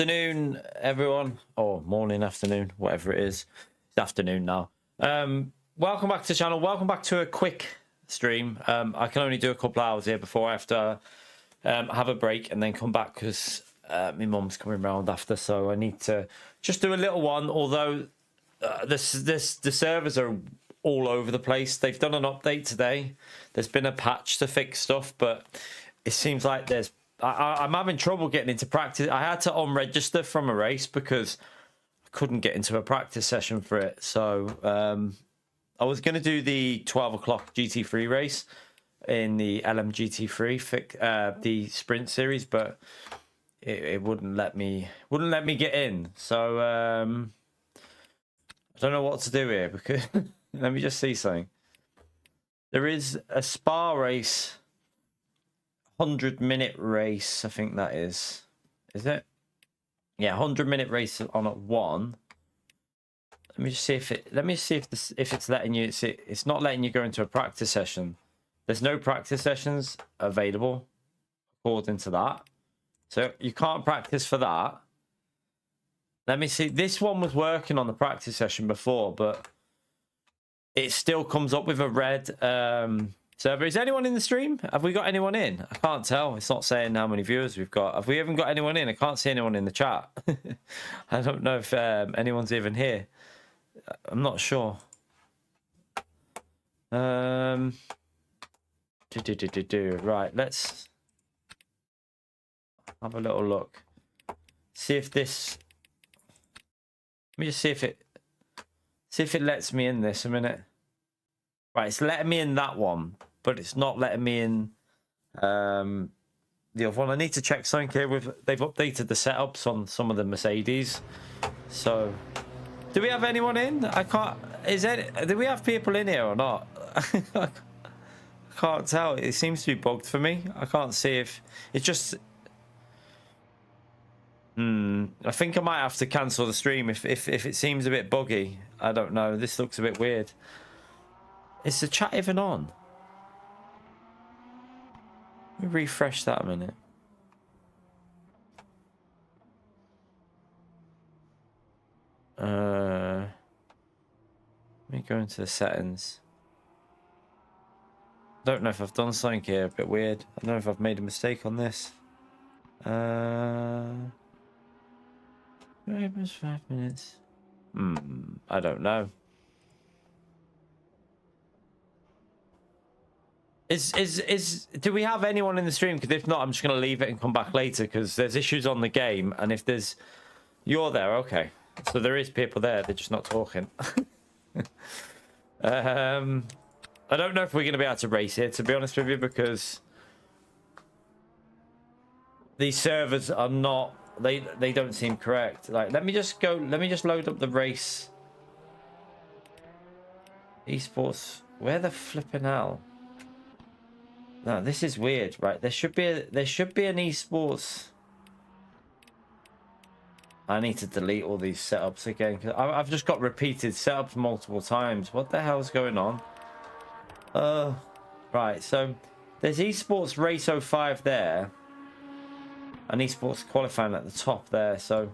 Afternoon, everyone, or morning, afternoon, whatever it is. It's afternoon now. Welcome back to the channel. Welcome back to a quick stream. I can only do a couple hours here before I have to have a break and then come back because my mum's coming round after, so I need to just do a little one. Although the servers are all over the place. They've done an update today. There's been a patch to fix stuff, but it seems like there's I'm having trouble getting into practice. I had to unregister from a race because I couldn't get into a practice session for it. So I was going to do the 12 o'clock GT3 race in the LMGT3, the sprint series, but it wouldn't let me get in. So I don't know what to do here because let me just see something. There is a Spa race. 100-minute race, I think that is it? Yeah, 100-minute race on at 1. Let me just see if it's letting you. It's not letting you go into a practice session. There's no practice sessions available according to that, so you can't practice for that. Let me see. This one was working on the practice session before, but it still comes up with a red server. Is anyone in the stream? Have we got anyone in? I can't tell. It's not saying how many viewers we've got. Have we even got anyone in? I can't see anyone in the chat. I don't know if anyone's even here. I'm not sure. Right, let's have a little look. See if this. Let me just see if it lets me in this a minute. Right, it's letting me in that one, but it's not letting me in the other one. I need to check something here. They've updated the setups on some of the Mercedes. So, do we have anyone in? I can't. Do we have people in here or not? I can't tell. It seems to be bugged for me. I can't see if it's just. I think I might have to cancel the stream if it seems a bit buggy. I don't know. This looks a bit weird. Is the chat even on? Let me refresh that a minute. Let me go into the settings. I don't know if I've done something here a bit weird. I don't know if I've made a mistake on this. 5 minutes. I don't know. Do we have anyone in the stream? Because if not, I'm just going to leave it and come back later because there's issues on the game. And if there's... You're there, okay. So there is people there, they're just not talking. I don't know if we're going to be able to race here, to be honest with you, because these servers are not... They don't seem correct. Like, let me just load up the race. Esports. Where the flipping hell? No, this is weird, right? There should be an esports. I need to delete all these setups again because I've just got repeated setups multiple times. What the hell's going on? Right. So there's esports race 05 there, and esports qualifying at the top there. So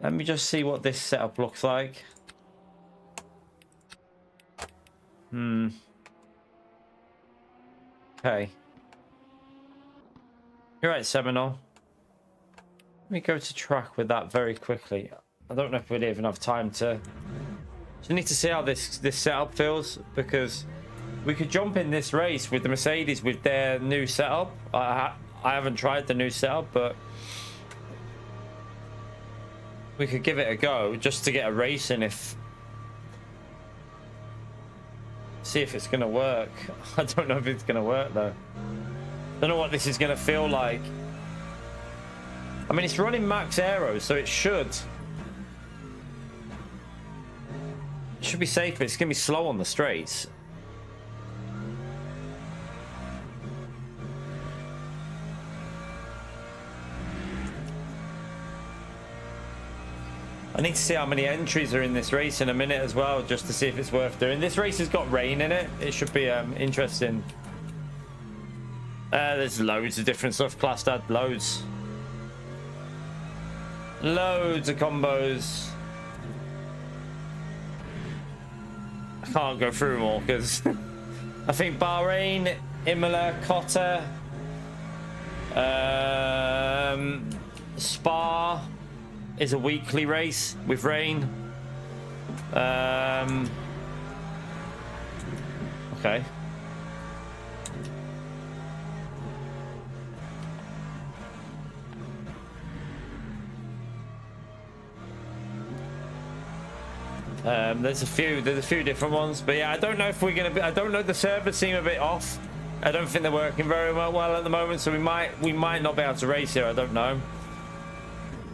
let me just see what this setup looks like. Okay. You're right, Seminole. Let me go to track with that very quickly. I don't know if we'll even have time to... Just need to see how this setup feels, because we could jump in this race with the Mercedes with their new setup. I haven't tried the new setup, but we could give it a go just to get a race in see if it's gonna work. I don't know if it's gonna work though. Don't know what this is gonna feel like. I mean, it's running max aero, so it should be safe, but it's gonna be slow on the straights. I need to see how many entries are in this race in a minute as well, just to see if it's worth doing. This race has got rain in it. It should be interesting. There's loads of different stuff. Class Dad, loads. Loads of combos. I can't go through them all because I think Bahrain, Imola, Qatar, Spa is a weekly race with rain. Okay. There's a few different ones, but yeah, I don't know if we're gonna be. I don't know. The servers seem a bit off. I don't think they're working very well at the moment, so we might not be able to race here. I don't know.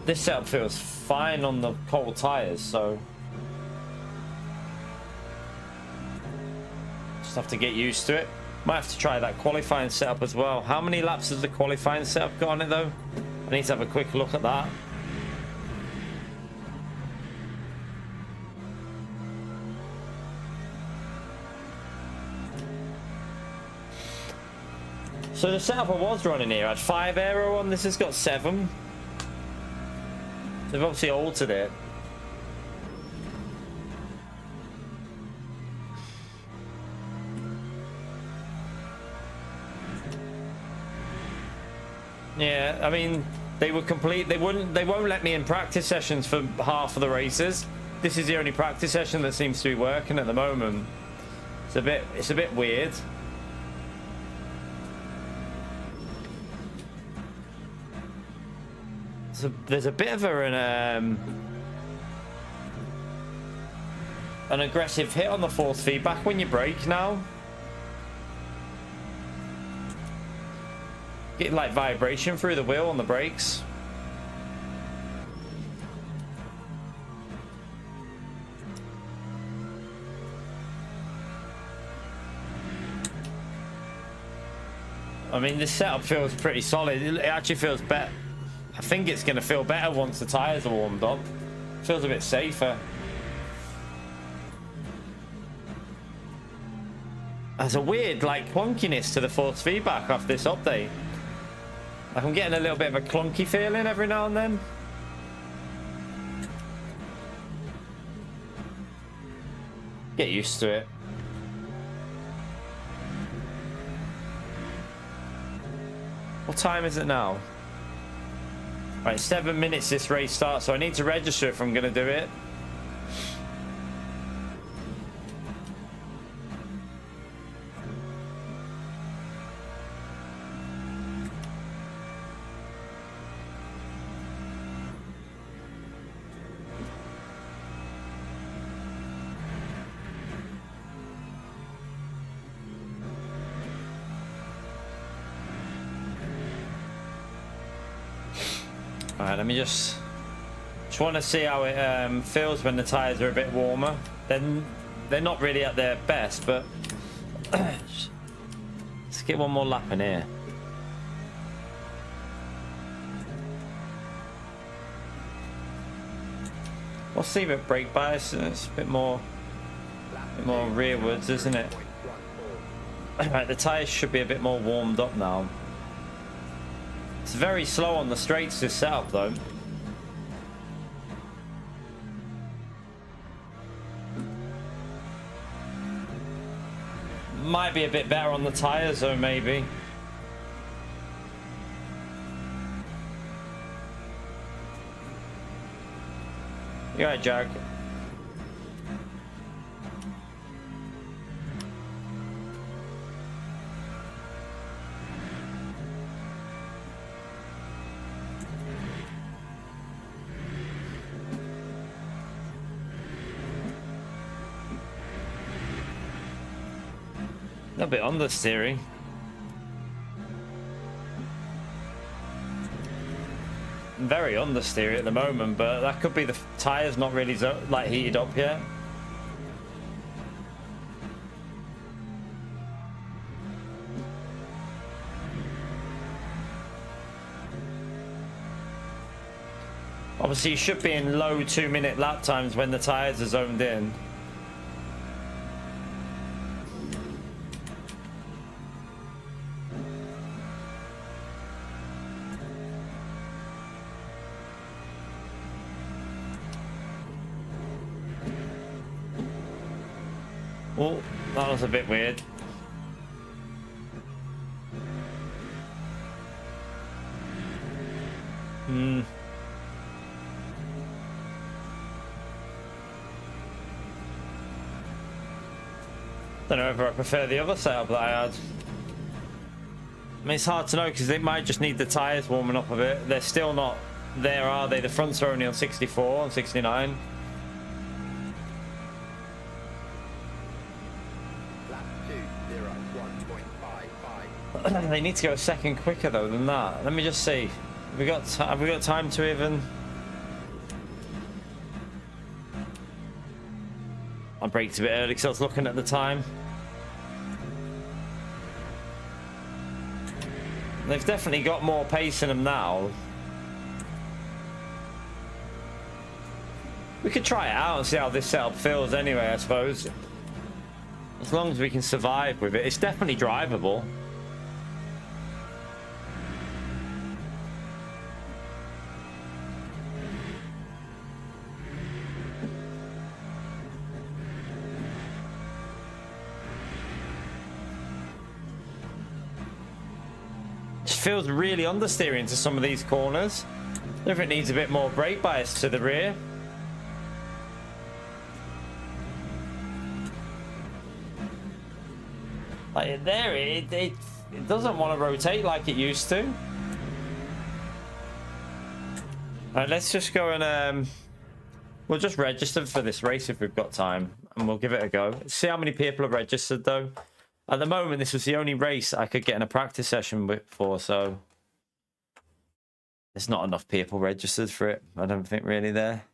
This setup feels fine on the cold tires, so just have to get used to it. Might have to try that qualifying setup as well. How many laps has the qualifying setup got on it though? I need to have a quick look at that. So the setup I was running here had 5 aero on. This has got 7. They've obviously altered it. Yeah, I mean, they were complete. They won't let me in practice sessions for half of the races. This is the only practice session that seems to be working at the moment. It's a bit weird. So there's a bit of an aggressive hit on the force feedback when you brake now. Get like vibration through the wheel on the brakes. I mean, this setup feels pretty solid. It actually feels better. I think it's going to feel better once the tyres are warmed up. Feels a bit safer. There's a weird, like, clunkiness to the force feedback off this update. Like, I'm getting a little bit of a clunky feeling every now and then. Get used to it. What time is it now? Right, 7 minutes this race starts, so I need to register if I'm going to do it. Alright, let me just want to see how it feels when the tyres are a bit warmer. Then they're not really at their best, but let's get one more lap in here. We'll see with brake bias. It's a bit more rearwards, isn't it? Right, the tyres should be a bit more warmed up now. It's very slow on the straights this setup though. Might be a bit better on the tyres though, maybe. You're right, Jag. A bit on the steering. Very on the steering at the moment, but that could be the tires not really like heated up yet. Obviously, you should be in low 2-minute lap times when the tires are zoned in. Oh, that was a bit weird. Don't know if I prefer the other setup that I had. I mean, it's hard to know because it might just need the tyres warming up a bit. They're still not there, are they? The fronts are only on 64 and 69. They need to go a second quicker though than that. Let me just see. Have we got time to even? I braked a bit early because I was looking at the time. They've definitely got more pace in them now. We could try it out and see how this setup feels anyway, I suppose. As long as we can survive with it. It's definitely drivable. Feels really understeering to some of these corners. If it needs a bit more brake bias to the rear. Like there, it doesn't want to rotate like it used to. All right, let's just go and we'll just register for this race if we've got time, and we'll give it a go. See how many people are registered though. At the moment, this was the only race I could get in a practice session for, so there's not enough people registered for it. I don't think really there.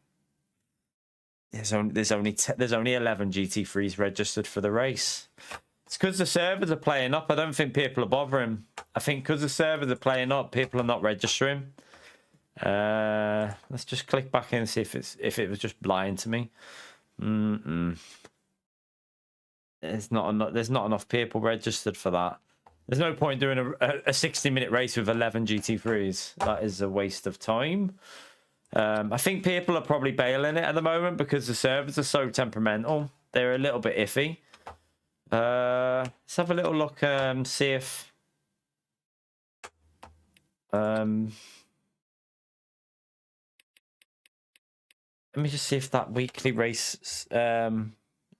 There's only 11 GT3s registered for the race. It's because the servers are playing up. I don't think people are bothering. I think because the servers are playing up, people are not registering. Let's just click back in and see if it was just blind to me. There's not enough people registered for that. There's no point doing a 60-minute race with 11 GT3s. That is a waste of time. I think people are probably bailing it at the moment because the servers are so temperamental. They're a little bit iffy. Let's have a little look, see if let me just see if that weekly race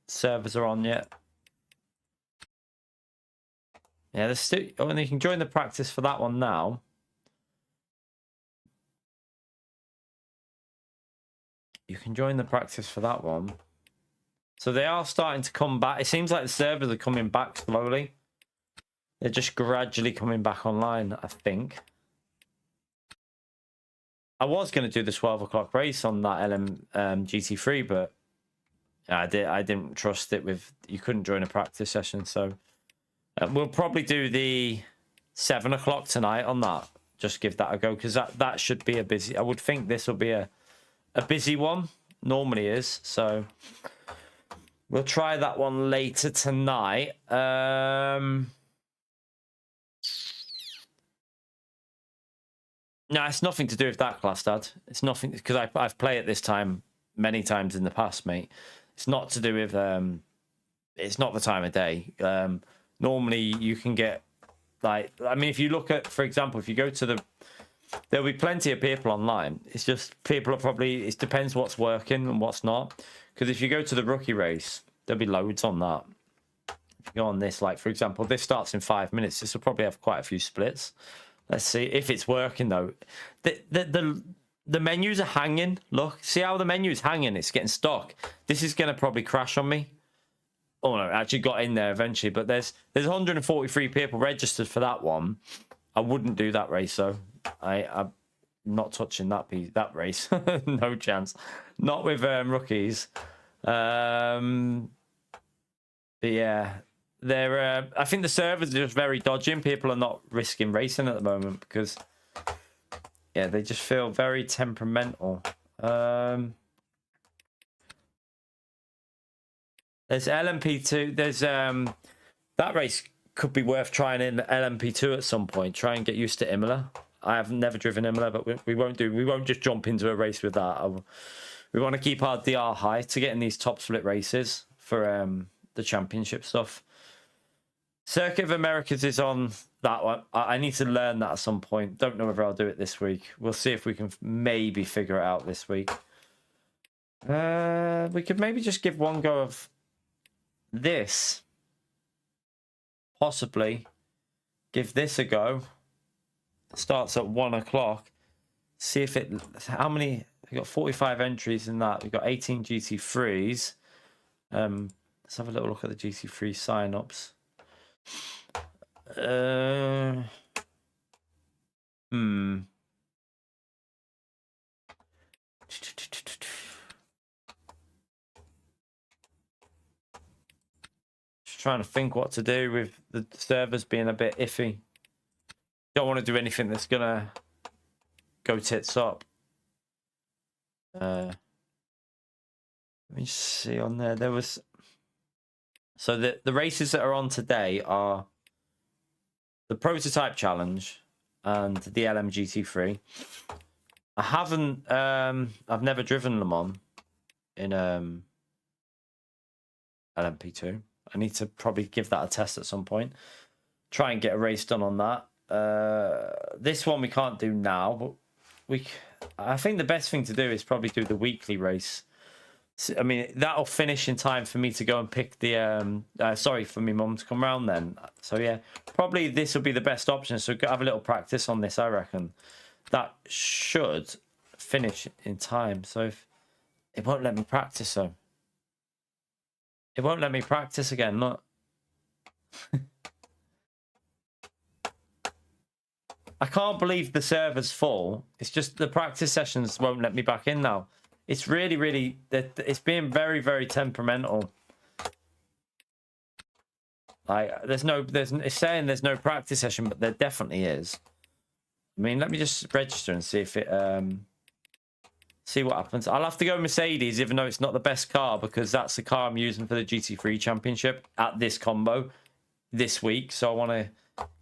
servers are on yet. Yeah, there's still. Oh, and you can join the practice for that one now. You can join the practice for that one. So they are starting to come back. It seems like the servers are coming back slowly. They're just gradually coming back online, I think. I was going to do the 12 o'clock race on that GT3, but I didn't trust it with. You couldn't join a practice session, so. We'll probably do the 7 o'clock tonight on that. Just give that a go because that should be a busy. I would think this will be a busy one. Normally is. So we'll try that one later tonight. No, it's nothing to do with that class, Dad. It's nothing because I've played it this time many times in the past, mate. It's not to do with. It's not the time of day. Normally, you can get, like, I mean, if you look at, for example, if you go to there'll be plenty of people online. It's just people are probably, it depends what's working and what's not. Because if you go to the rookie race, there'll be loads on that. If you go on this, like, for example, this starts in 5 minutes. This will probably have quite a few splits. Let's see if it's working, though. The menus are hanging. Look, see how the menu's hanging? It's getting stuck. This is going to probably crash on me. Oh no, it actually got in there eventually, but there's 143 people registered for that one. I wouldn't do that race, though. I'm not touching that race. No chance. Not with rookies. But yeah, I think the servers are just very dodgy and people are not risking racing at the moment because yeah, they just feel very temperamental. There's LMP2. There's that race could be worth trying in LMP2 at some point. Try and get used to Imola. I have never driven Imola, but we won't just jump into a race with that. We want to keep our DR high to get in these top split races for the championship stuff. Circuit of Americas is on that one. I need to learn that at some point. Don't know whether I'll do it this week. We'll see if we can maybe figure it out this week. We could maybe just give one go of this. Possibly give this a go. Starts at 1 o'clock. See if it. How many? We've got 45 entries in that. We've got 18 GT3s. Let's have a little look at the GT3 sign-ups. Just trying to think what to do with the servers being a bit iffy. Don't want to do anything that's gonna go tits up. Let me just see on there. There was so the races that are on today are the Prototype Challenge and the LMGT3. I haven't I've never driven Le Mans in LMP2. I need to probably give that a test at some point. Try and get a race done on that. This one we can't do now, but I think the best thing to do is probably do the weekly race. I mean, that'll finish in time for me to go and pick the sorry, for my mum to come round then. So yeah, probably this will be the best option. So have a little practice on this, I reckon. That should finish in time. So if it won't let me practice, though. It won't let me practice again. Look. I can't believe the server's full. It's just the practice sessions won't let me back in now. It's really, it's being very, very temperamental. Like, it's saying there's no practice session, but there definitely is. I mean, let me just register and see if it, see what happens. I'll have to go Mercedes, even though it's not the best car, because that's the car I'm using for the GT3 Championship at this combo this week. So I want to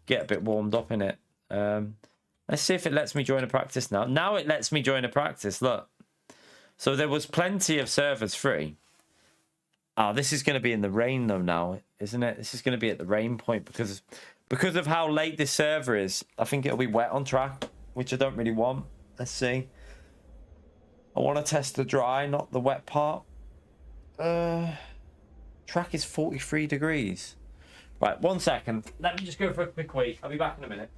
get a bit warmed up in it. Let's see if it lets me join a practice now. Now it lets me join a practice. Look. So there was plenty of servers free. Oh, this is going to be in the rain though now, isn't it? This is going to be at the rain point because of how late this server is. I think it'll be wet on track, which I don't really want. Let's see. I want to test the dry, not the wet part. Track is 43 degrees. Right, 1 second. Let me just go for a quick wait. I'll be back in a minute.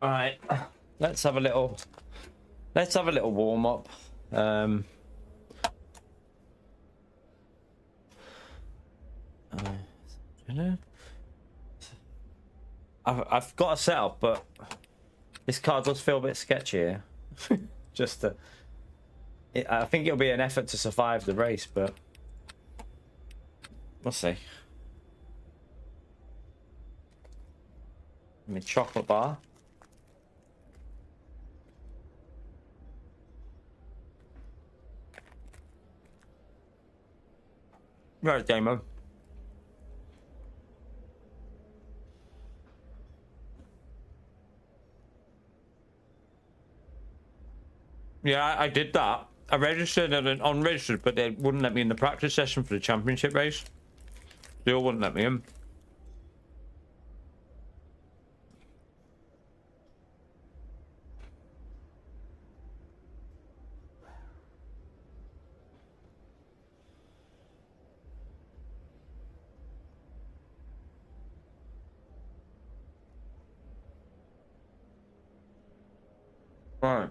All right, let's have a little warm up. I've got a setup, but this car does feel a bit sketchy here. Just I think it'll be an effort to survive the race, but we'll see. I mean, chocolate bar. Right, Damo. Yeah, I did that. I registered and unregistered, but they wouldn't let me in the practice session for the championship race. Still wouldn't let me in. Right.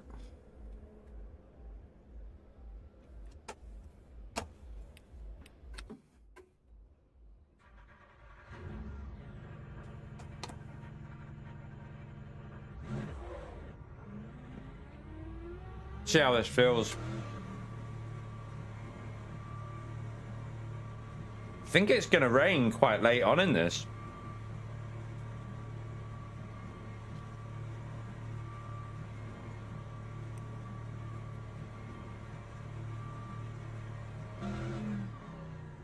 See how this feels. I think it's going to rain quite late on in this.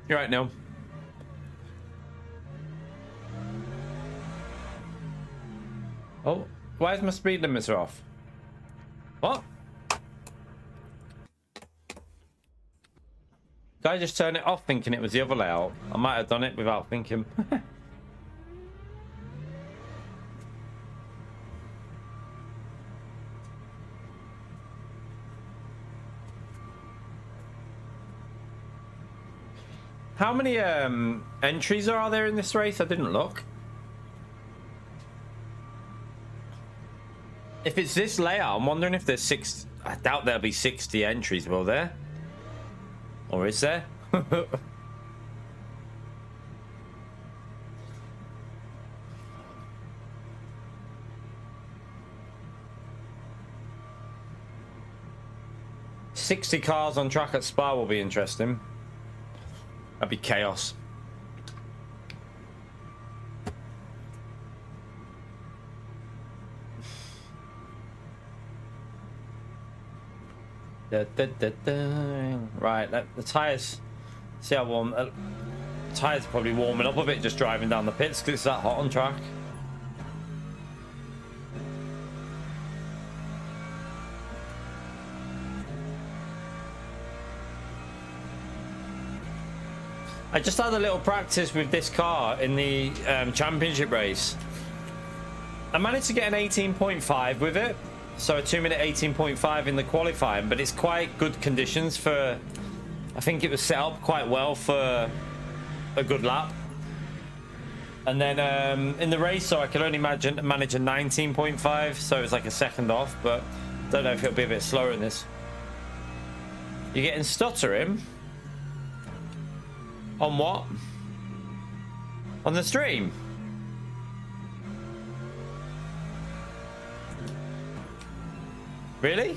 You're right, Neil. Oh, why is my speed limiter off? What? Did I just turn it off thinking it was the other layout? I might have done it without thinking. How many entries are there in this race? I didn't look. If it's this layout, I'm wondering if there's 6. I doubt there'll be 60 entries, will there? Or is there? $60 cars on track at Spa will be interesting. That'd be chaos. Right, the tires. See how warm. Tires are probably warming up a bit just driving down the pits because it's that hot on track. I just had a little practice with this car in the championship race. I managed to get an 18.5 with it. So a 2-minute 18.5 in the qualifying, but it's quite good conditions for, I think it was set up quite well for a good lap. And then in the race, so I could only manage a 19.5, so it's like a second off, but don't know if it'll be a bit slower in this. You're getting stuttering? On what? On the stream? Really?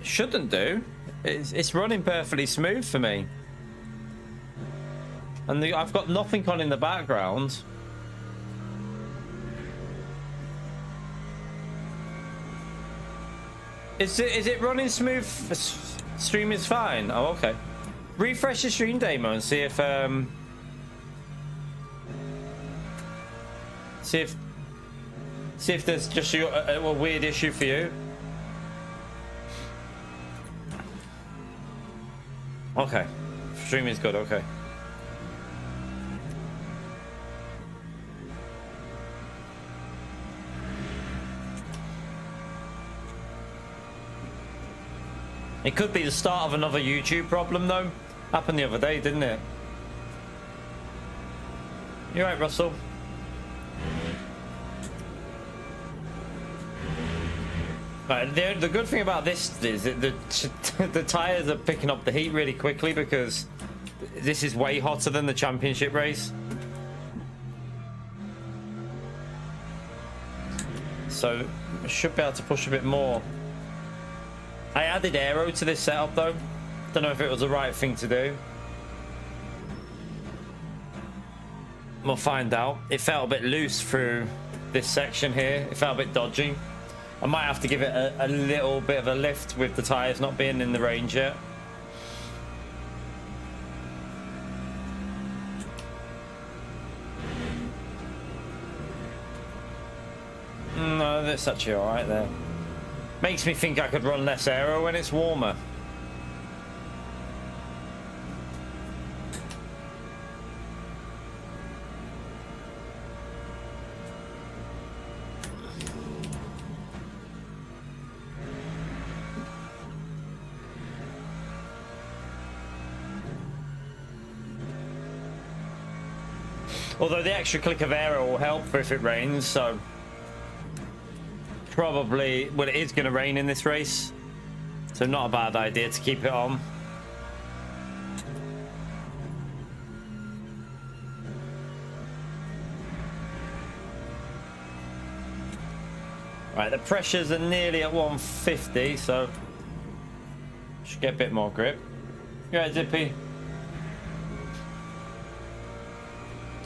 Shouldn't do. It's running perfectly smooth for me. And I've got nothing on in the background. Is it running smooth? Stream is fine. Oh, okay. Refresh the stream demo and see if see if there's just a weird issue for you. Okay, stream is good. Okay. It could be the start of another YouTube problem though. Happened the other day, didn't it? You right, Russell? Right, the good thing about this is that the tires are picking up the heat really quickly because this is way hotter than the championship race. So I should be able to push a bit more. I added aero to this setup though. Don't know if it was the right thing to do. We'll find out. It felt a bit loose through this section here. It felt a bit dodgy. I might have to give it a little bit of a lift with the tyres not being in the range yet. No, that's actually all right there. Makes me think I could run less aero when it's warmer. Although the extra click of aero will help for if it rains, so probably, well, it is going to rain in this race, so not a bad idea to keep it on. Right, the pressures are nearly at 150, so should get a bit more grip. You right, Zippy?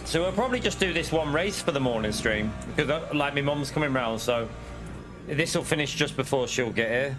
So we'll probably just do this one race for the morning stream, because like my mum's coming round, so this will finish just before she'll get here.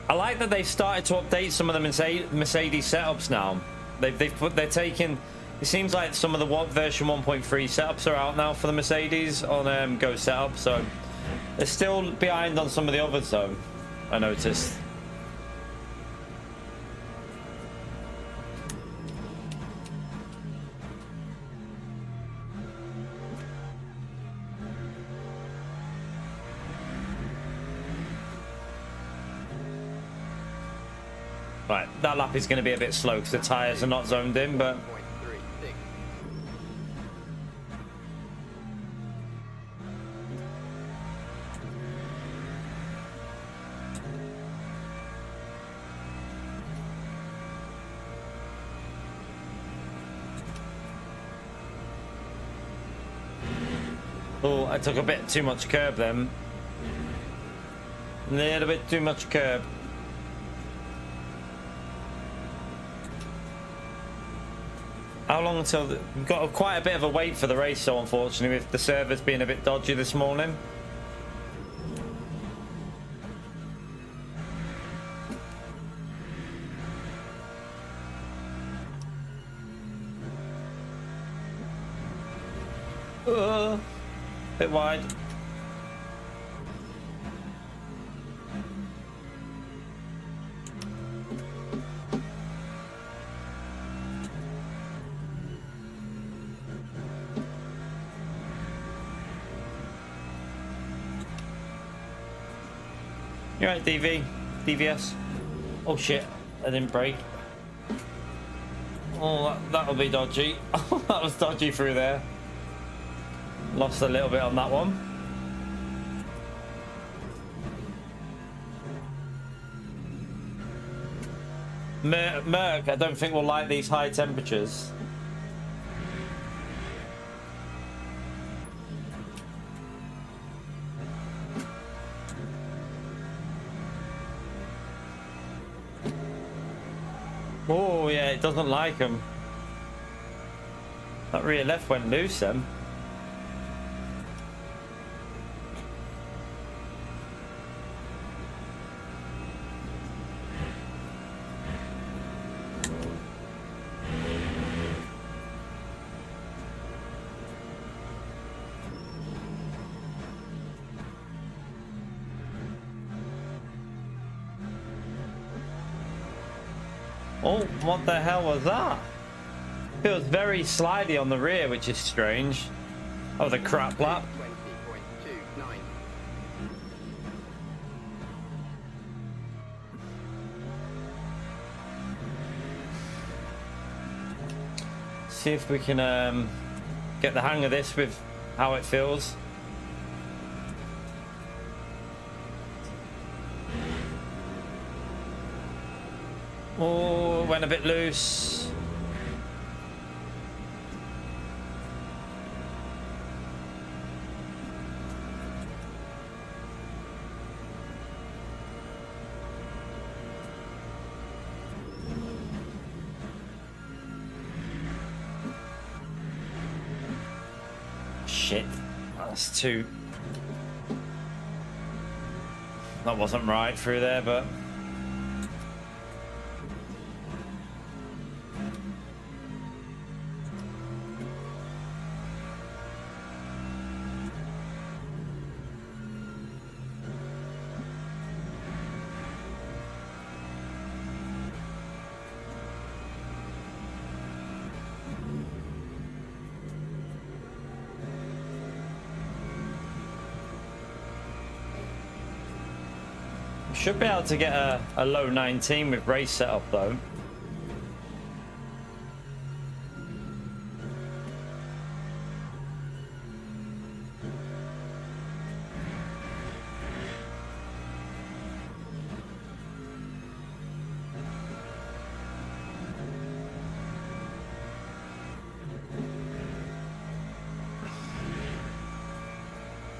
I like that they've started to update some of the Mercedes setups now. They're taking. It seems like some of the version 1.3 setups are out now for the Mercedes on Go Setup. So they're still behind on some of the others, though. I noticed. Right, that lap is going to be a bit slow because the tyres are not zoned in, but oh, I took a bit too much curb then. A little bit too much curb. How long until we've got quite a bit of a wait for the race, so unfortunately with the servers being a bit dodgy this morning. Bit wide. You right, DVS? Oh shit, I didn't brake. Oh, that'll be dodgy. That was dodgy through there. Lost a little bit on that one. Merc, I don't think we'll like these high temperatures. Oh yeah, it doesn't like them. That rear left went loose then. Oh, what the hell was that? Feels very slidey on the rear, which is strange. Oh, the crap lap. See if we can get the hang of this with how it feels. Oh, went a bit loose. Shit. That's too... That wasn't right through there, but... Should be able to get a low 19 with race setup though.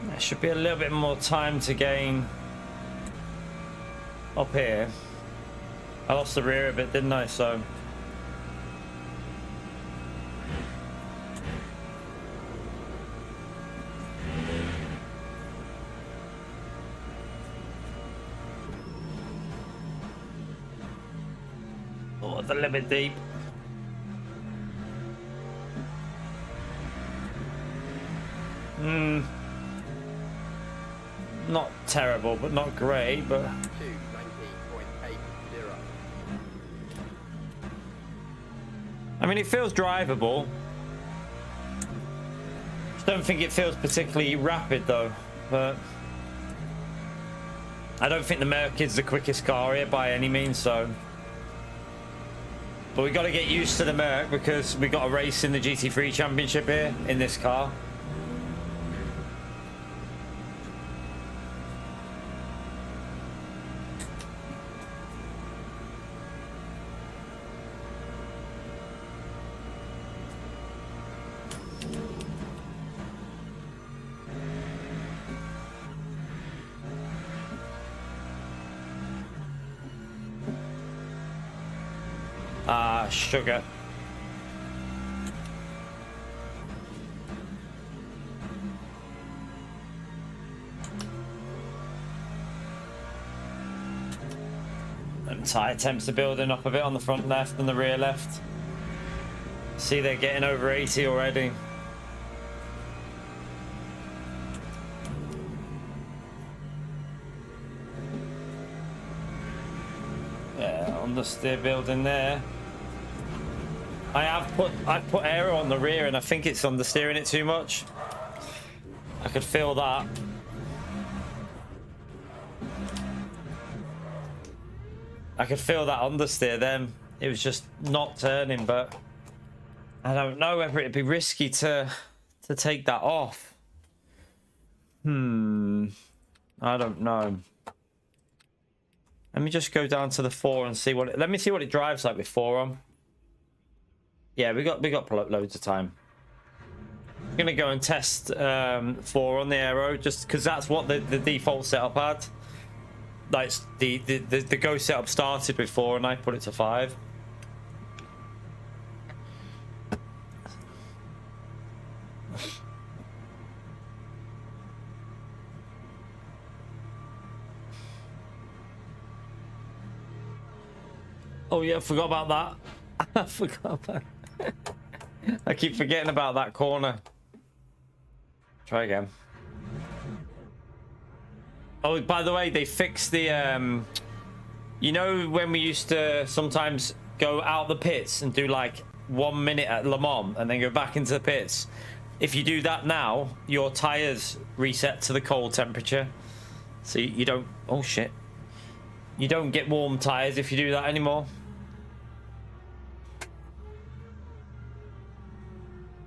There should be a little bit more time to gain up here. I lost the rear a bit, didn't I? So oh, it's a little bit deep. Not terrible, but not great, but I mean, it feels drivable. Just don't think it feels particularly rapid though. But I don't think the Merc is the quickest car here by any means, so. But we got to get used to the Merc because we got a race in the GT3 Championship here in this car. Sugar. And tyre temps are building up a bit on the front left and the rear left. See, they're getting over 80 already. Yeah, understeer building there. I've put aero on the rear and I think it's understeering it too much. I could feel that. I could feel that understeer then. It was just not turning, but I don't know whether it'd be risky to take that off. I don't know. Let me just go down to the 4 and see let me see what it drives like with 4 on. Yeah, we got loads of time. I'm gonna go and test 4 on the aero just because that's what the default setup had. Like the Go setup started with 4 and I put it to 5. Oh yeah, I forgot about that. I forgot about I keep forgetting about that corner. Try again. Oh, by the way, they fixed the you know when we used to sometimes go out the pits and do like 1 minute at Le Mans and then go back into the pits? If you do that now, your tires reset to the cold temperature, so you don't, oh shit, you don't get warm tires if you do that anymore.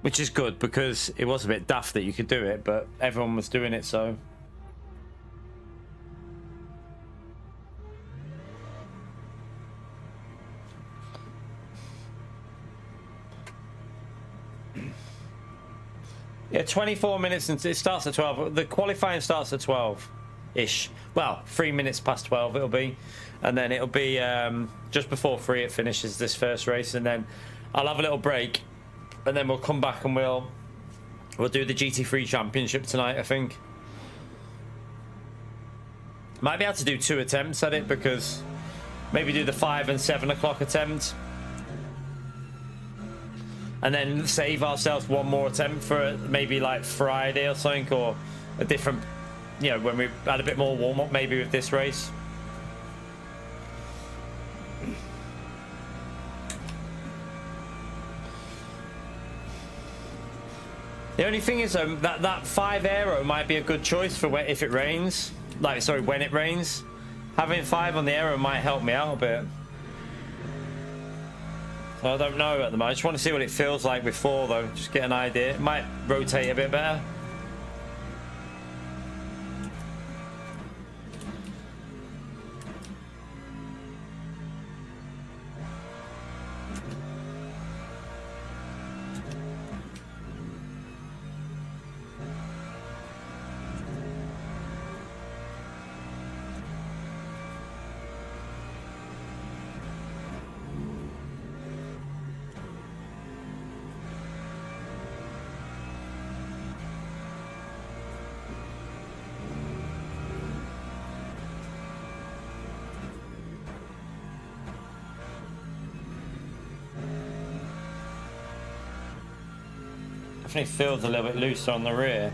Which is good because it was a bit daft that you could do it, but everyone was doing it, so. Yeah, 24 minutes and it starts at 12. The qualifying starts at 12-ish. Well, 3 minutes past 12 it'll be. And then it'll be just before 3 it finishes this first race, and then I'll have a little break. And then we'll come back and we'll We'll do the GT3 Championship tonight, I think. Might be able to do 2 attempts at it, because maybe do the 5 and 7 o'clock attempt. And then save ourselves 1 more attempt for maybe like Friday or something, or a different, you know, when we had a bit more warm-up maybe with this race. The only thing is that 5 aero might be a good choice for if it rains. Like, sorry, when it rains. Having 5 on the aero might help me out a bit. So I don't know at the moment. I just want to see what it feels like with 4 though. Just get an idea. It might rotate a bit better. Definitely feels a little bit looser on the rear.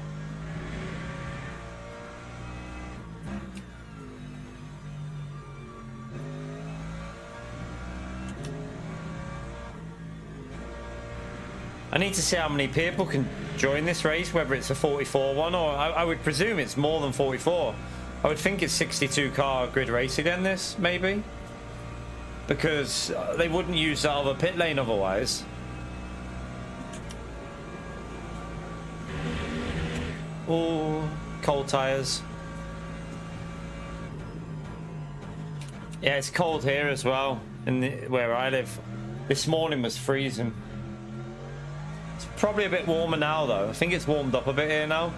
I need to see how many people can join this race, whether it's a 44 one, or I would presume it's more than 44. I would think it's 62 car grid race again, this, maybe. Because they wouldn't use that other pit lane otherwise. Oh, cold tires. Yeah, it's cold here as well, where I live. This morning was freezing. It's probably a bit warmer now though. I think it's warmed up a bit here now.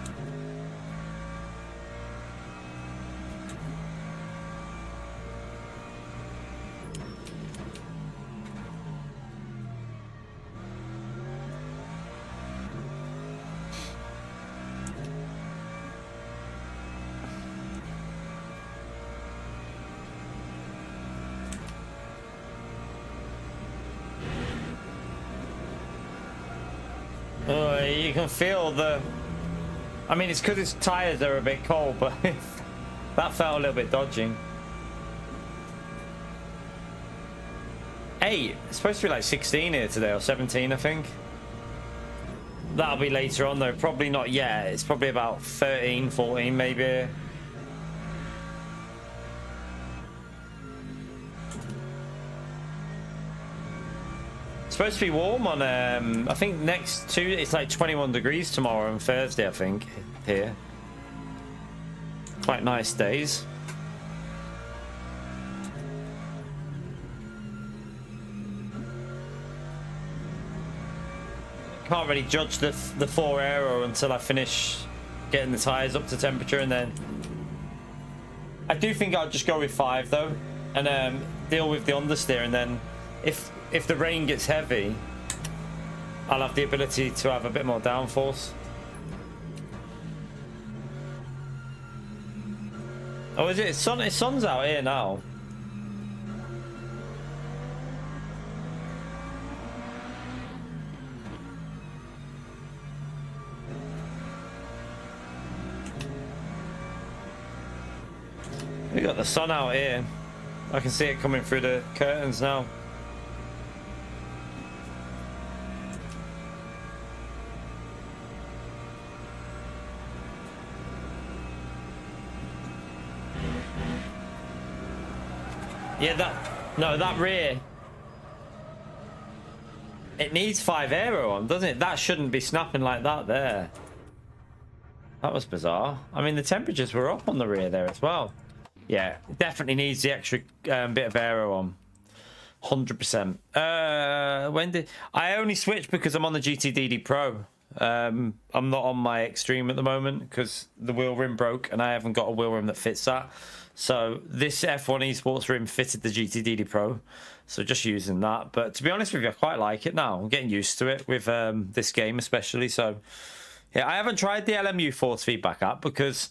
You can feel the... I mean, it's because its tyres are a bit cold, but that felt a little bit dodgy. 8. It's supposed to be like 16 here today, or 17, I think. That'll be later on, though. Probably not yet. It's probably about 13, 14, maybe. It's supposed to be warm on, I think next Tuesday, it's like 21 degrees tomorrow and Thursday, I think, here. Quite nice days. Can't really judge the 4 aero until I finish getting the tyres up to temperature, and then I do think I'll just go with 5 though, and deal with the understeer, and then if the rain gets heavy, I'll have the ability to have a bit more downforce. Oh, is it? It's sun's out here now. We got the sun out here. I can see it coming through the curtains now. Yeah, that rear, it needs 5 aero on, doesn't it? That shouldn't be snapping like that there. That was bizarre. I mean, the temperatures were up on the rear there as well. Yeah, it definitely needs the extra bit of aero on. 100%. When did I only switched because I'm on the GTDD Pro. I'm not on my Extreme at the moment because the wheel rim broke and I haven't got a wheel rim that fits that. So this F1 Esports rim fitted the GTDD Pro, so just using that. But to be honest with you, I quite like it now. I'm getting used to it with this game especially. So Yeah, I haven't tried the LMU force feedback app because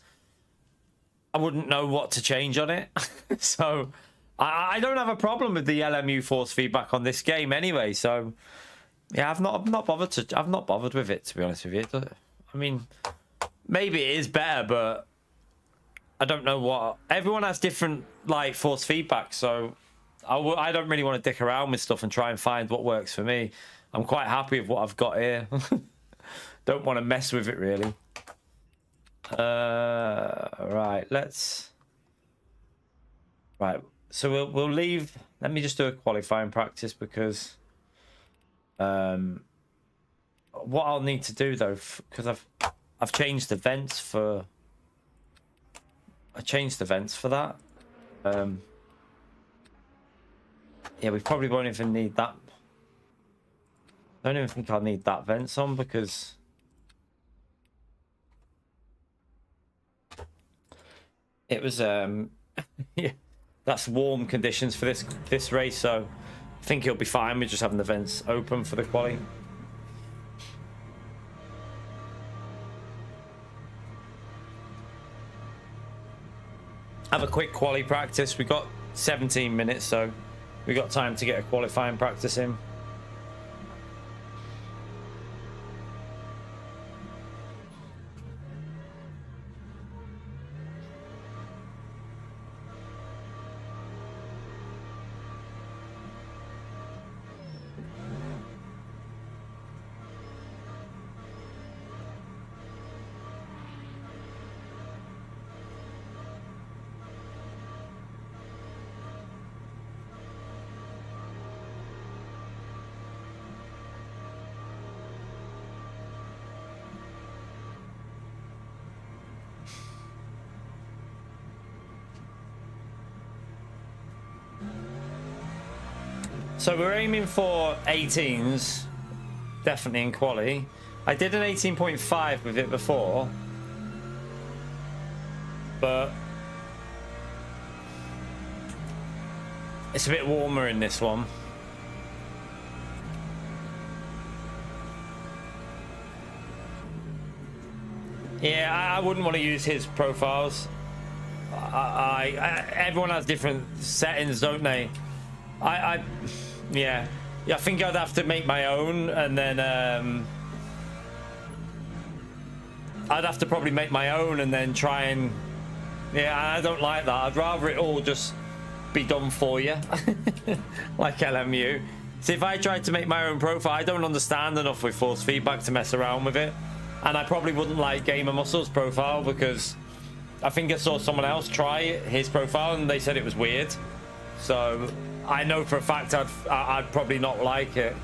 I wouldn't know what to change on it. So I don't have a problem with the LMU force feedback on this game anyway. So yeah, I've not bothered with it, to be honest with you. I mean, maybe it is better, but I don't know what. Everyone has different like force feedback, so I don't really want to dick around with stuff and try and find what works for me. I'm quite happy with what I've got here. Don't want to mess with it really. Right, so we'll leave. Let me just do a qualifying practice because what I'll need to do though, because I've changed the vents for that. Yeah, we probably won't even need that. I don't even think I'll need that vents on because it was yeah, that's warm conditions for this race, so I think it'll be fine with just having the vents open for the quali. Have a quick quali practice. We got 17 minutes, so we got time to get a qualifying practice in. So we're aiming for 18s, definitely in quali. I did an 18.5 with it before, but it's a bit warmer in this one. Yeah, I wouldn't want to use his profiles. Everyone has different settings, don't they? Yeah, I think I'd have to make my own, and then I'd have to probably make my own and then try and, yeah, I don't like that. I'd rather it all just be done for you, like LMU. See, if I tried to make my own profile, I don't understand enough with force feedback to mess around with it, and I probably wouldn't like Gamer Muscle's profile because I think I saw someone else try his profile and they said it was weird. So I know for a fact I'd probably not like it.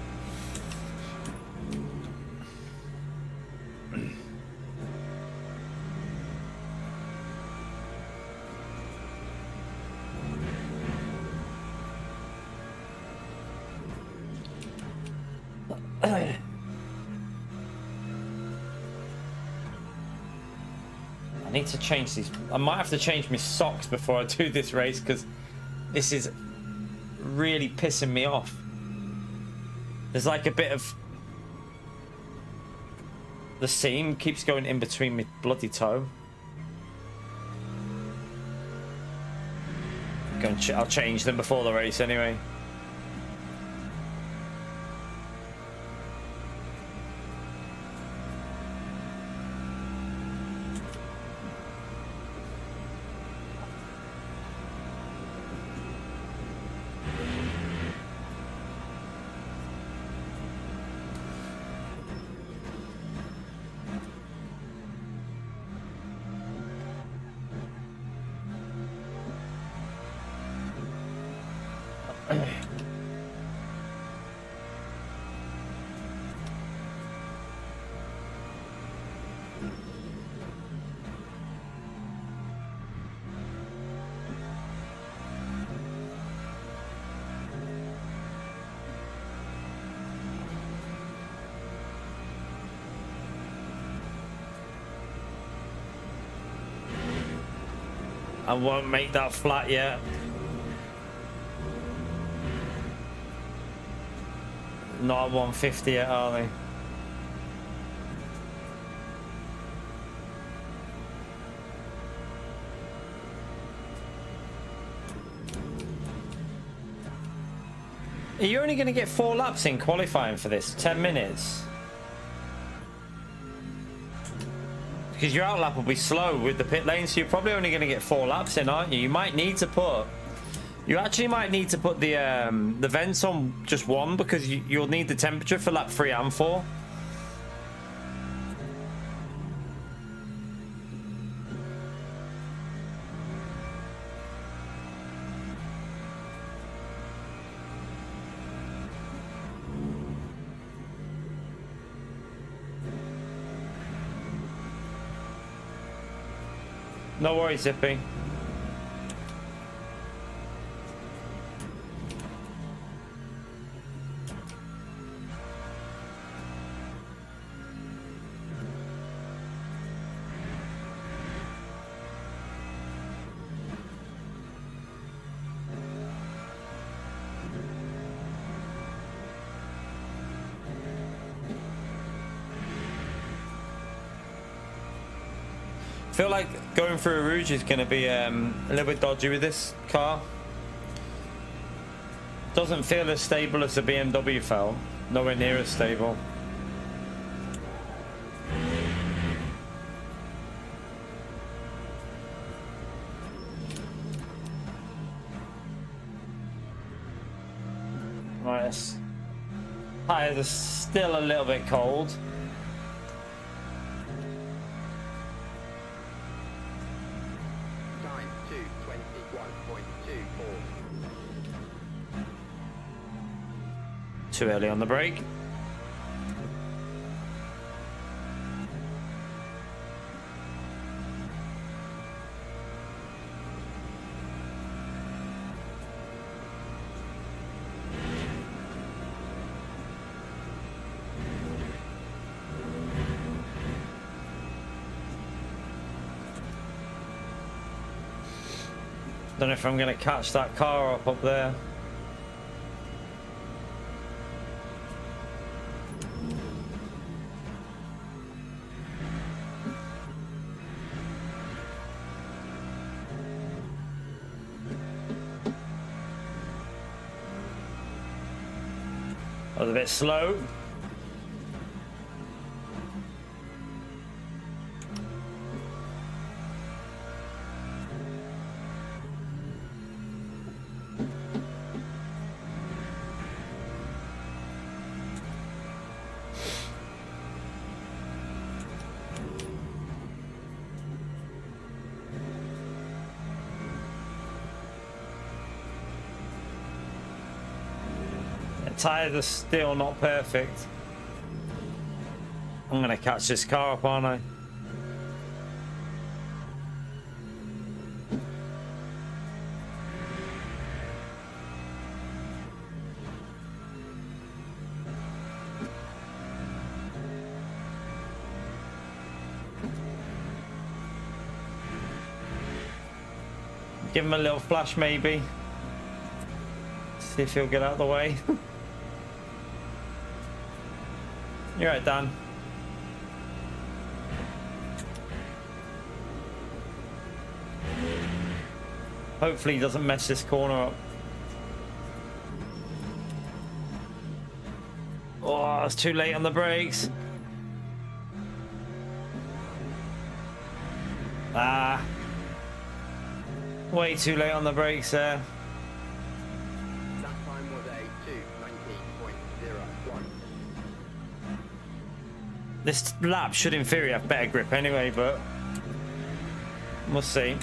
I need to change these. I might have to change my socks before I do this race because this is really pissing me off. There's like a bit of the seam keeps going in between my bloody toe. I'll change them before the race anyway. I won't make that flat yet. Not at 150 yet, are they? Are you only going to get 4 laps in qualifying for this? 10 minutes? Because your outlap will be slow with the pit lane, so you're probably only going to get 4 laps in, aren't you? You might need to put... You actually might need to put the vents on just 1, because you'll need the temperature for lap 3 and 4. No worries, Zippy. I feel like going through a rouge is going to be a little bit dodgy with this car. Doesn't feel as stable as the BMW felt. Nowhere near as stable. Right, tires are still a little bit cold. Too early on the brake. Don't know if I'm going to catch that car up there. I was a bit slow. Tires are still not perfect. I'm gonna catch this car up, aren't I? Give him a little flash maybe. See if he'll get out of the way. You're right, Dan. Hopefully he doesn't mess this corner up. Oh, it's too late on the brakes. Ah. Way too late on the brakes there. That time was a 2:19.01. This lap should in theory have better grip anyway, but we'll see.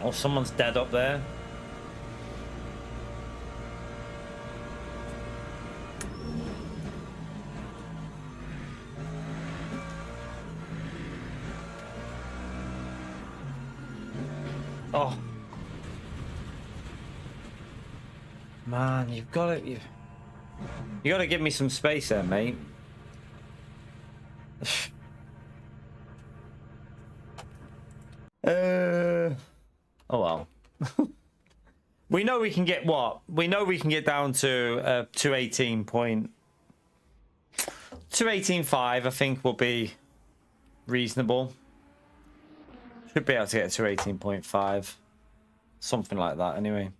Oh, someone's dead up there. Oh. Man, you've got to... You got to give me some space there, mate. Oh well. We know we can get what? We know we can get down to 218.5, I think will be reasonable. Should be able to get to 18.5. Something like that anyway.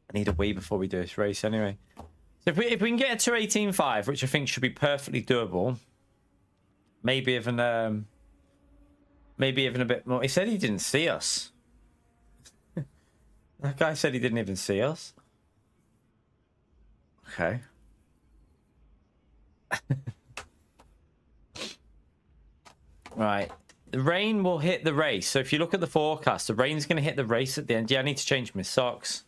I need a wee before we do this race anyway. So if we can get it to 18.5, which I think should be perfectly doable. Maybe even a bit more. He said he didn't see us. That guy said he didn't even see us. Okay. Right. The rain will hit the race. So if you look at the forecast, the rain's going to hit the race at the end. Yeah, I need to change my socks.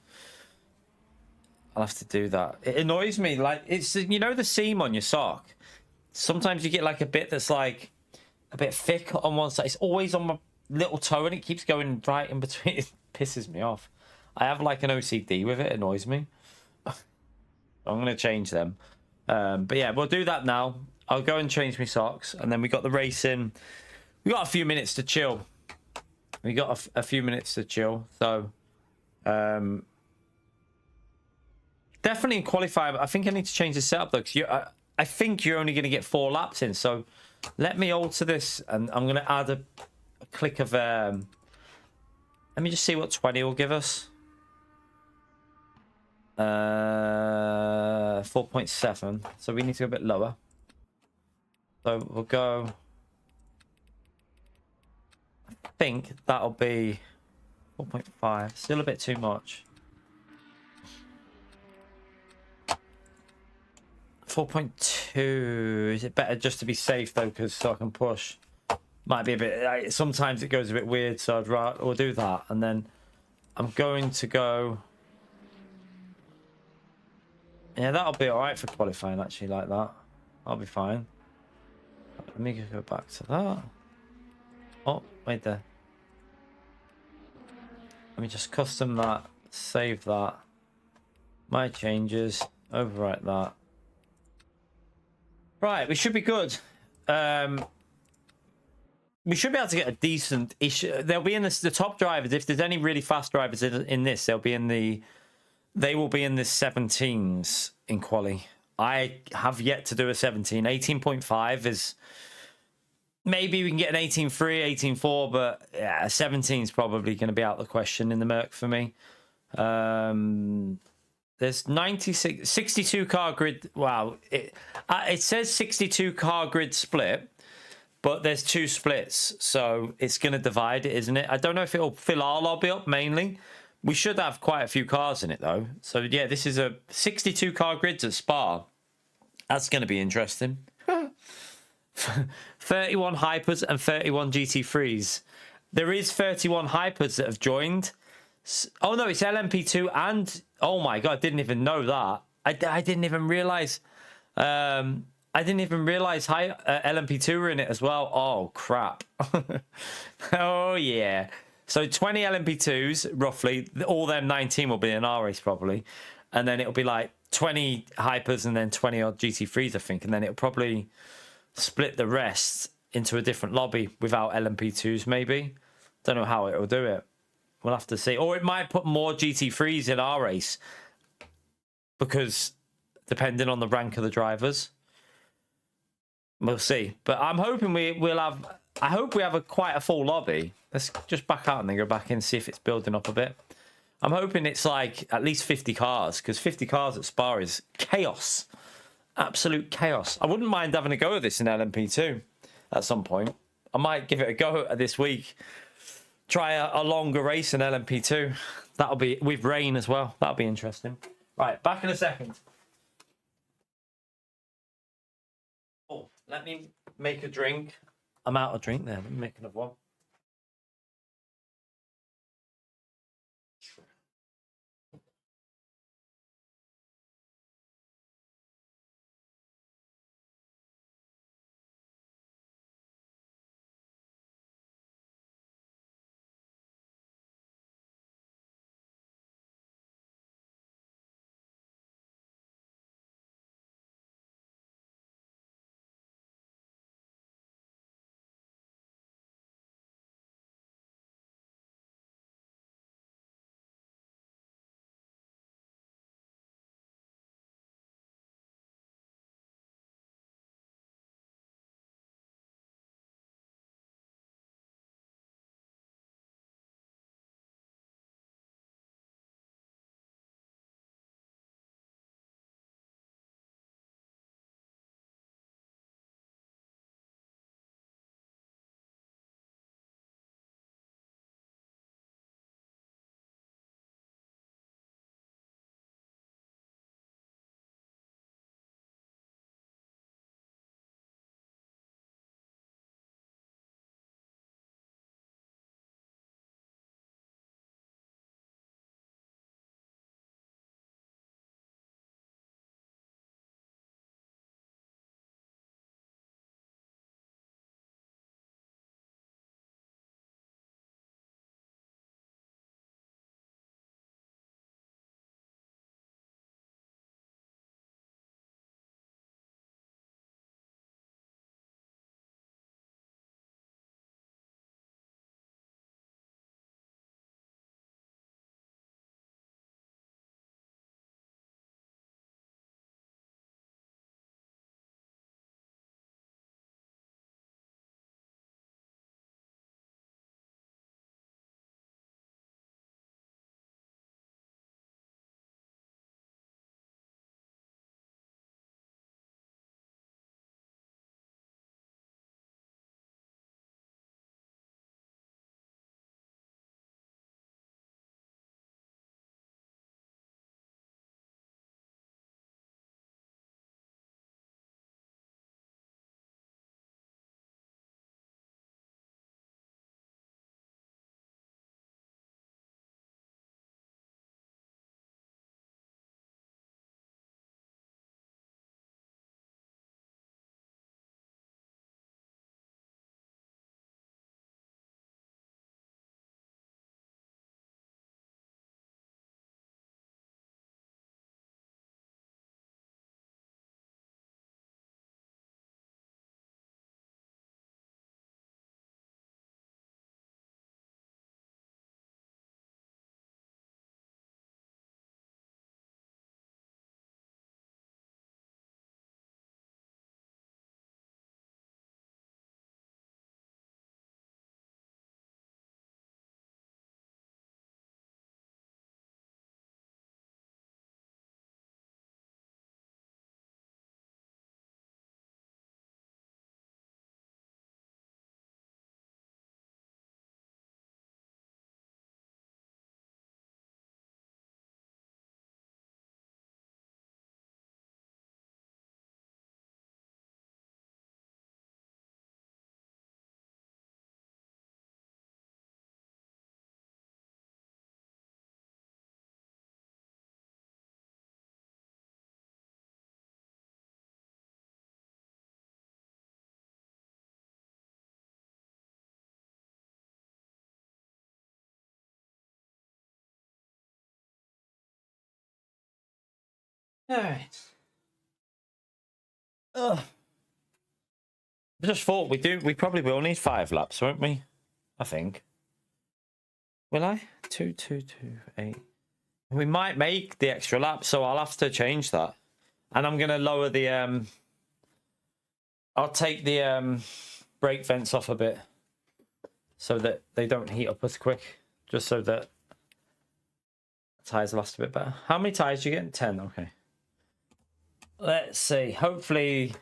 I'll have to do that. It annoys me. Like, it's, you know, the seam on your sock. Sometimes you get like a bit that's like a bit thick on one side. It's always on my little toe and it keeps going right in between. It pisses me off. I have like an OCD with it. It annoys me. I'm going to change them. But yeah, we'll do that now. I'll go and change my socks. And then we got the race in. We got a few minutes to chill. We got a few minutes to chill. So, definitely in qualifying. I think I need to change the setup though. Because I think you're only going to get 4 laps in. So, let me alter this. And I'm going to add a click of... let me just see what 20 will give us. 4.7. So we need to go a bit lower. So we'll go... I think that'll be 4.5. Still a bit too much. 4.2. Is it better just to be safe though, because so I can push? Might be a bit... sometimes it goes a bit weird, so I'd rather... We'll do that. And then I'm going to go... Yeah, that'll be all right for qualifying, actually, like that. I'll be fine. Let me go back to that. Oh, wait there. Let me just custom that, save that. My changes, overwrite that. Right, we should be good. We should be able to get a decent issue. They'll be in the top drivers. If there's any really fast drivers in this, they'll be in the... They will be in the 17s in quali. I have yet to do a 17. 18.5 is... Maybe we can get an 18.3, 18.4, but yeah, 17 is probably going to be out of the question in the Merc for me. There's 62 car grid. Wow. It says 62 car grid split, but there's 2 splits. So it's going to divide it, isn't it? I don't know if it'll fill our lobby up mainly. We should have quite a few cars in it, though. So, yeah, this is a 62 car grids at Spa. That's going to be interesting. 31 Hypers and 31 GT3s. There is 31 Hypers that have joined. Oh, no, it's LMP2 and... Oh, my God, I didn't even know that. I didn't even realise... I didn't even realise LMP2 were in it as well. Oh, crap. Oh, yeah. So 20 LMP2s, roughly. All them 19 will be in our race, probably. And then it'll be like 20 Hypers and then 20 odd GT3s, I think. And then it'll probably split the rest into a different lobby without LMP2s, maybe. Don't know how it'll do it. We'll have to see. Or it might put more GT3s in our race. Because depending on the rank of the drivers. We'll see. But I'm hoping we'll have... I hope we have quite a full lobby. Let's just back out and then go back in and see if it's building up a bit. I'm hoping it's like at least 50 cars, because 50 cars at Spa is chaos. Absolute chaos. I wouldn't mind having a go at this in LMP2 at some point. I might give it a go this week. Try a longer race in LMP2. That'll be with rain as well. That'll be interesting. Right, back in a second. Oh, let me make a drink. I'm out of drink there. Let me make another one. All right. Ugh. I just thought we probably will need 5 laps, won't we? I think. Will I? 2, 2, 2, 8. We might make the extra lap, so I'll have to change that. And I'm gonna lower the I'll take the brake vents off a bit so that they don't heat up as quick, just so that tires last a bit better. How many tires do you get? 10. Okay. Let's see. Hopefully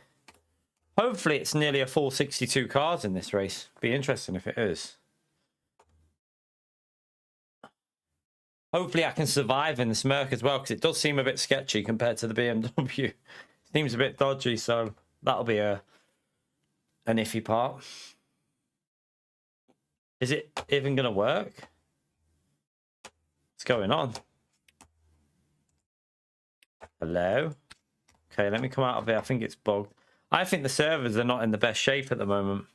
it's nearly a full 62 cars in this race. Be interesting if it is. Hopefully I can survive in the Smurk as well, because it does seem a bit sketchy compared to the BMW. Seems a bit dodgy, so that'll be an iffy part. Is it even going to work? What's going on? Hello? Okay, let me come out of here. I think it's bugged. I think the servers are not in the best shape at the moment.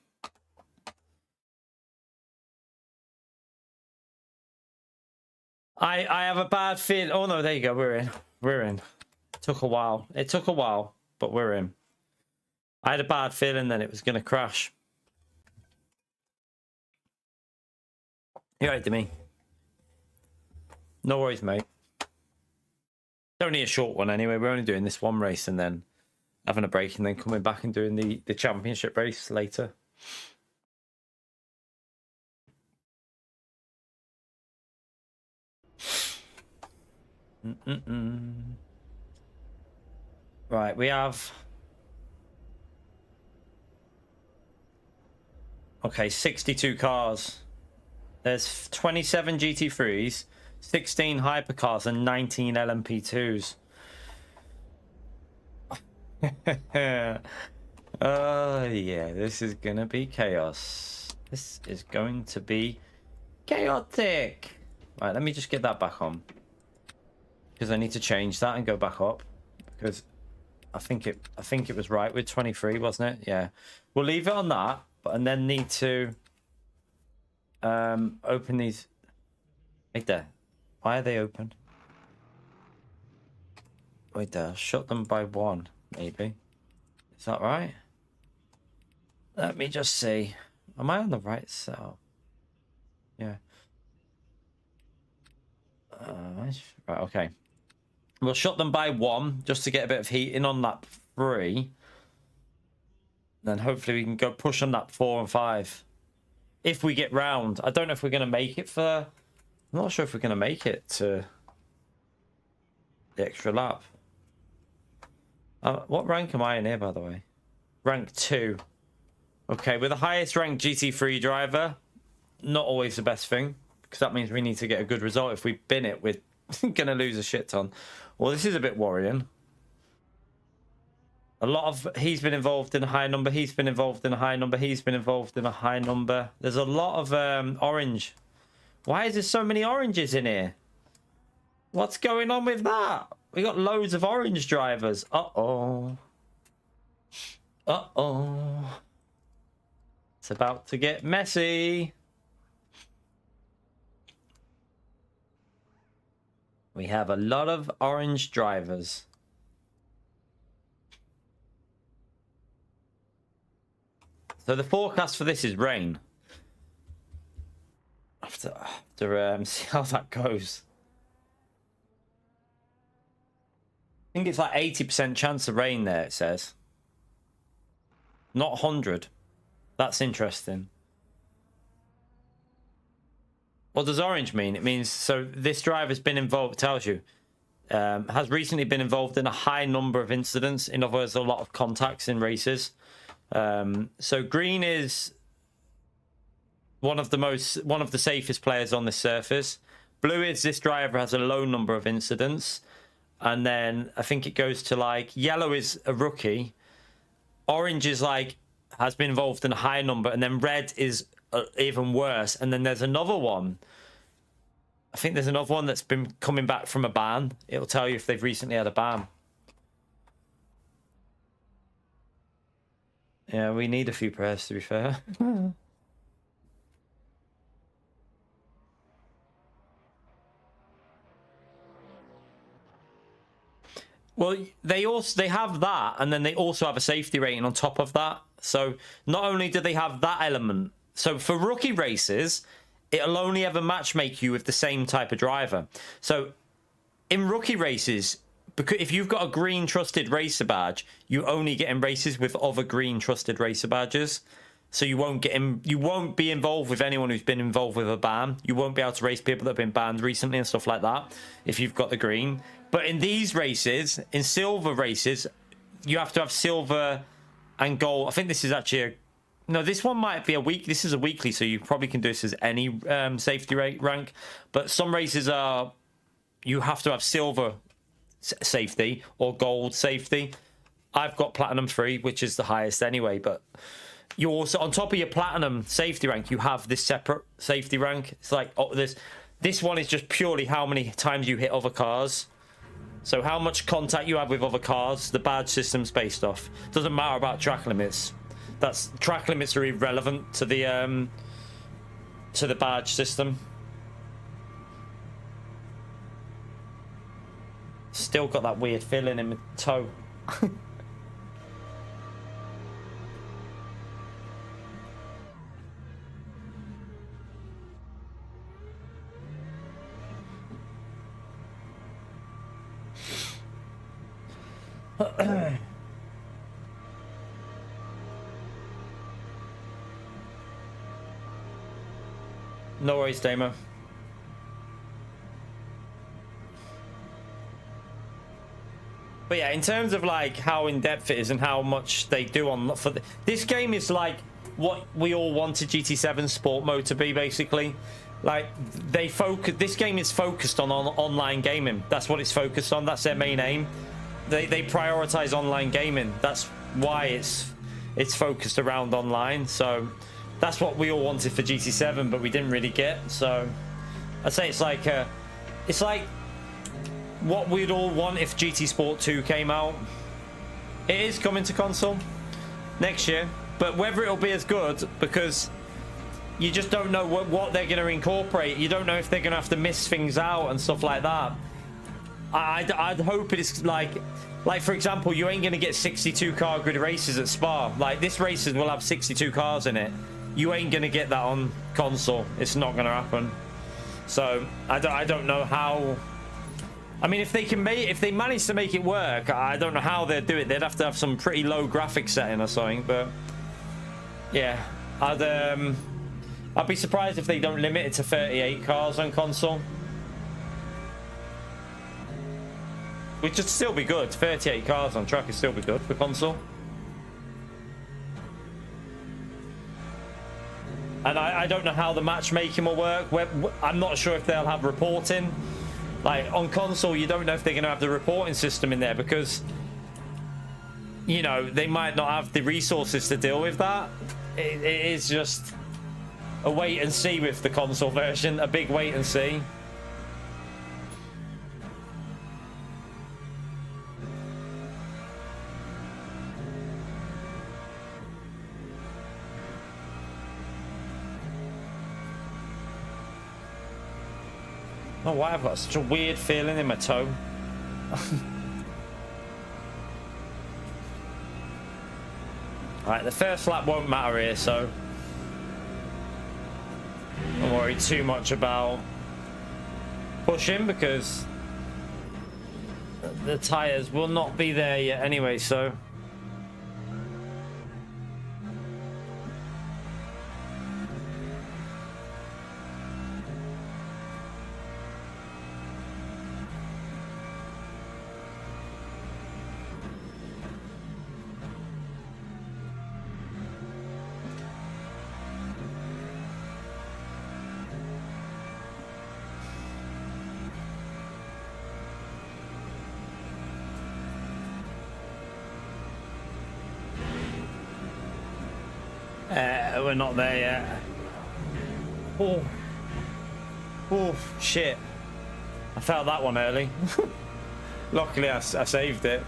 I have a bad feeling. Oh no, there you go. We're in. We're in. Took a while. It took a while, but we're in. I had a bad feeling then it was going to crash. You're right to me. No worries, mate. It's only a short one anyway. We're only doing this one race and then having a break and then coming back and doing the championship race later. Right, we have... Okay, 62 cars. There's 27 GT3s, 16 hypercars, and 19 LMP2s. Oh, yeah, this is gonna be chaos. This is going to be chaotic. Right, let me just get that back on. Because I need to change that and go back up. Because I think it was right with 23, wasn't it? Yeah. We'll leave it on that, and then need to open these right there. Why are they open? Wait there, shut them by 1, maybe. Is that right? Let me just see. Am I on the right cell? Yeah. Right, okay. We'll shut them by 1 just to get a bit of heating on lap 3. Then hopefully we can go push on lap 4 and 5. If we get round. I don't know if we're going to make it for... I'm not sure if we're going to make it to the extra lap. What rank am I in here, by the way? Rank 2. Okay, we're the highest ranked GT3 driver. Not always the best thing, because that means we need to get a good result. If we bin it, we're going to lose a shit ton. Well, this is a bit worrying. A lot of... He's been involved in a high number. He's been involved in a high number. He's been involved in a high number. There's a lot of orange. Why is there so many oranges in here? What's going on with that? We got loads of orange drivers. Uh-oh. Uh-oh. It's about to get messy. We have a lot of orange drivers. So the forecast for this is rain. I have to see how that goes. I think it's like 80% chance of rain there, it says. Not 100. That's interesting. What does orange mean? It means, so this driver's been involved, tells you, has recently been involved in a high number of incidents. In other words, a lot of contacts in races. So green is one of the safest players on this surface. Blue is this driver has a low number of incidents. And then I think it goes to like, yellow is a rookie. Orange is like, has been involved in a high number. And then red is even worse. And then there's another one. I think there's another one that's been coming back from a ban. It'll tell you if they've recently had a ban. Yeah, we need a few prayers, to be fair. Well, they have that, and then they also have a safety rating on top of that. So not only do they have that element, so for rookie races, it'll only ever matchmake you with the same type of driver. So in rookie races, because if you've got a green trusted racer badge, you only get in races with other green trusted racer badges. So you won't be involved with anyone who's been involved with a ban. You won't be able to race people that have been banned recently and stuff like that if you've got the green. But in these races, in silver races, you have to have silver and gold. I think this is actually no, this one might be a week. This is a weekly, so you probably can do this as any safety rate rank. But some races are, you have to have silver safety or gold safety. I've got platinum 3, which is the highest anyway, but you also, on top of your platinum safety rank, you have this separate safety rank. It's like, oh, this one is just purely how many times you hit other cars. So how much contact you have with other cars, the badge system's based off. Doesn't matter about track limits. Track limits are irrelevant to the badge system. Still got that weird feeling in my toe. No worries, Damo. But yeah, in terms of like how in depth it is and how much they do on this game is like what we all wanted GT7 Sport Mode to be, basically. Like this game is focused on online gaming. That's what it's focused on. That's their main aim. They prioritize online gaming. That's why it's focused around online. So that's what we all wanted for GT7, but we didn't really get. So I'd say it's like what we'd all want if GT Sport 2 came out. It is coming to console next year, but whether it'll be as good, because you just don't know what they're going to incorporate. You don't know if they're going to have to miss things out and stuff like that. I'd hope it's like for example, you ain't going to get 62 car grid races at Spa. Like, this races will have 62 cars in it. You ain't going to get that on console. It's not going to happen. So I don't know how. I mean, if they manage to make it work, I don't know how they'd do it. They'd have to have some pretty low graphics setting or something. But yeah, I'd be surprised if they don't limit it to 38 cars on console. Which would still be good. 38 cars on track would still be good for console. And I don't know how the matchmaking will work. I'm not sure if they'll have reporting. Like, on console, you don't know if they're going to have the reporting system in there, because, you know, they might not have the resources to deal with that. It is just a wait and see with the console version. A big wait and see. Oh, why I've got such a weird feeling in my toe. Alright, the first lap won't matter here, so don't worry too much about pushing, because the tyres will not be there yet anyway, so we're not there yet. Oh shit, I felt that one early. Luckily I saved it.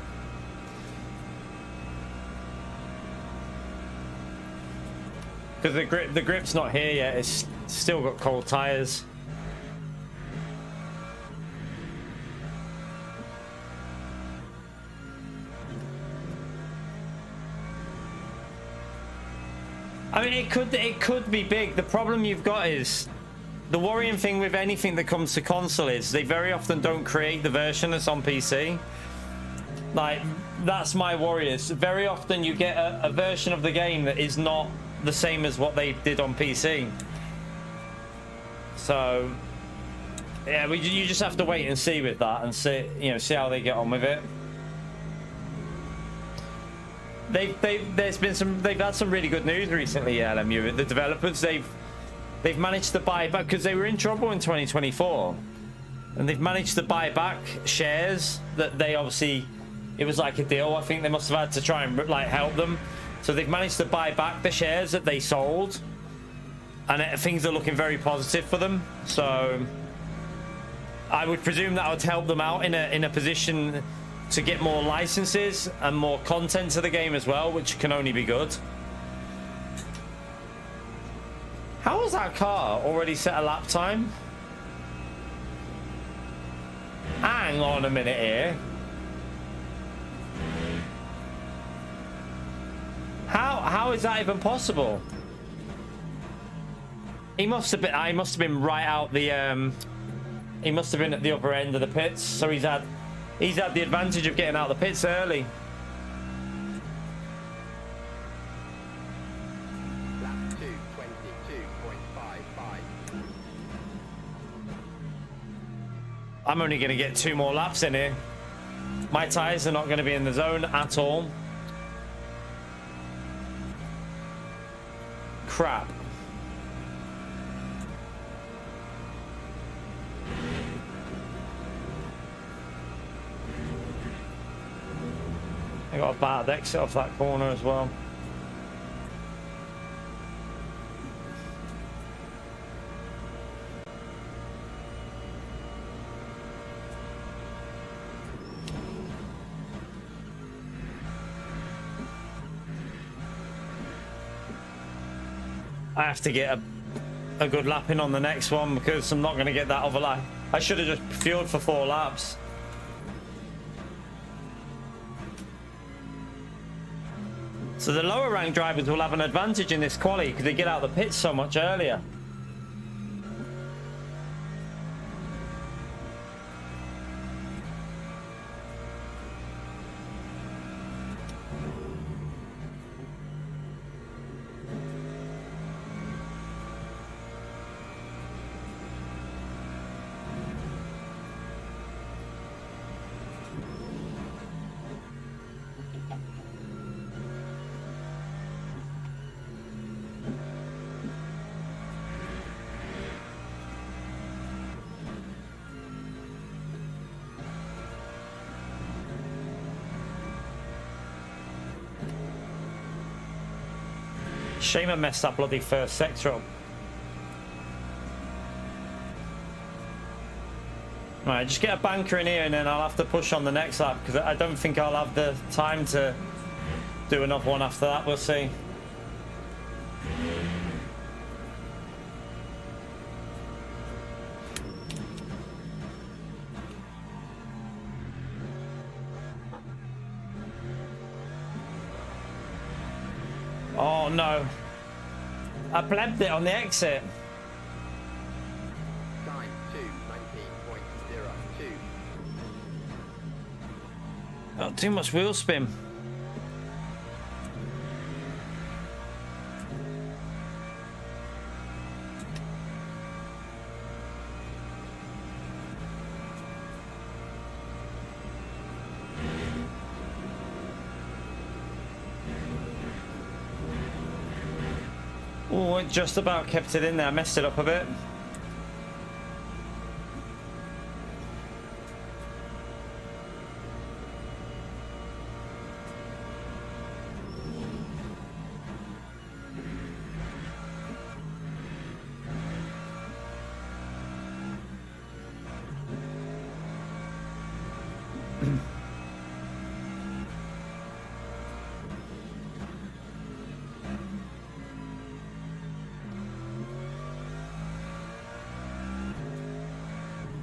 Because the grip's not here yet. It's still got cold tires. I mean, it could be big. The problem you've got is the worrying thing with anything that comes to console is they very often don't create the version that's on PC. Like, that's my worry. Is very often you get a version of the game that is not the same as what they did on PC. So yeah, you just have to wait and see with that, and see how they get on with it. They've had some really good news recently. LMU, the developers, they've managed to buy back, because they were in trouble in 2024, and they've managed to buy back shares that they obviously, it was like a deal. I think they must have had to try and like help them, so they've managed to buy back the shares that they sold, and things are looking very positive for them. So I would presume that would help them out in a position to get more licenses and more content to the game as well, which can only be good. How was that car already set a lap time? Hang on a minute here. How is that even possible? He must have been right out the he must have been at the upper end of the pits, so he's had the advantage of getting out of the pits early. Lap 2:22.55. I'm only going to get 2 more laps in here. My tyres are not going to be in the zone at all. Crap. I got a bad exit off that corner as well. I have to get a good lap in on the next one, because I'm not going to get that other lap. I should have just fueled for 4 laps. So the lower rank drivers will have an advantage in this quali because they get out of the pits so much earlier. Shame I messed that bloody first sector up. Right, just get a banker in here and then I'll have to push on the next lap, because I don't think I'll have the time to do another one after that. We'll see. Oh no, I blebbed it on the exit. Time 2:19.02. Got too much wheel spin. Oh, it just about kept it in there. I messed it up a bit.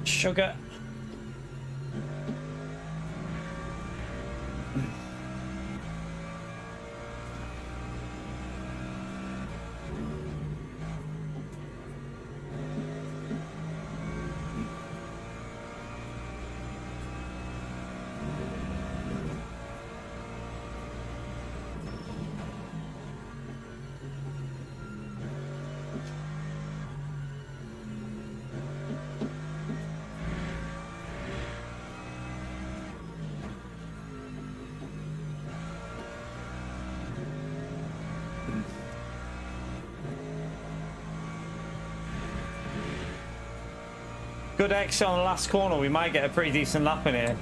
Sugar. Good exit on the last corner. We might get a pretty decent lap in here.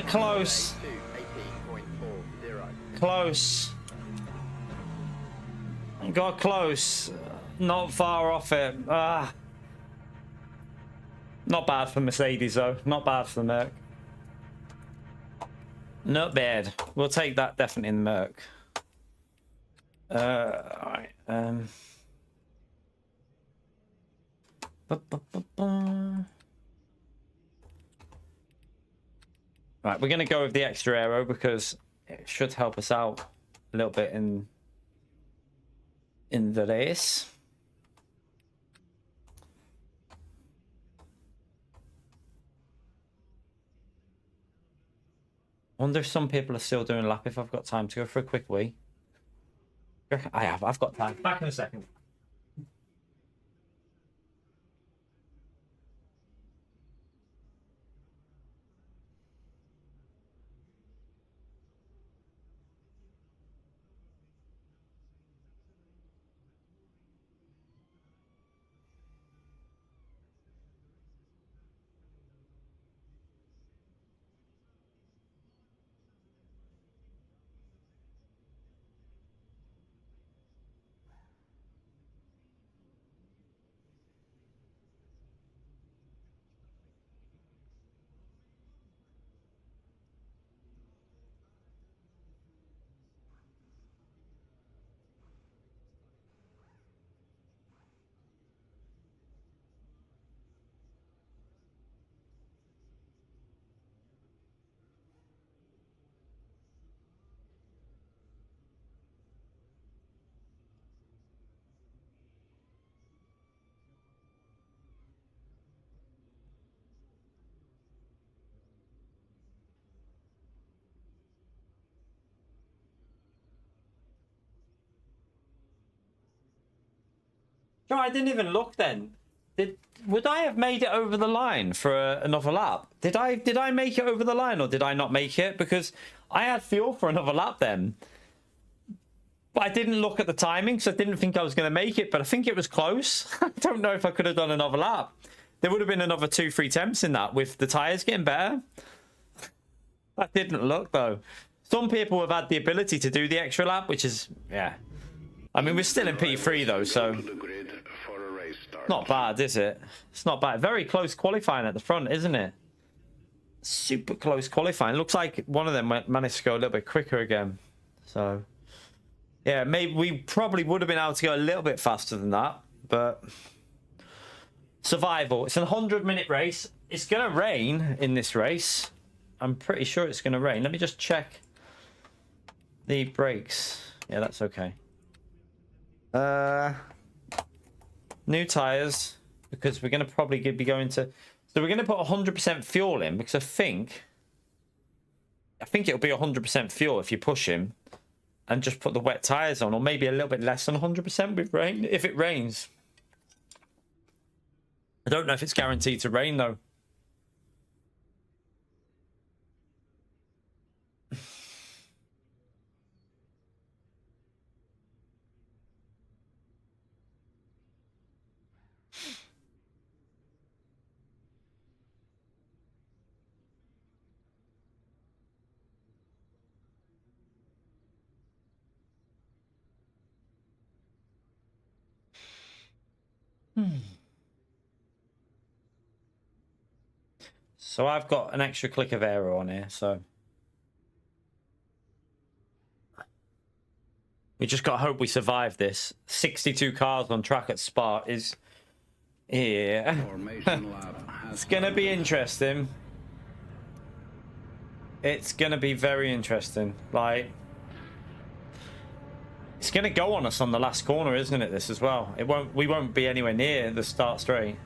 Close. Close. Got close. Not far off it. Not bad for Mercedes though. Not bad for the Merc. Not bad. We'll take that definitely in the Merc. Alright. Right, we're going to go with the extra aero because it should help us out a little bit in the race. I wonder if some people are still doing a lap if I've got time to go for a quick wee. I have, I've got time. Back in a second. No, I didn't even look then. Would I have made it over the line for another lap? Did I make it over the line or did I not make it? Because I had fuel for another lap then. But I didn't look at the timing because I didn't think I was going to make it, but I think it was close. I don't know if I could have done another lap. There would have been another 2-3 temps in that with the tyres getting better. I didn't look though. Some people have had the ability to do the extra lap, which is, yeah. I mean, we're still in P3 though, so not bad, is it? It's not bad. Very close qualifying at the front, isn't it? Super close qualifying. Looks like one of them managed to go a little bit quicker again. So, yeah, maybe we probably would have been able to go a little bit faster than that, but survival. It's a 100-minute race. It's going to rain in this race. I'm pretty sure it's going to rain. Let me just check the brakes. Yeah, that's okay. New tires, because we're going to probably be going to, so we're going to put 100% fuel in, because I think it'll be 100% fuel if you push him and just put the wet tires on, or maybe a little bit less than 100% with rain if it rains. I don't know if it's guaranteed to rain though. So I've got an extra click of aero on here, so we just got to hope we survive this. 62 cars on track at Spa is, yeah. It's gonna be interesting. It's gonna be very interesting. Like, it's gonna go on us on the last corner, isn't it? This as well. We won't be anywhere near the start straight.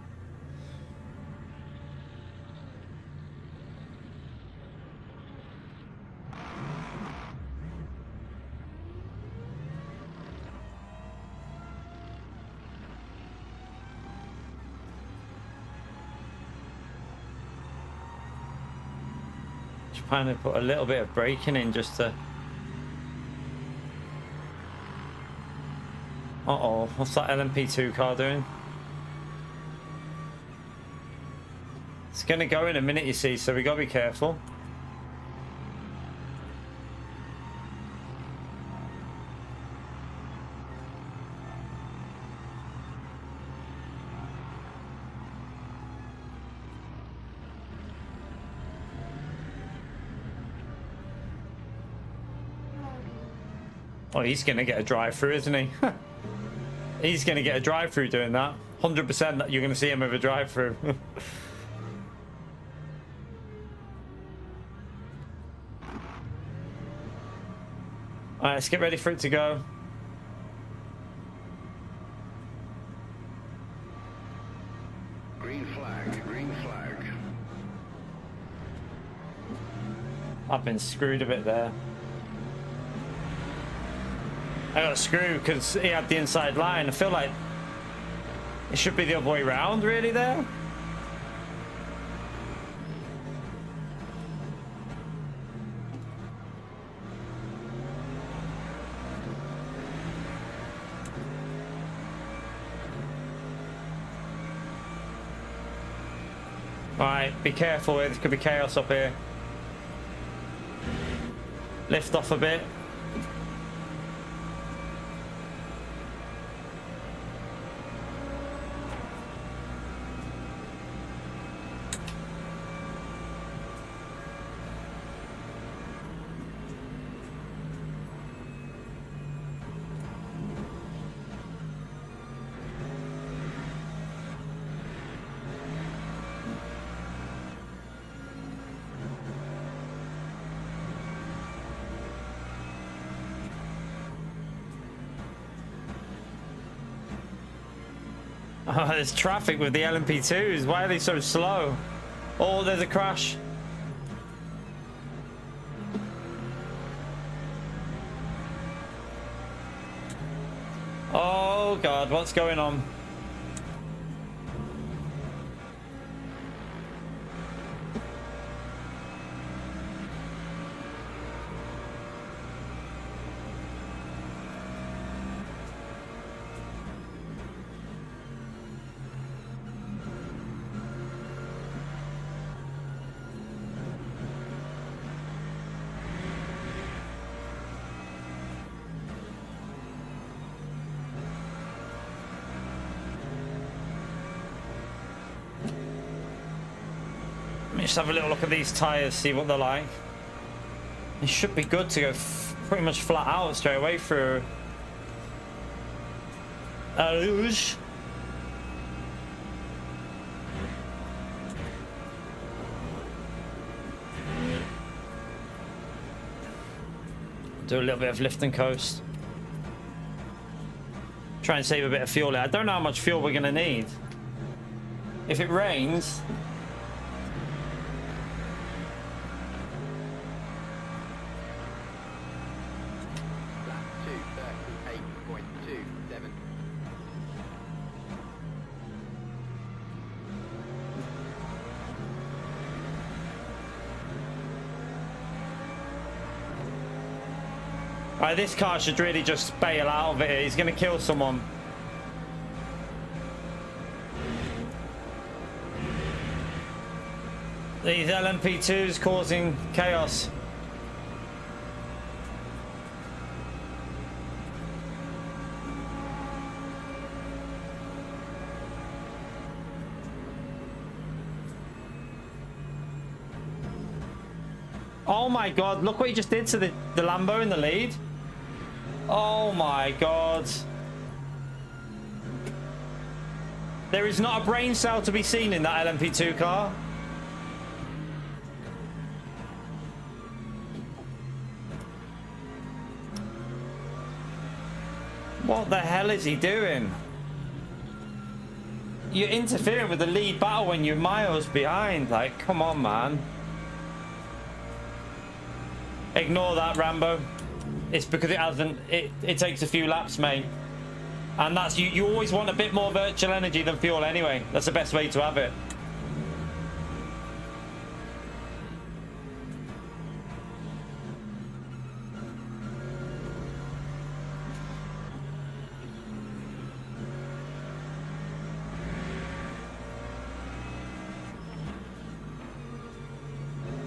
trying to put a little bit of braking in just to... Uh-oh, what's that LMP2 car doing? It's gonna go in a minute, you see, so we gotta be careful. Oh, he's gonna get a drive-through, isn't he? He's gonna get a drive-through doing that. 100% you're gonna see him with a drive-through. Alright, let's get ready for it to go. Green flag, green flag. I've been screwed a bit there. I got screwed because he had the inside line. I feel like it should be the other way around, really, there. Alright, be careful here. There could be chaos up here. Lift off a bit. Oh, there's traffic with the LMP2s. Why are they so slow? Oh, there's a crash. Oh God, what's going on? Just have a little look at these tires, see what they're like. It should be good to go pretty much flat out straight away through a luge. Do a little bit of lift and coast. Try and save a bit of fuel here. I don't know how much fuel we're going to need. If it rains... Right, this car should really just bail out of it. He's going to kill someone. These LMP2s causing chaos. Oh my God, look what he just did to the Lambo in the lead. Oh my God. There is not a brain cell to be seen in that LMP2 car. What the hell is he doing? You're interfering with the lead battle when you're miles behind. Like, come on, man. Ignore that, Rambo. It's because it hasn't. It takes a few laps, mate. And that's you always want a bit more virtual energy than fuel anyway. That's the best way to have it.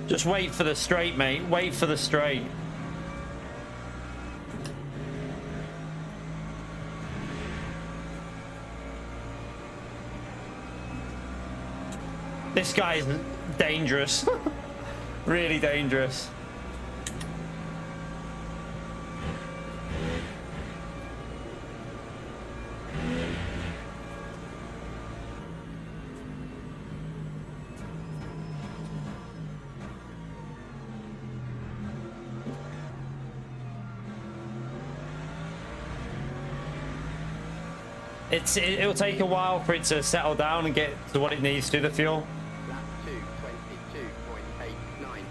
Just wait for the straight, mate. Wait for the straight. This guy is dangerous. Really dangerous. It'll take a while for it to settle down and get to what it needs to, the fuel. Lap 2, 22.89.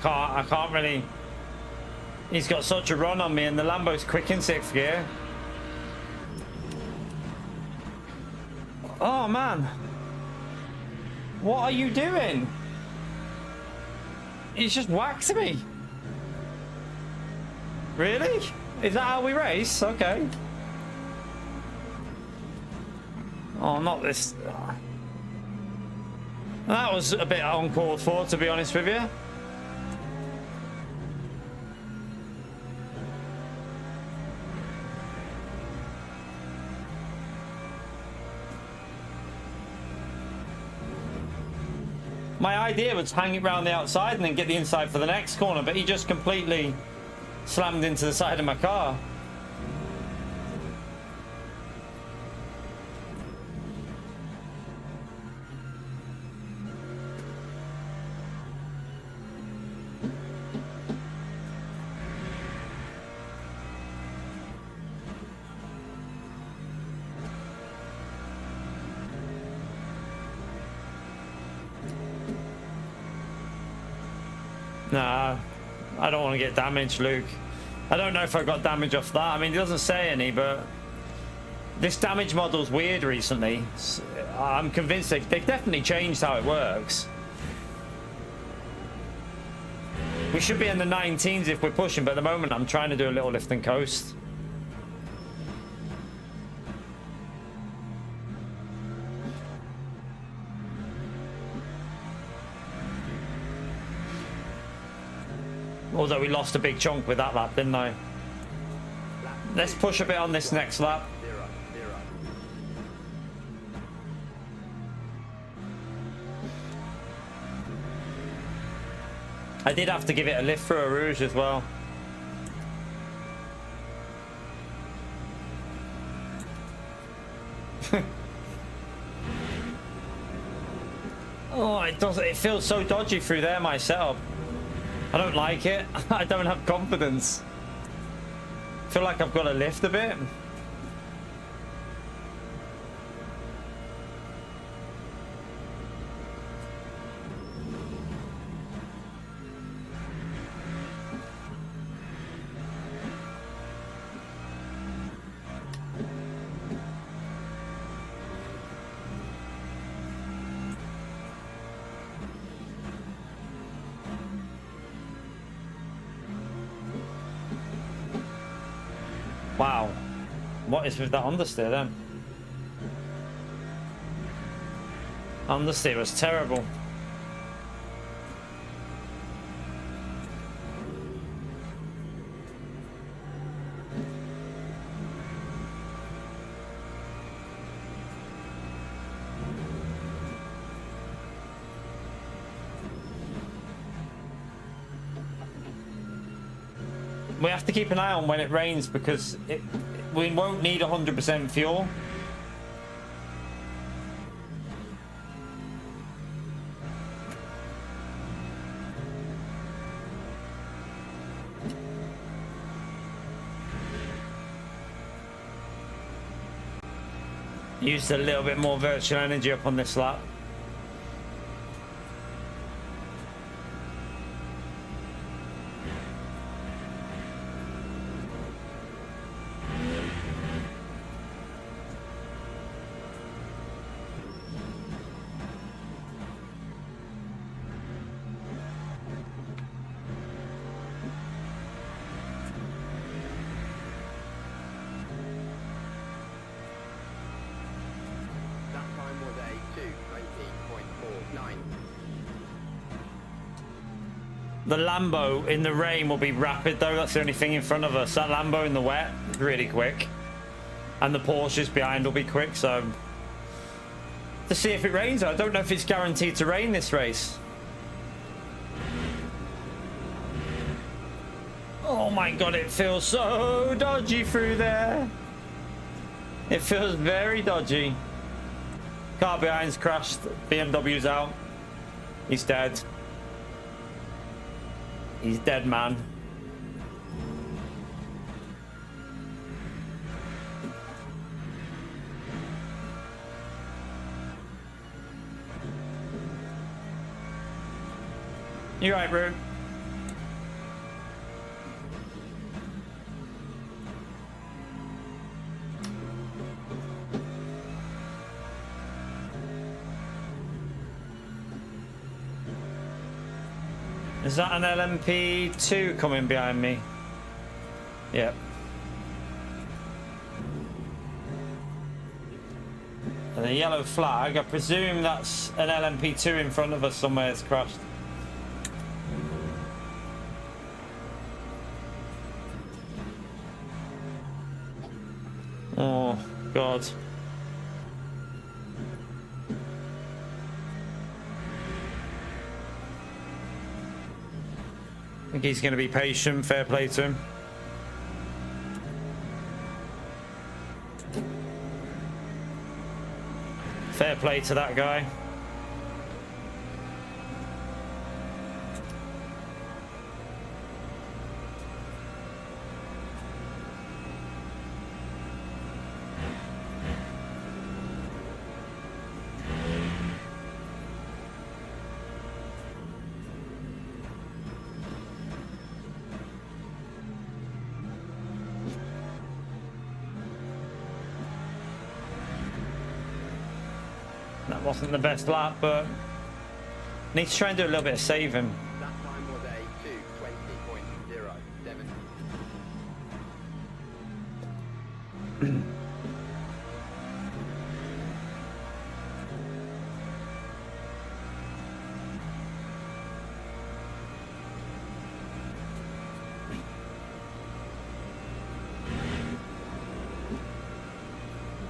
I can't really. He's got such a run on me, and the Lambo's quick in 6th gear. Oh man, what are you doing? He's just whacked me. Really? Is that how we race? Okay. Oh, not this. That was a bit uncalled for, to be honest with you. My idea was hang it round the outside and then get the inside for the next corner, but he just completely slammed into the side of my car. Nah, I don't want to get damaged, Luke. I don't know if I got damage off that. I mean, it doesn't say any, but this damage model's weird recently. I'm convinced they've definitely changed how it works. We should be in the 19s if we're pushing, but at the moment I'm trying to do a little lift and coast. Although we lost a big chunk with that lap, didn't I? Let's push a bit on this next lap. I did have to give it a lift through a rouge as well. Oh, it feels so dodgy through there, my setup. I don't like it. I don't have confidence. I feel like I've got to lift a bit. Wow, what is with that understeer then? Understeer was terrible. We have to keep an eye on when it rains because we won't need 100% fuel. Used a little bit more virtual energy up on this lap. The Lambo in the rain will be rapid though. That's the only thing in front of us. That Lambo in the wet, really quick. And the Porsches behind will be quick, so... To see if it rains. I don't know if it's guaranteed to rain this race. Oh my god, it feels so dodgy through there. It feels very dodgy. Car behind's crashed. BMW's out. He's dead. He's dead, man. You right, bro? Is that an LMP2 coming behind me? Yep. And a yellow flag. I presume that's an LMP2 in front of us somewhere. It's crashed. Oh, God. I think he's going to be patient. Fair play to him. Fair play to that guy. That wasn't the best lap, but need to try and do a little bit of saving. That time was a 2:20.07.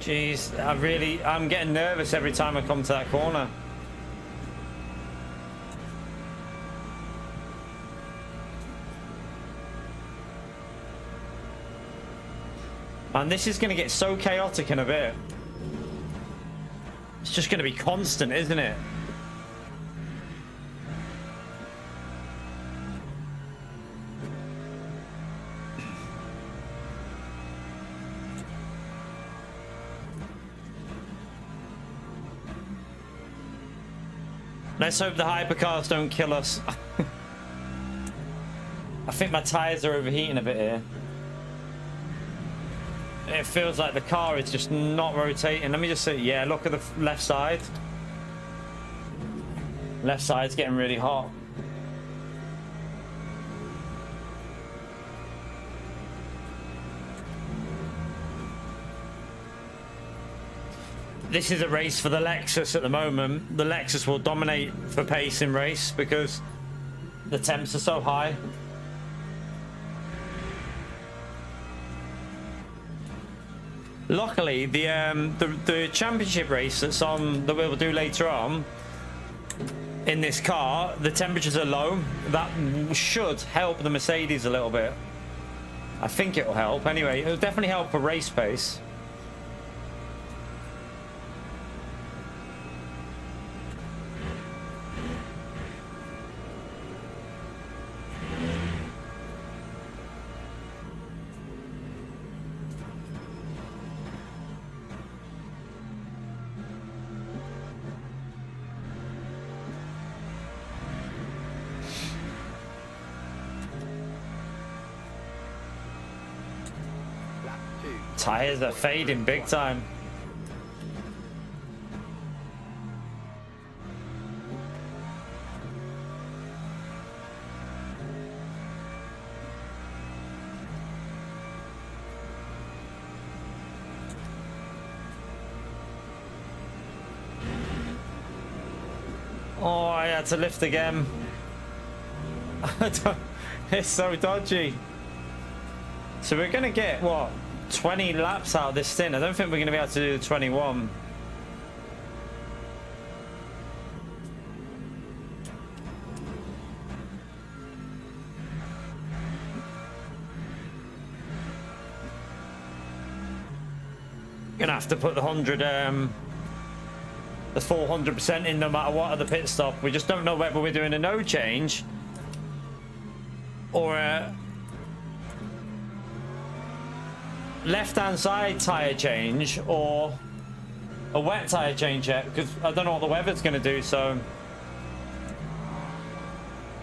Jeez, I'm getting nervous every time I come to that corner. And this is going to get so chaotic in a bit. It's just going to be constant, isn't it? Let's hope the hypercars don't kill us. I think my tyres are overheating a bit here. It feels like the car is just not rotating. Let me just see. Yeah, look at the left side. Left side's getting really hot. This is a race for the Lexus at the moment. The Lexus will dominate for pace in race because the temps are so high. Luckily, the championship race that's on that we'll do later on in this car, the temperatures are low. That should help the Mercedes a little bit. I think it will help. Anyway, it'll definitely help for race pace. Tires are fading big time. Oh, I had to lift again. It's so dodgy. So we're gonna get what, 20 laps out of this stint. I don't think we're gonna be able to do the 21. Gonna have to put the 100 the full 100% in no matter what at the pit stop. We just don't know whether we're doing a no change or a left hand side tire change or a wet tire change yet, because I don't know what the weather's gonna do, so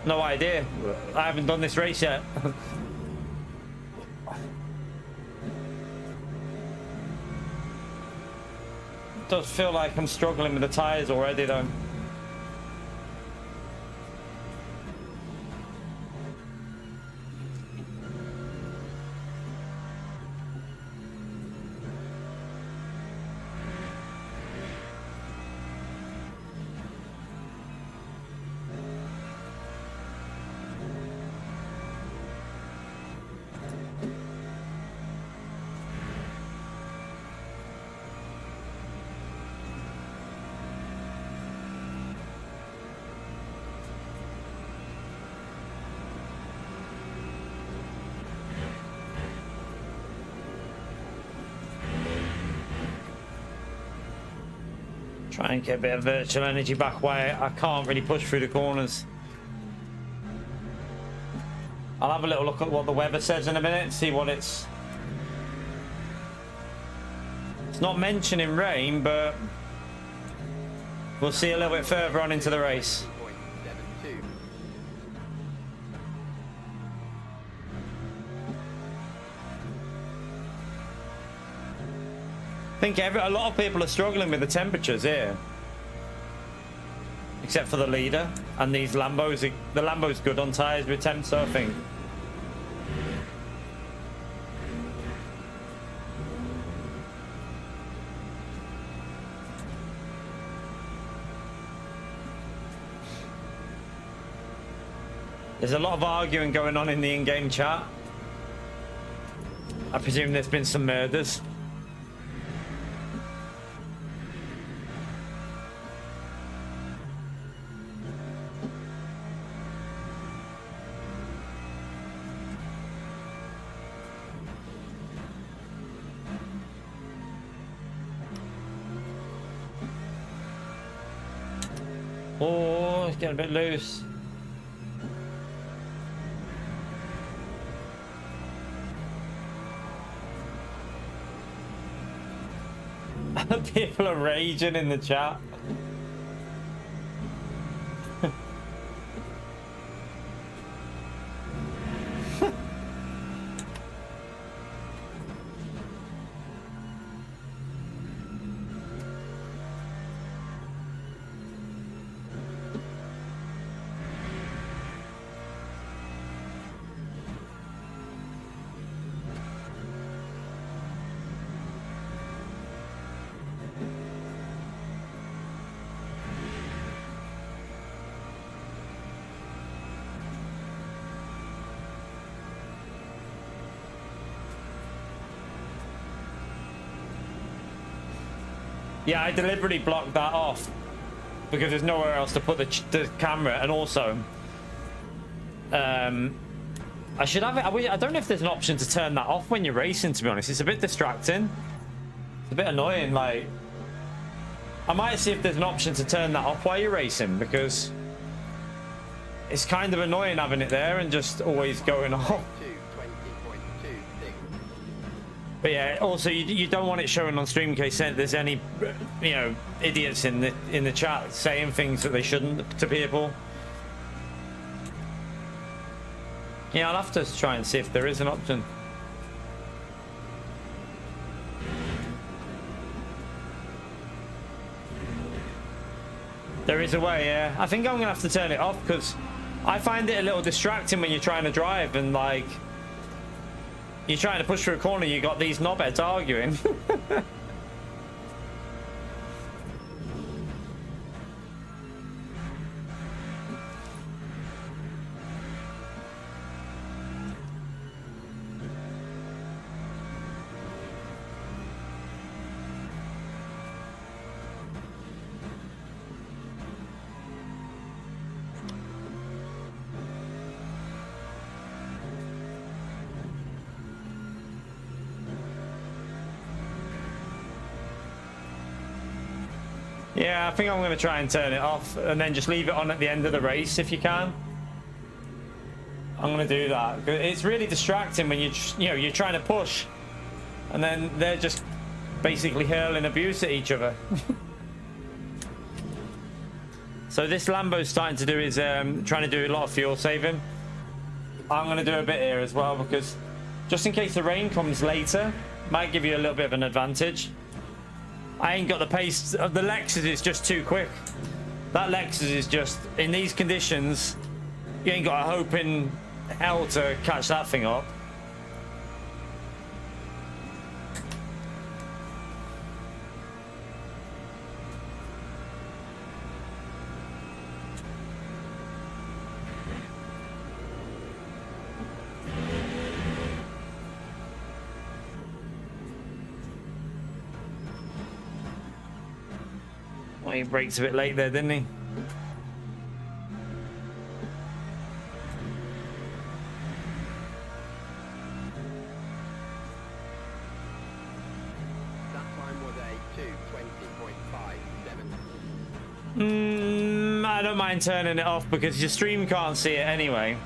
no idea. I haven't done this race yet. Does feel like I'm struggling with the tires already though. Try and get a bit of virtual energy back where I can't really push through the corners. I'll have a little look at what the weather says in a minute, see what it's not mentioning rain, but we'll see a little bit further on into the race. I think a lot of people are struggling with the temperatures here, except for the leader and these Lambos. The Lambo's good on tyres with temp, so I think. There's a lot of arguing going on in the in-game chat. I presume there's been some murders. Oh, it's getting a bit loose. People are raging in the chat. Yeah, I deliberately blocked that off because there's nowhere else to put the camera, and also I should have it. I don't know if there's an option to turn that off when you're racing, to be honest. It's a bit distracting. It's a bit annoying. Like, I might see if there's an option to turn that off while you're racing, because it's kind of annoying having it there and just always going off. But yeah, also you don't want it showing on stream in case there's any, you know, idiots in the chat saying things that they shouldn't to people. Yeah, I'll have to try and see if there is an option. There is a way, yeah. I think I'm gonna have to turn it off because I find it a little distracting when you're trying to drive and like you're trying to push through a corner, you got these knobheads arguing. Yeah, I think I'm going to try and turn it off and then just leave it on at the end of the race if you can. I'm going to do that. It's really distracting when you're trying to push and then they're just basically hurling abuse at each other. So this Lambo's starting to do is trying to do a lot of fuel saving. I'm going to do a bit here as well because just in case the rain comes later, might give you a little bit of an advantage. I ain't got the pace of the Lexus, is just too quick. That Lexus is just, in these conditions, you ain't got a hope in hell to catch that thing up. Well, he brakes a bit late there, didn't he? That time was a 2:20.57. I don't mind turning it off because your stream can't see it anyway.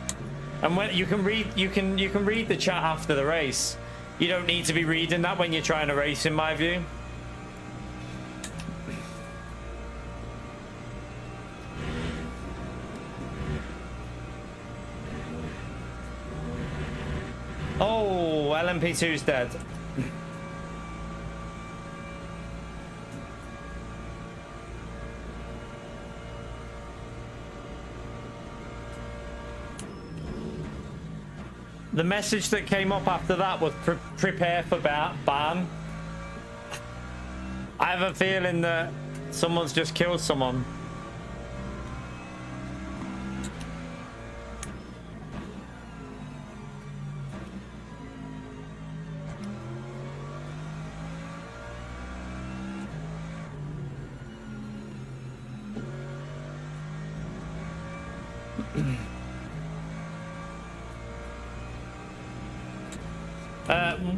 And when you can read the chat after the race. You don't need to be reading that when you're trying to race, in my view. Oh, LMP2's dead. The message that came up after that was prepare for ban. I have a feeling that someone's just killed someone.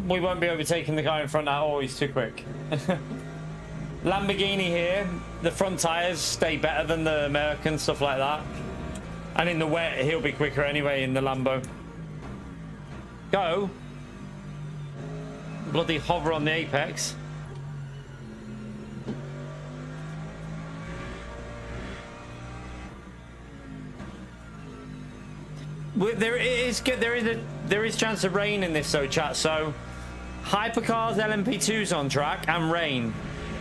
We won't be overtaking the guy in front at all, he's too quick. Lamborghini here, the front tyres stay better than the American, stuff like that. And in the wet, he'll be quicker anyway in the Lambo. Go. Bloody hover on the apex. There is chance of rain in this, so chat. So hypercars, LMP2s on track, and rain.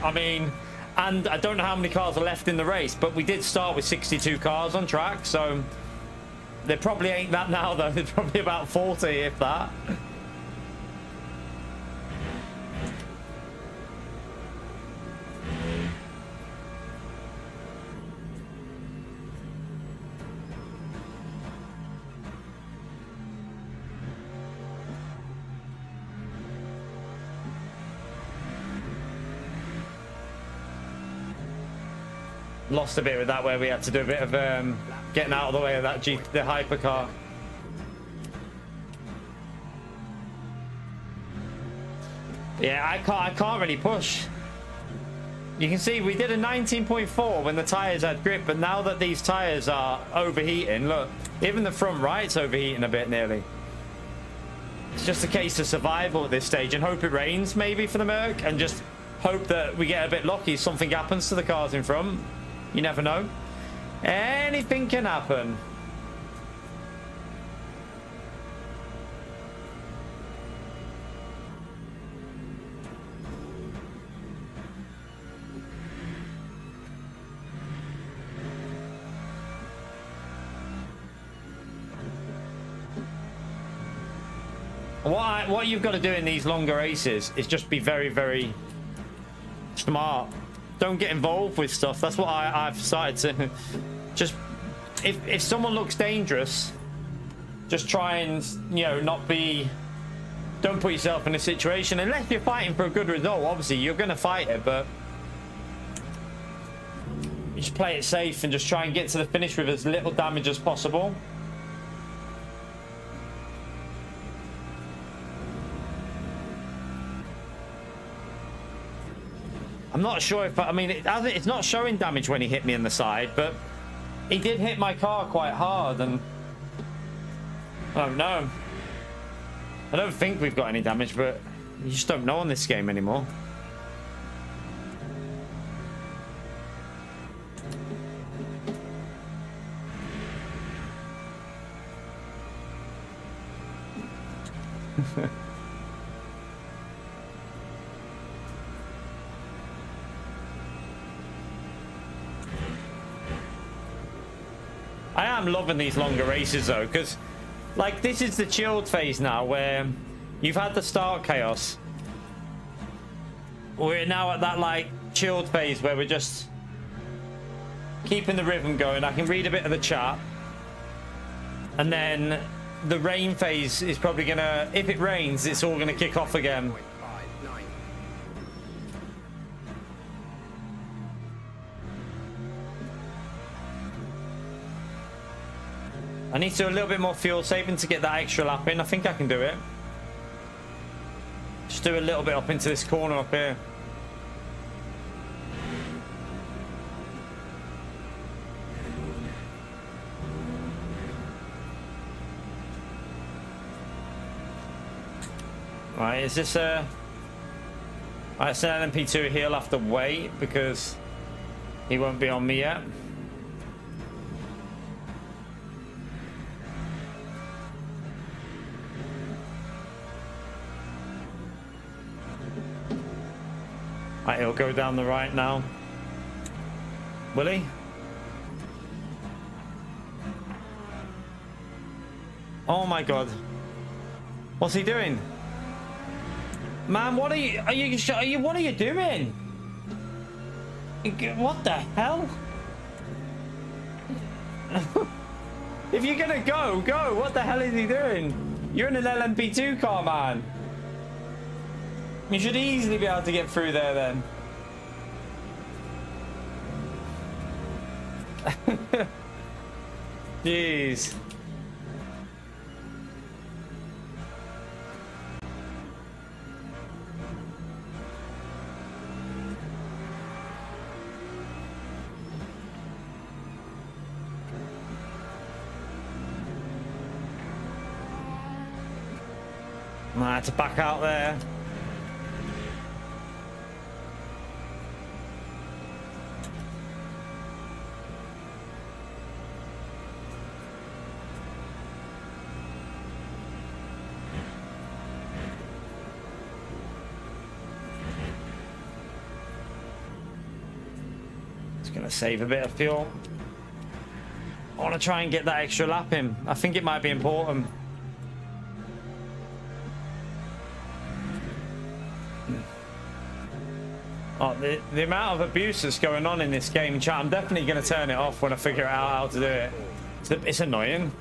I mean, and I don't know how many cars are left in the race, but we did start with 62 cars on track, so there probably ain't that now though. There's probably about 40, if that. Lost a bit with that, where we had to do a bit of getting out of the way of that the hypercar. Yeah, I can't really push. You can see we did a 19.4 when the tires had grip, but now that these tires are overheating, look, even the front right's overheating a bit nearly. It's just a case of survival at this stage, and hope it rains maybe for the Merc, and just hope that we get a bit lucky, something happens to the cars in front. You never know. Anything can happen. What you've got to do in these longer races is just be very, very smart. Don't get involved with stuff. That's what I've started to just, if someone looks dangerous, just try and, you know, don't put yourself in a situation unless you're fighting for a good result. Obviously you're going to fight it, but you just play it safe and just try and get to the finish with as little damage as possible. I'm not sure if... I mean, it's not showing damage when he hit me in the side, but he did hit my car quite hard, and... I don't know. I don't think we've got any damage, but you just don't know on this game anymore. I am loving these longer races though, because like this is the chilled phase now where you've had the start chaos. We're now at that like chilled phase where we're just keeping the rhythm going. I can read a bit of the chat, and then the rain phase is probably gonna, if it rains, it's all gonna kick off again. I need to do a little bit more fuel saving to get that extra lap in. I think I can do it. Just do a little bit up into this corner up here. Right, is this a... Right, it's an LMP2. He'll have to wait because he won't be on me yet. Right, he'll go down the right now. Will he? Oh my god. What's he doing? Man, what are you what are you doing? What the hell? If you're gonna go, go. What the hell is he doing? You're in an LMP2 car, man. You should easily be able to get through there then. Jeez. I had to back out there. Gonna save a bit of fuel. I want to try and get that extra lap in. I think it might be important. Oh, the amount of abuse that's going on in this game, chat. I'm definitely going to turn it off when I figure out how to do it. It's annoying.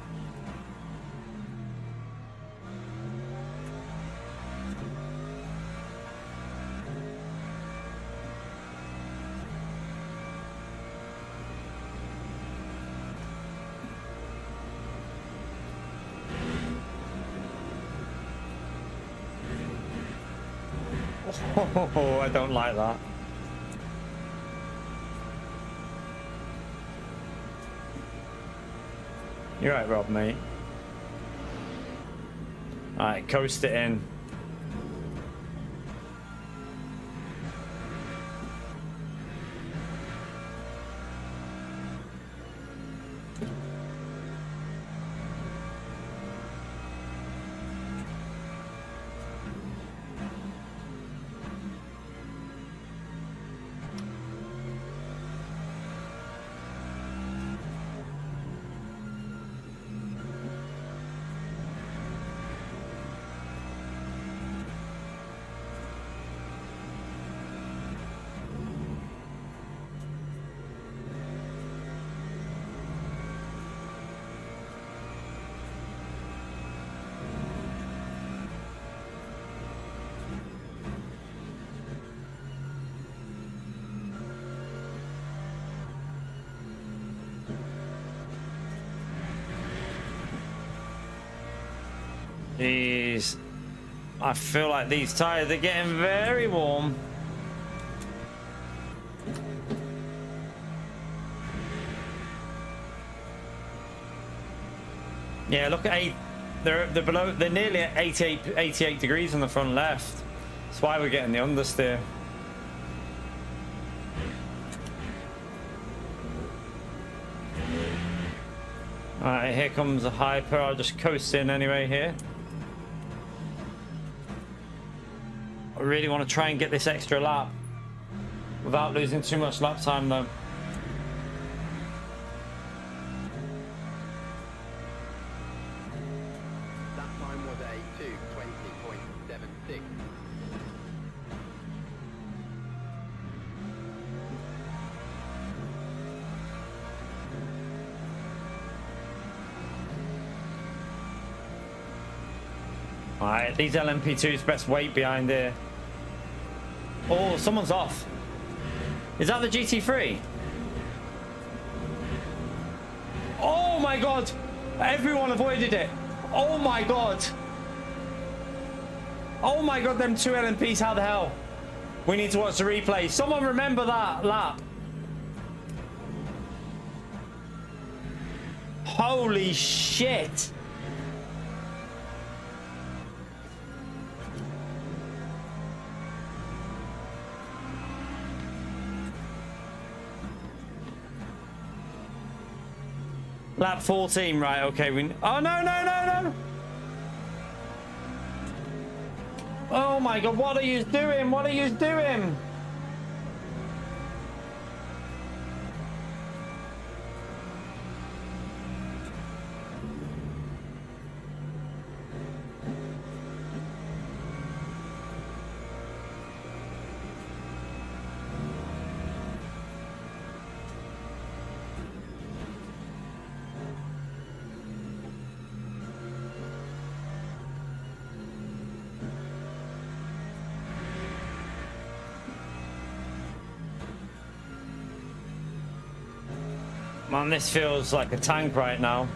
Oh, I don't like that. You're right, Rob, mate. Alright, coast it in. Jeez. I feel like these tires are getting very warm. Yeah, look at 8. They're below. They're nearly at 88 degrees on the front left. That's why we're getting the understeer. All right, here comes a hyper. I'll just coast in anyway here. I really want to try and get this extra lap without losing too much lap time though. That time was a 2:20.76. All right, these LMP2's best weight behind here. Oh, someone's off. Is that the GT3? Oh my god! Everyone avoided it. Oh my god. Oh my god, them 2 LMPs, how the hell? We need to watch the replay. Someone remember that lap. Holy shit. Lap 14, right? Okay, oh no! Oh my god, what are you doing? What are you doing? Man, this feels like a tank right now.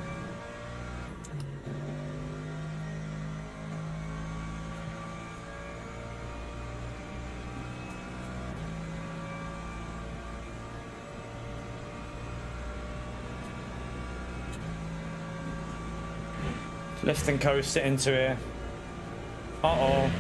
Lift and coast it into here. Uh-oh.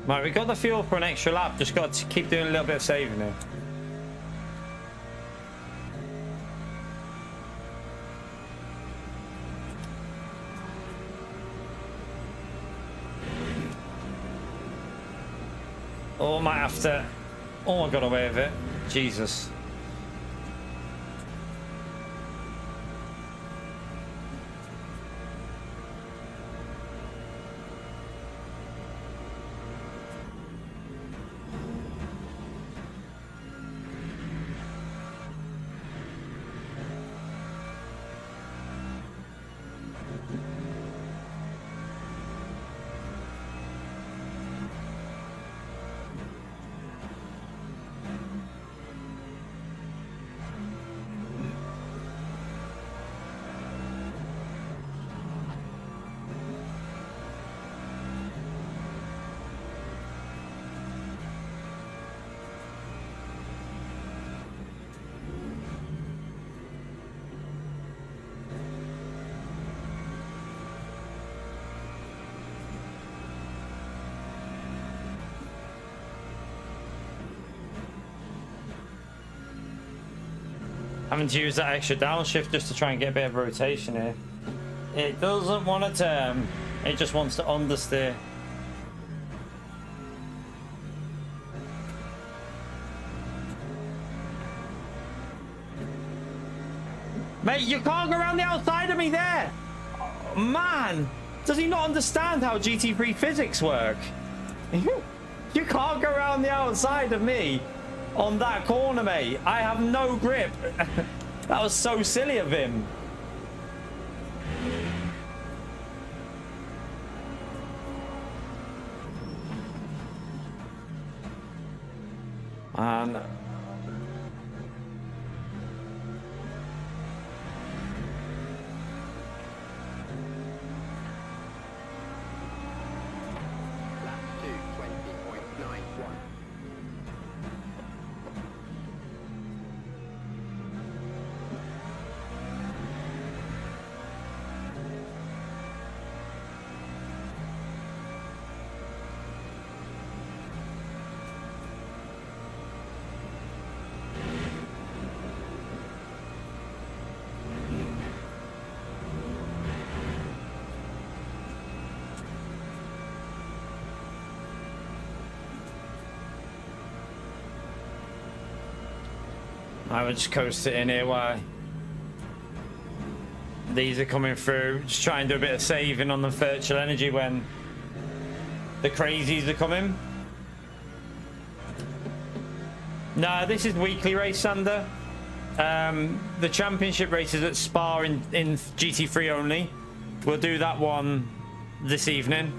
Right, we got the fuel for an extra lap. Just got to keep doing a little bit of saving here. Oh, might have to. Oh, I got away with it. Jesus. Having to use that extra downshift just to try and get a bit of rotation here. It doesn't want to turn, it just wants to understeer. Mate, you can't go around the outside of me there! Oh, man! Does he not understand how GT3 physics work? You can't go around the outside of me on that corner, mate. I have no grip. That was so silly of him. And Lap 2:20.91. I would just coast it in here while these are coming through. Just try and do a bit of saving on the virtual energy when the crazies are coming. Nah, this is weekly race, Sander. The championship races at Spa in GT3 only. We'll do that one this evening.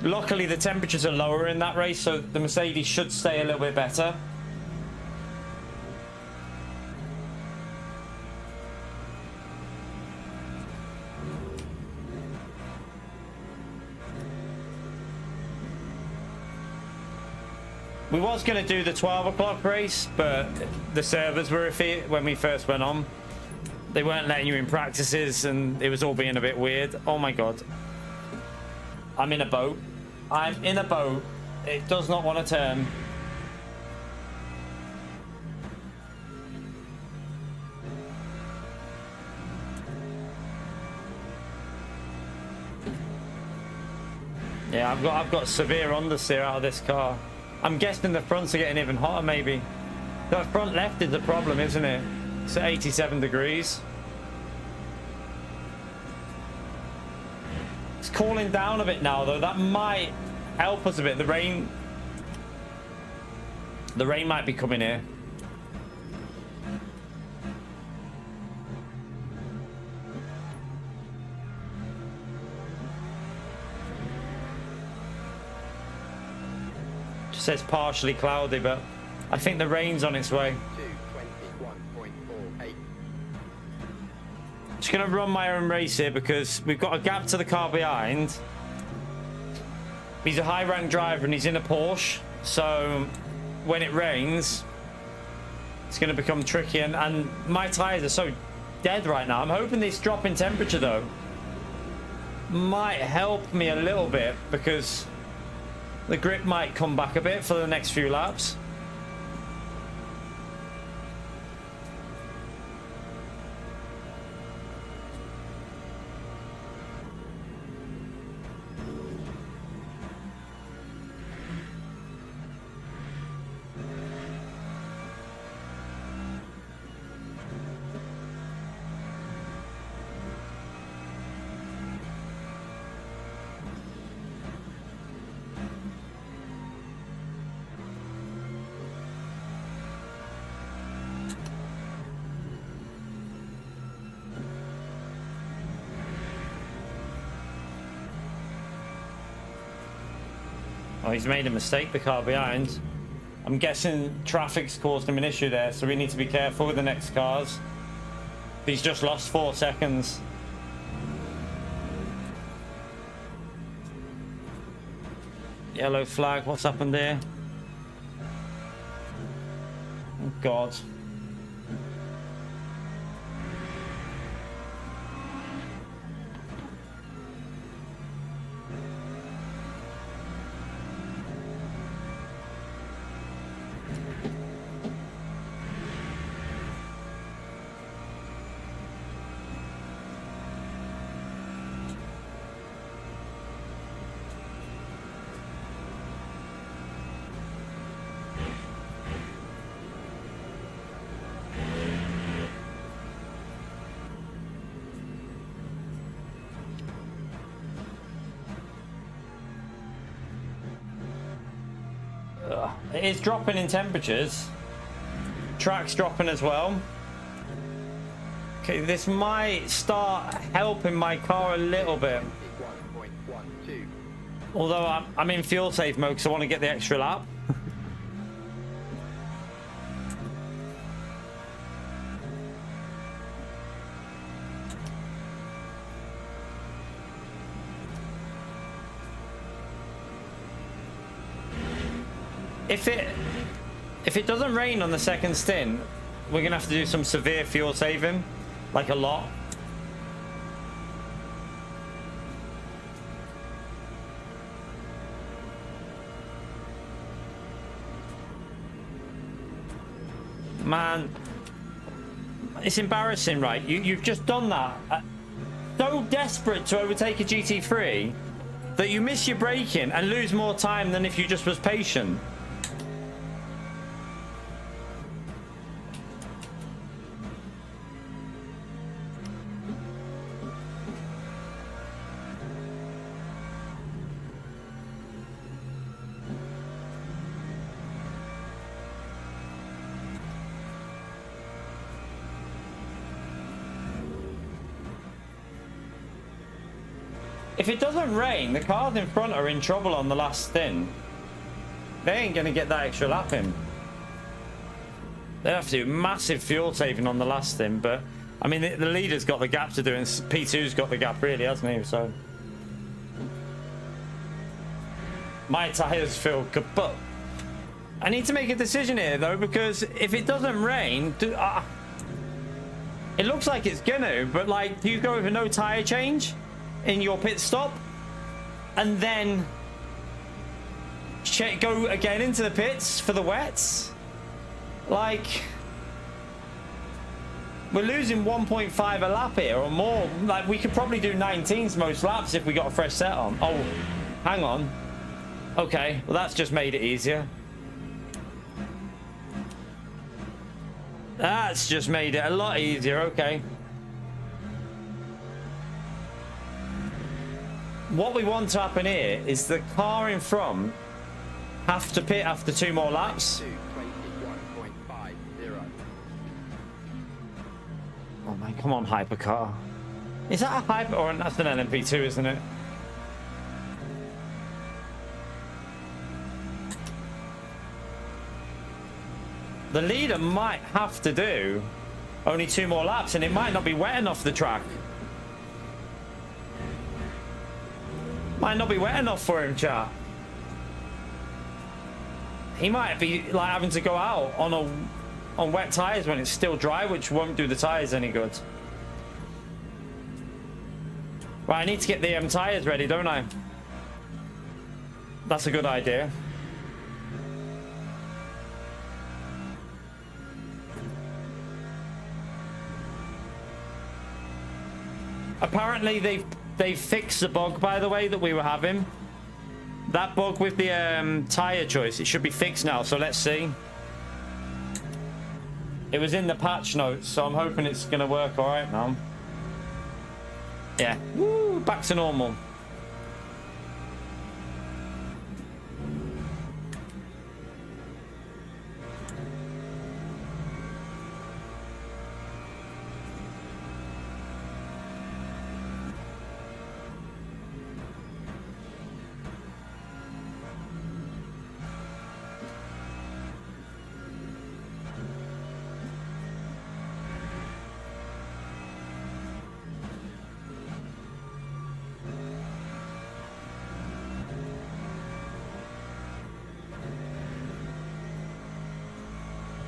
Luckily, the temperatures are lower in that race, so the Mercedes should stay a little bit better. We was going to do the 12 o'clock race, but the servers were iffy when we first went on. They weren't letting you in practices, and it was all being a bit weird. Oh my god. I'm in a boat. I'm in a boat. It does not want to turn. Yeah, I've got severe understeer out of this car. I'm guessing the fronts are getting even hotter, maybe. That front left is the problem, isn't it? It's at 87 degrees. It's cooling down a bit now, though. That might help us a bit. The rain might be coming here. Just says partially cloudy, but I think the rain's on its way. 2:21.48. Just gonna run my own race here because we've got a gap to the car behind. He's a high rank driver and he's in a Porsche, so when it rains it's gonna become tricky, and my tires are so dead right now. I'm hoping this drop in temperature though might help me a little bit, because the grip might come back a bit for the next few laps. Oh, he's made a mistake, the car behind. I'm guessing traffic's caused him an issue there, so we need to be careful with the next cars. He's just lost 4 seconds. Yellow flag, what's happened here? Oh, God. It is dropping in temperatures. Track's dropping as well. Okay, this might start helping my car a little bit. 21.12. Although I'm in fuel safe mode because I want to get the extra lap. If it doesn't rain on the second stint, we're gonna have to do some severe fuel saving, like a lot. Man, it's embarrassing, right? You've just done that. So desperate to overtake a GT3 that you miss your braking and lose more time than if you just was patient. If it doesn't rain, the cars in front are in trouble on the last stint. They ain't going to get that extra lap in. They have to do massive fuel saving on the last stint, but I mean, the leader's got the gap to do, and P2's got the gap, really, hasn't he? So my tyres feel kaput. I need to make a decision here, though, because if it doesn't rain, it looks like it's gonna, but like, do you go with a no tyre change in your pit stop and then go again into the pits for the wets? Like, we're losing 1.5 a lap here or more. Like, we could probably do 19s most laps if we got a fresh set on. Oh, hang on. Okay, well, that's just made it easier. That's just made it a lot easier. Okay. What we want to happen here is the car in front have to pit after 2 more laps. 21.50. Oh man, come on, hypercar. Is that a hyper, or that's an LMP2, isn't it? The leader might have to do only 2 more laps, and it might not be wet enough the track. Might not be wet enough for him, chat. He might be like having to go out on wet tires when it's still dry, which won't do the tires any good. Right, I need to get the tires ready, don't I? That's a good idea. Apparently they've fixed the bug, by the way, that we were having. That bug with the tire choice, it should be fixed now, so let's see. It was in the patch notes, so I'm hoping it's gonna work all right now. Yeah, woo, back to normal.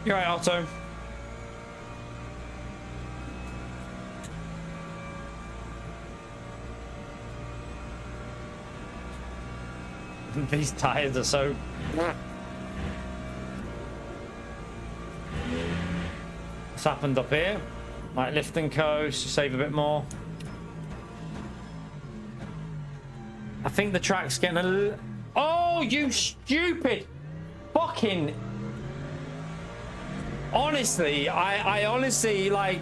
You're right, Otto. These tires are so... What's happened up here? Might lift and coast, save a bit more. I think the track's getting a little... Oh, you stupid fucking... Honestly, I honestly, like...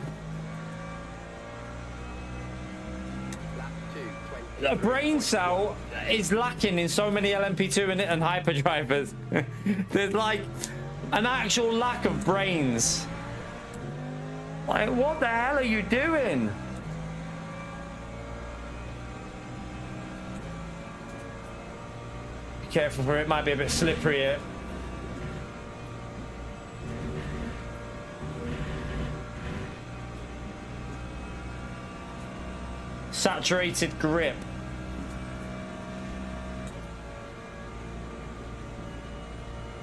A brain cell is lacking in so many LMP2 and hyperdrivers. There's like an actual lack of brains. Like, what the hell are you doing? Be careful, for it might be a bit slippery here. Saturated grip.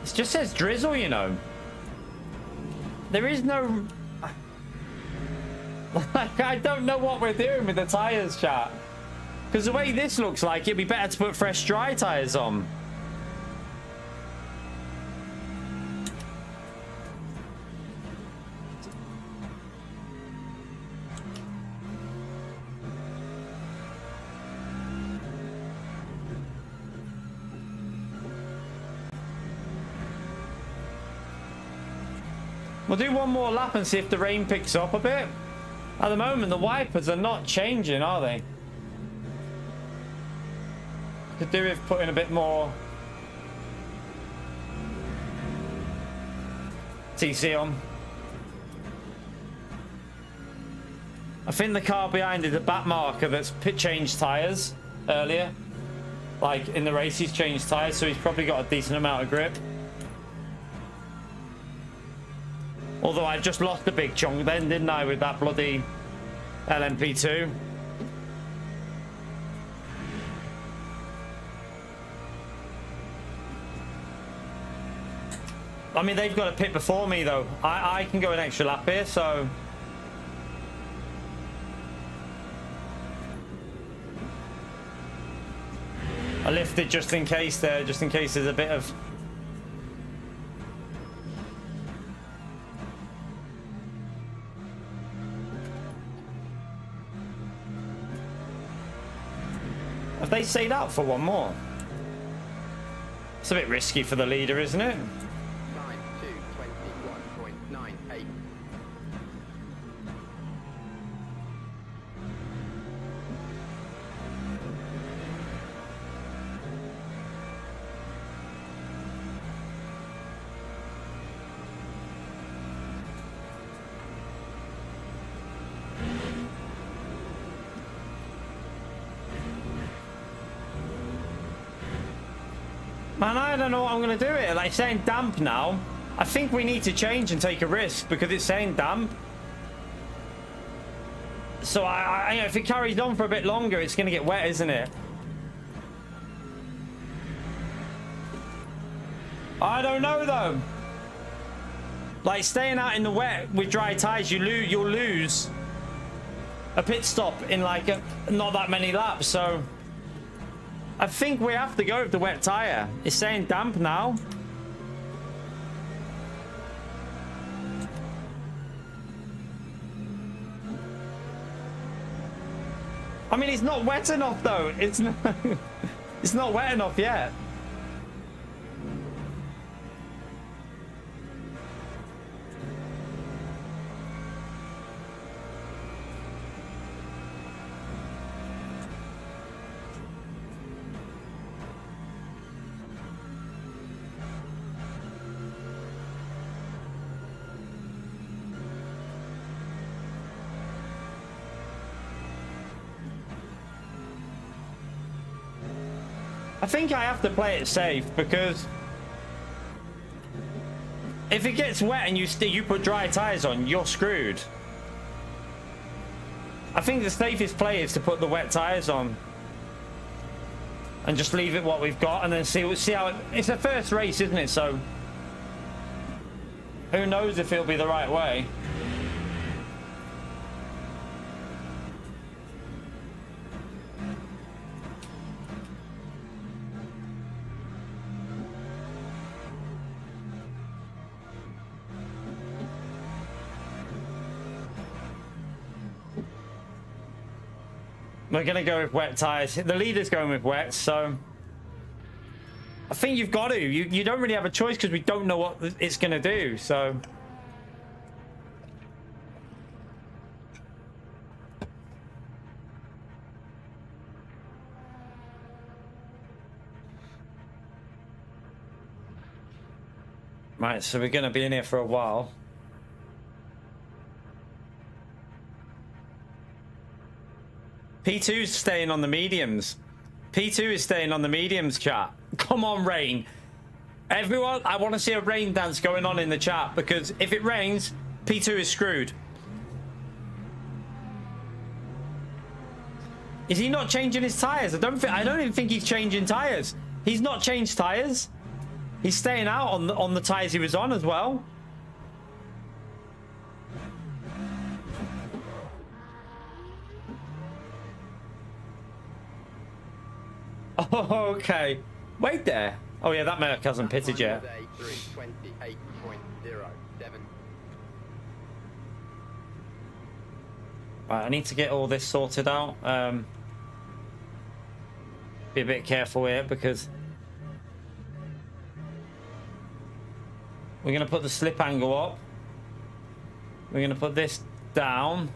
It's just says drizzle, you know. There is no... Like, I don't know what we're doing with the tyres, chat. Because the way this looks like, it'd be better to put fresh dry tyres on. We'll do one more lap and see if the rain picks up a bit. At the moment, the wipers are not changing, are they? Could do with putting a bit more TC on. I think the car behind is a back marker that's changed tyres earlier. Like in the race, he's changed tyres, so he's probably got a decent amount of grip. Although I just lost a big chunk then, didn't I, with that bloody LMP2. I mean, they've got a pit before me, though. I can go an extra lap here, so... I lifted just in case there, just in case there's a bit of... Have they stayed out for one more? It's a bit risky for the leader, isn't it? Time to 21.98. Man, I don't know what I'm going to do it. Like, it's saying damp now. I think we need to change and take a risk because it's saying damp. So, if it carries on for a bit longer, it's going to get wet, isn't it? I don't know, though. Like, staying out in the wet with dry tyres, you'll lose a pit stop in, like, not that many laps, so... I think we have to go with the wet tyre. It's saying damp now. I mean, it's not wet enough, though. It's not, it's not wet enough yet. I think I have to play it safe because if it gets wet and you put dry tyres on, you're screwed. I think the safest play is to put the wet tyres on and just leave it what we've got and then see how it's a first race, isn't it? So who knows if it'll be the right way. We're going to go with wet tyres. The leader's going with wet, so... I think you've got to. You don't really have a choice because we don't know what it's going to do, so... Right, so we're going to be in here for a while. P2's staying on the mediums. P2 is staying on the mediums, chat. Come on, rain. Everyone, I want to see a rain dance going on in the chat because if it rains, P2 is screwed. Is he not changing his tyres? I don't even think he's changing tyres. He's not changed tyres. He's staying out on the tires he was on as well. Oh, okay. Wait there. Oh yeah, that Merc hasn't pitted yet. Right, I need to get all this sorted out. Be a bit careful here because we're going to put the slip angle up. We're going to put this down.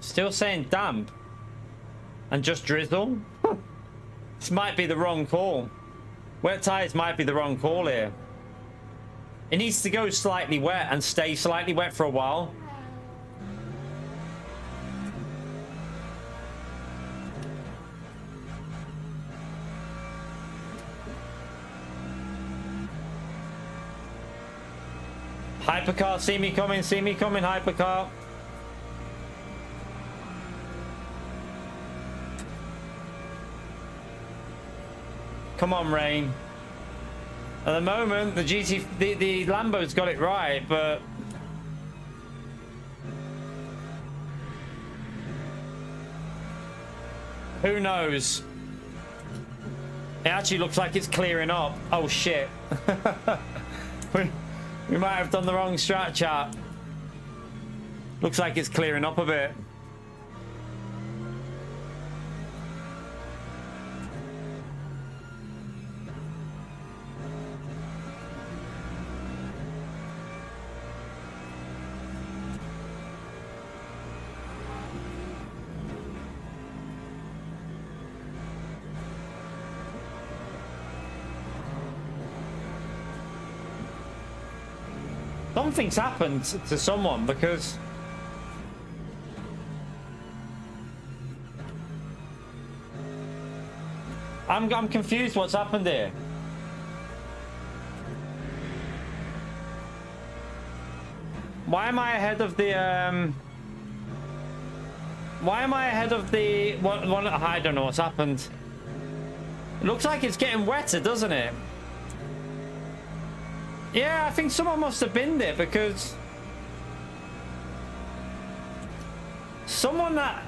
Still saying damp and just drizzle. This might be the wrong call. Wet tires might be the wrong call here. It needs to go slightly wet and stay slightly wet for a while. Hypercar, see me coming, hypercar. Come on, Rain. At the moment, the Lambo's got it right, but who knows? It actually looks like it's clearing up. Oh shit. we might have done the wrong strat, chat. Looks like it's clearing up a bit. Something's happened to someone because I'm confused what's happened here. Why am I ahead of the why am I ahead of the one? I don't know what's happened. It looks like it's getting wetter, doesn't it? Yeah, I think someone must have been there because someone that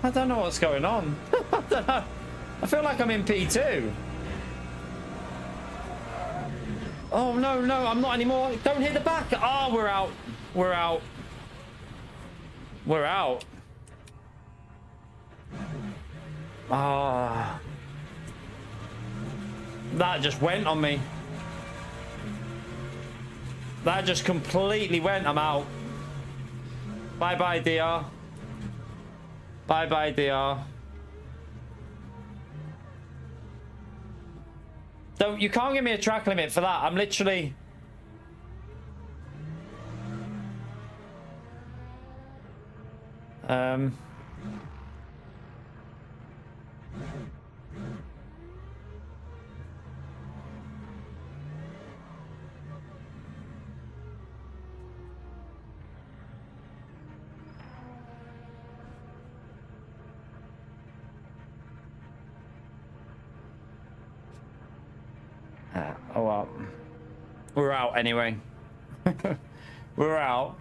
I don't know what's going on. I don't know. I feel like I'm in P2. Oh no, I'm not anymore. Don't hit the back. Oh, we're out. We're out. We're out. Ah, that just went on me. That just completely went. I'm out. Bye bye, DR. Bye bye, DR. Don't, you can't give me a track limit for that. I'm literally oh well. We're out anyway. We're out.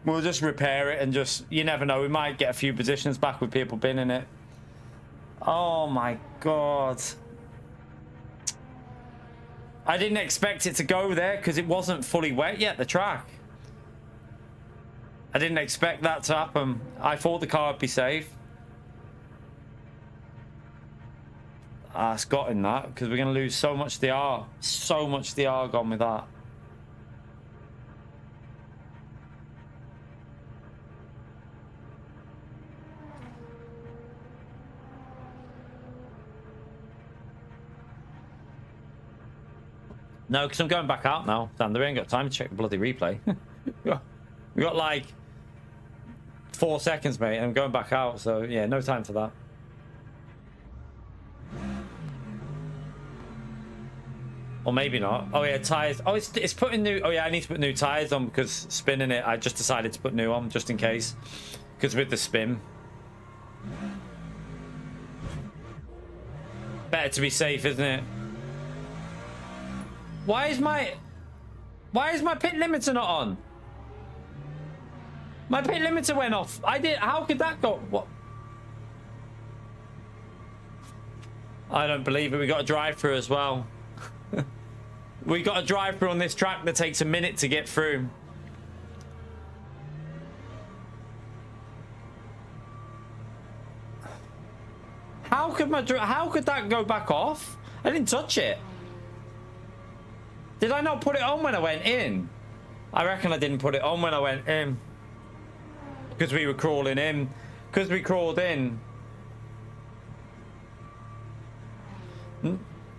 We'll just repair it and just, you never know, we might get a few positions back with people binning it. Oh my god. I didn't expect it to go there because it wasn't fully wet yet, the track. I didn't expect that to happen. I thought the car would be safe. It's got in that because we're going to lose so much DR. So much DR gone with that. No, because I'm going back out now. Damn, they ain't got time to check the bloody replay. we got like 4 seconds, mate, and I'm going back out. So yeah, no time for that. Or maybe not. Oh yeah, tires. Oh, it's putting new. Oh yeah, I need to put new tires on because spinning it. I just decided to put new on just in case, because with the spin, better to be safe, isn't it? Why is my pit limiter not on? My pit limiter went off. I did. How could that go? What? I don't believe it. We got a drive-through as well. We got a drive-through on this track that takes a minute to get through. How could that go back off? I didn't touch it. Did I not put it on when I went in? I reckon I didn't put it on when I went in. Because we were crawling in. Because we crawled in.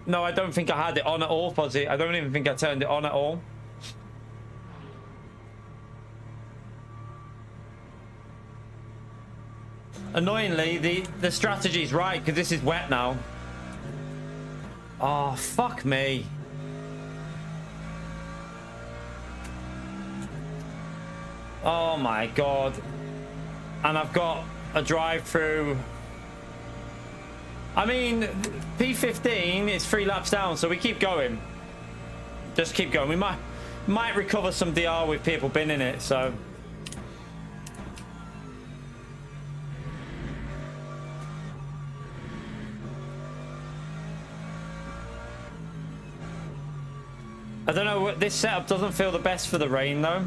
No, I don't think I had it on at all, Fozzie. I don't even think I turned it on at all. Annoyingly, the strategy's right, because this is wet now. Oh, fuck me. Oh my god. And I've got a drive-through. I mean, P15 is 3 laps down, so we keep going. Just keep going. We might recover some DR with people binning it, so. I don't know, this setup doesn't feel the best for the rain though.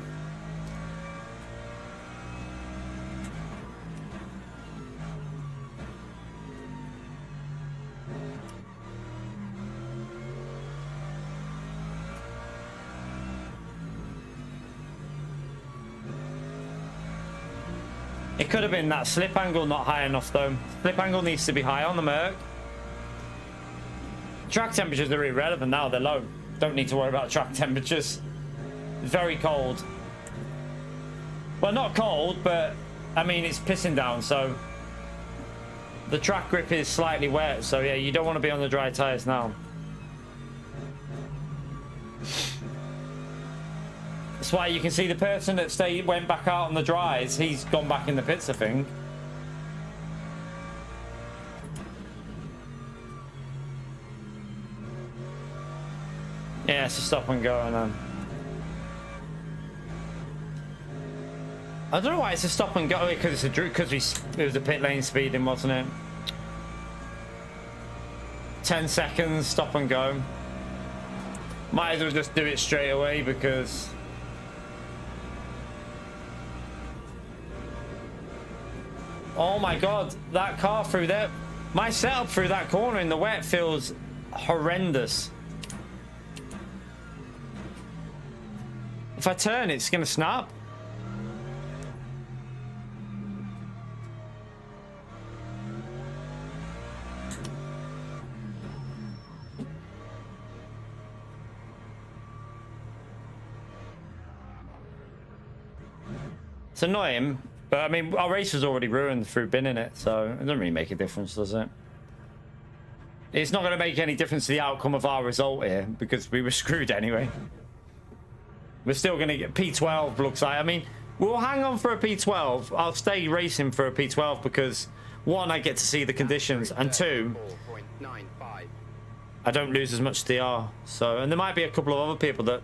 It could have been that slip angle not high enough though. Slip angle needs to be high on the Merc. Track temperatures are irrelevant now, they're low. Don't need to worry about track temperatures. Very cold. Well, not cold, but I mean, it's pissing down, so the track grip is slightly wet, so yeah, you don't want to be on the dry tires now. That's why you can see the person that went back out on the dries, he's gone back in the pits, I think. Yeah, it's a stop and go, and I don't know why it's a stop and go, because it was a pit lane speeding, wasn't it? 10 seconds, stop and go. Might as well just do it straight away because oh my god, that car through there, my setup through that corner in the wet feels horrendous. If I turn, it's gonna snap. It's annoying, but I mean, our race was already ruined through binning it, so it doesn't really make a difference, does it? It's not going to make any difference to the outcome of our result here, because we were screwed anyway. We're still going to get P12, looks like. I mean, we'll hang on for a P12. I'll stay racing for a P12 because, one, I get to see the conditions, and two, I don't lose as much DR. So, and there might be a couple of other people that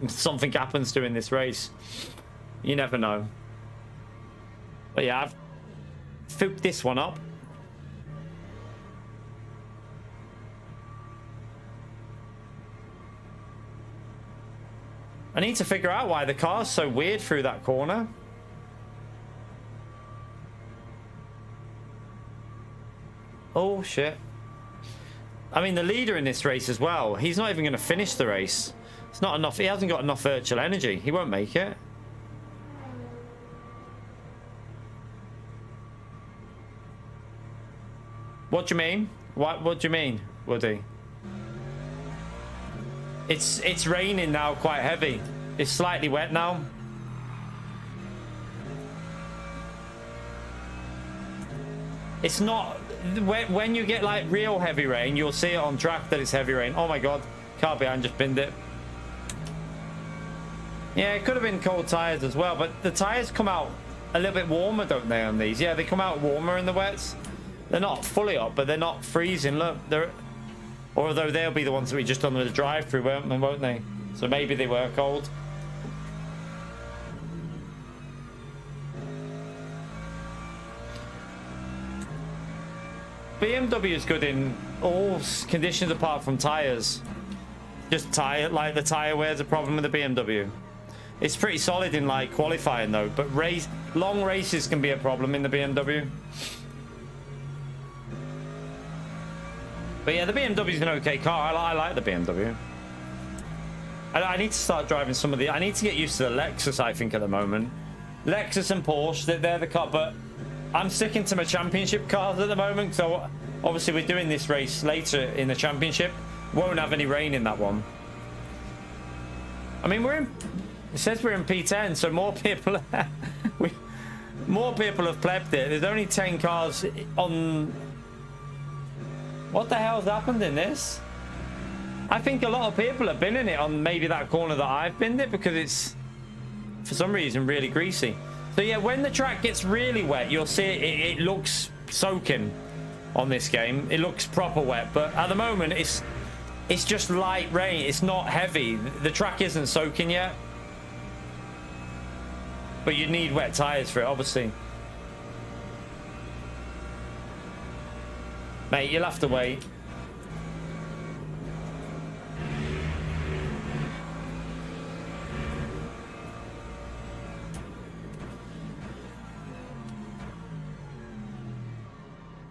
something happens to in this race. You never know. But yeah, I've fooped this one up. I need to figure out why the car's so weird through that corner. Oh shit. I mean, the leader in this race as well, he's not even going to finish the race. It's not enough. He hasn't got enough virtual energy. He won't make it. What do you mean? What do you mean, Woody? It's raining now, quite heavy. It's slightly wet now. It's not when you get like real heavy rain, you'll see it on track that it's heavy rain. Oh my god, car behind just binned it. Yeah, it could have been cold tires as well, but the tires come out a little bit warmer, don't they, on these? Yeah, they come out warmer in the wets. They're not fully up, but they're not freezing. Look, they're... Although they'll be the ones that we just done the drive-through, won't they? So maybe they were cold. BMW is good in all conditions apart from tires. Just like the tire wear's a problem with the BMW. It's pretty solid in like qualifying though, but long races can be a problem in the BMW. But yeah, the BMW is an okay car. I like the BMW. I need to start driving some of the... I need to get used to the Lexus, I think, at the moment. Lexus and Porsche, they're the car, but I'm sticking to my championship cars at the moment. So obviously we're doing this race later in the championship. Won't have any rain in that one. I mean, it says we're in P10, so more people... more people have plebbed it. There's only 10 cars on... What the hell's happened in this? I think a lot of people have been in it on maybe that corner that I've binned it because it's, for some reason, really greasy. So yeah, when the track gets really wet, you'll see it looks soaking on this game. It looks proper wet, but at the moment, it's just light rain. It's not heavy. The track isn't soaking yet. But you need wet tires for it, obviously. Mate, you'll have to wait.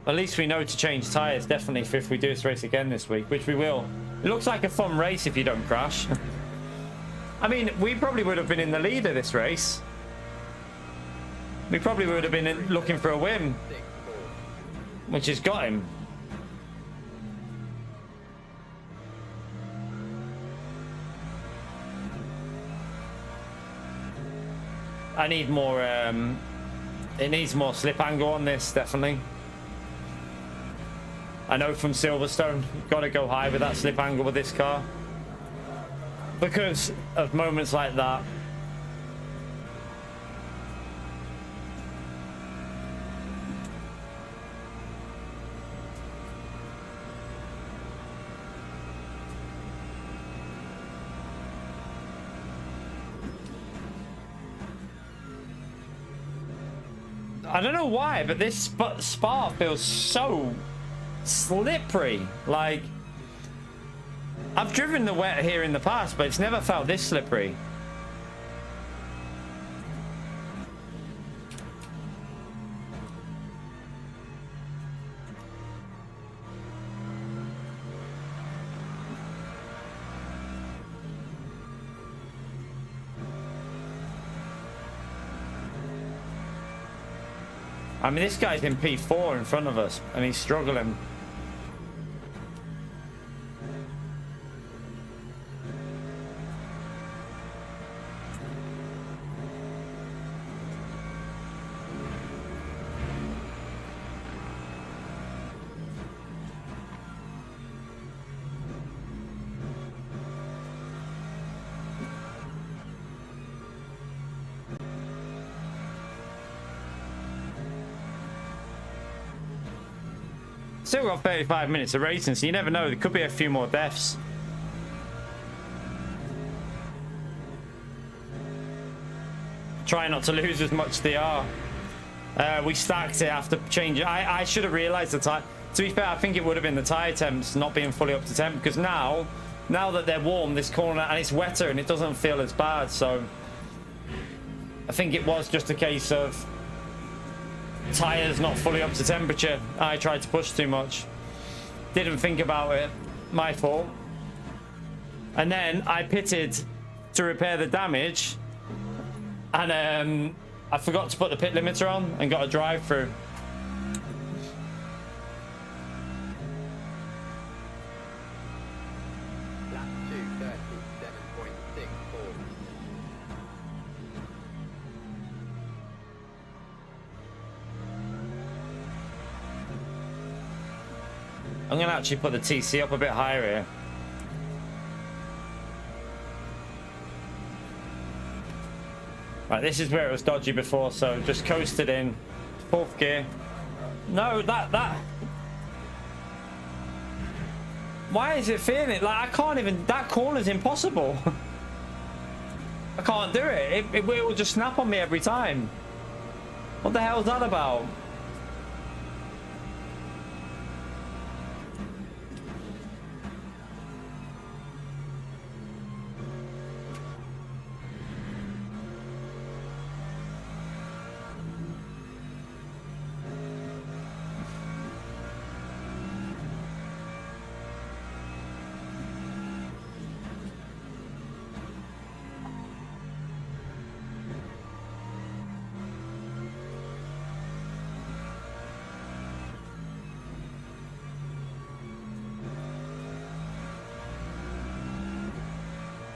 At least we know to change tyres, definitely, if we do this race again this week, which we will. It looks like a fun race if you don't crash. I mean, we probably would have been in the lead of this race. We probably would have been looking for a win, which has got him. I need more, it needs more slip angle on this, definitely. I know from Silverstone, you've got to go high with that slip angle with this car. Because of moments like that. I don't know why, but this Spa feels so slippery. Like, I've driven the wet here in the past, but it's never felt this slippery. I mean, this guy's in P4 in front of us, and he's struggling. Still got 35 minutes of racing, so you never know. There could be a few more deaths. Try not to lose as much DR. We stacked it after changing. I should have realised the tire. To be fair, I think it would have been the tyre temps not being fully up to temp, because now that they're warm, this corner, and it's wetter and it doesn't feel as bad. So I think it was just a case of tires not fully up to temperature. I tried to push too much, didn't think about it, my fault. And then I pitted to repair the damage, and I forgot to put the pit limiter on and got a drive through. Lap 2:37.64. I'm gonna actually put the TC up a bit higher here. Right, this is where it was dodgy before, so just coasted in. 4th gear. No, that... Why is it feeling it? Like, I can't even... That corner's impossible. I can't do it. It will just snap on me every time. What the hell's that about?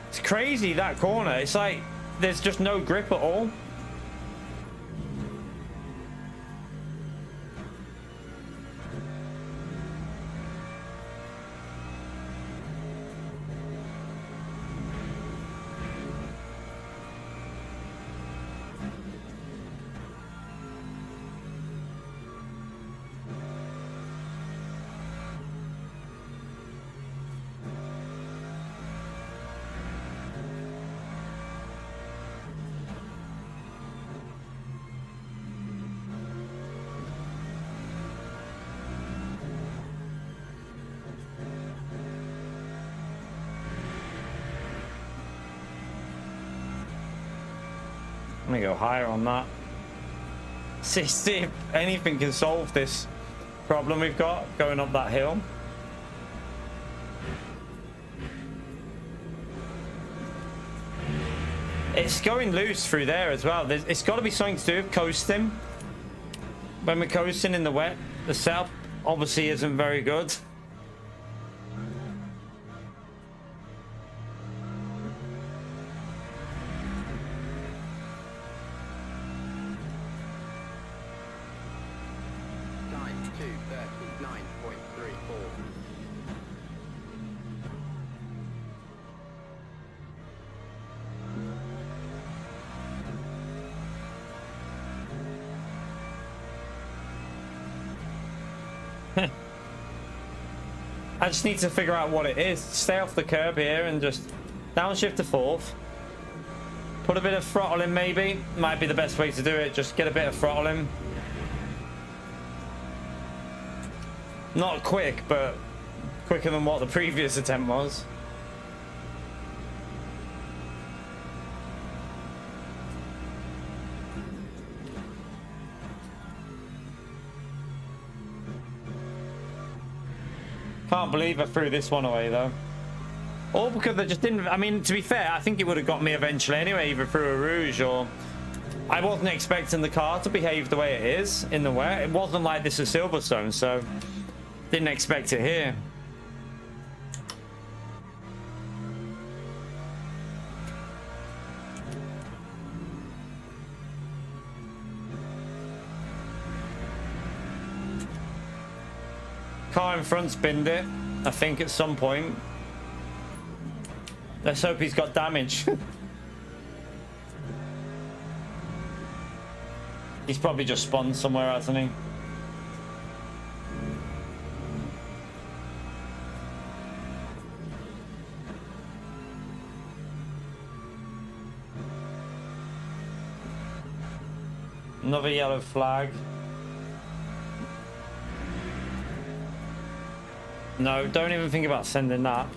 It's crazy, that corner. It's like there's just no grip at all. I'm gonna go higher on that. See if anything can solve this problem we've got going up that hill. It's going loose through there as well. It's got to be something to do with coasting. When we're coasting in the wet, the setup obviously isn't very good. Time 2:39.34. I just need to figure out what it is. Stay off the curb here and just downshift to 4th. Put a bit of throttle in maybe. Might be the best way to do it. Just get a bit of throttle in. Not quick, but quicker than what the previous attempt was. Can't believe I threw this one away though. All because they just didn't. I mean, to be fair, I think it would have got me eventually anyway, either through a rouge or I wasn't expecting the car to behave the way it is in the wet. It wasn't like this at Silverstone, so didn't expect it here. Car in front spinned it, I think, at some point. Let's hope he's got damage. He's probably just spun somewhere, hasn't he? Another yellow flag. No, don't even think about sending that.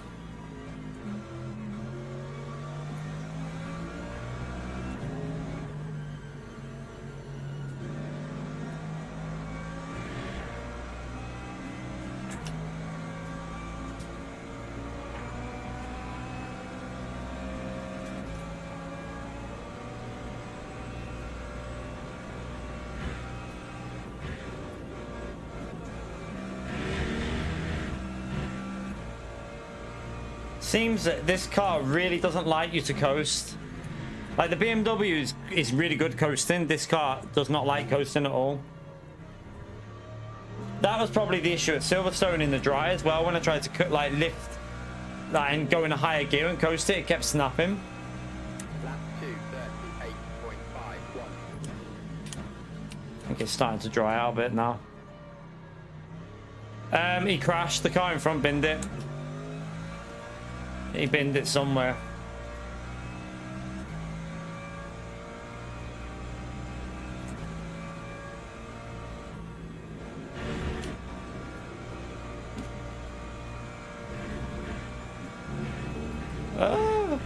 Seems that this car really doesn't like you to coast. Like the BMW is really good coasting. This car does not like coasting at all. That was probably the issue at Silverstone in the dry as well. When I tried to like lift that and go in a higher gear and coast it, it kept snapping. Lap 2:38.5. think it's starting to dry out a bit now. He crashed. The car in front binned it. He binned it somewhere. Ah.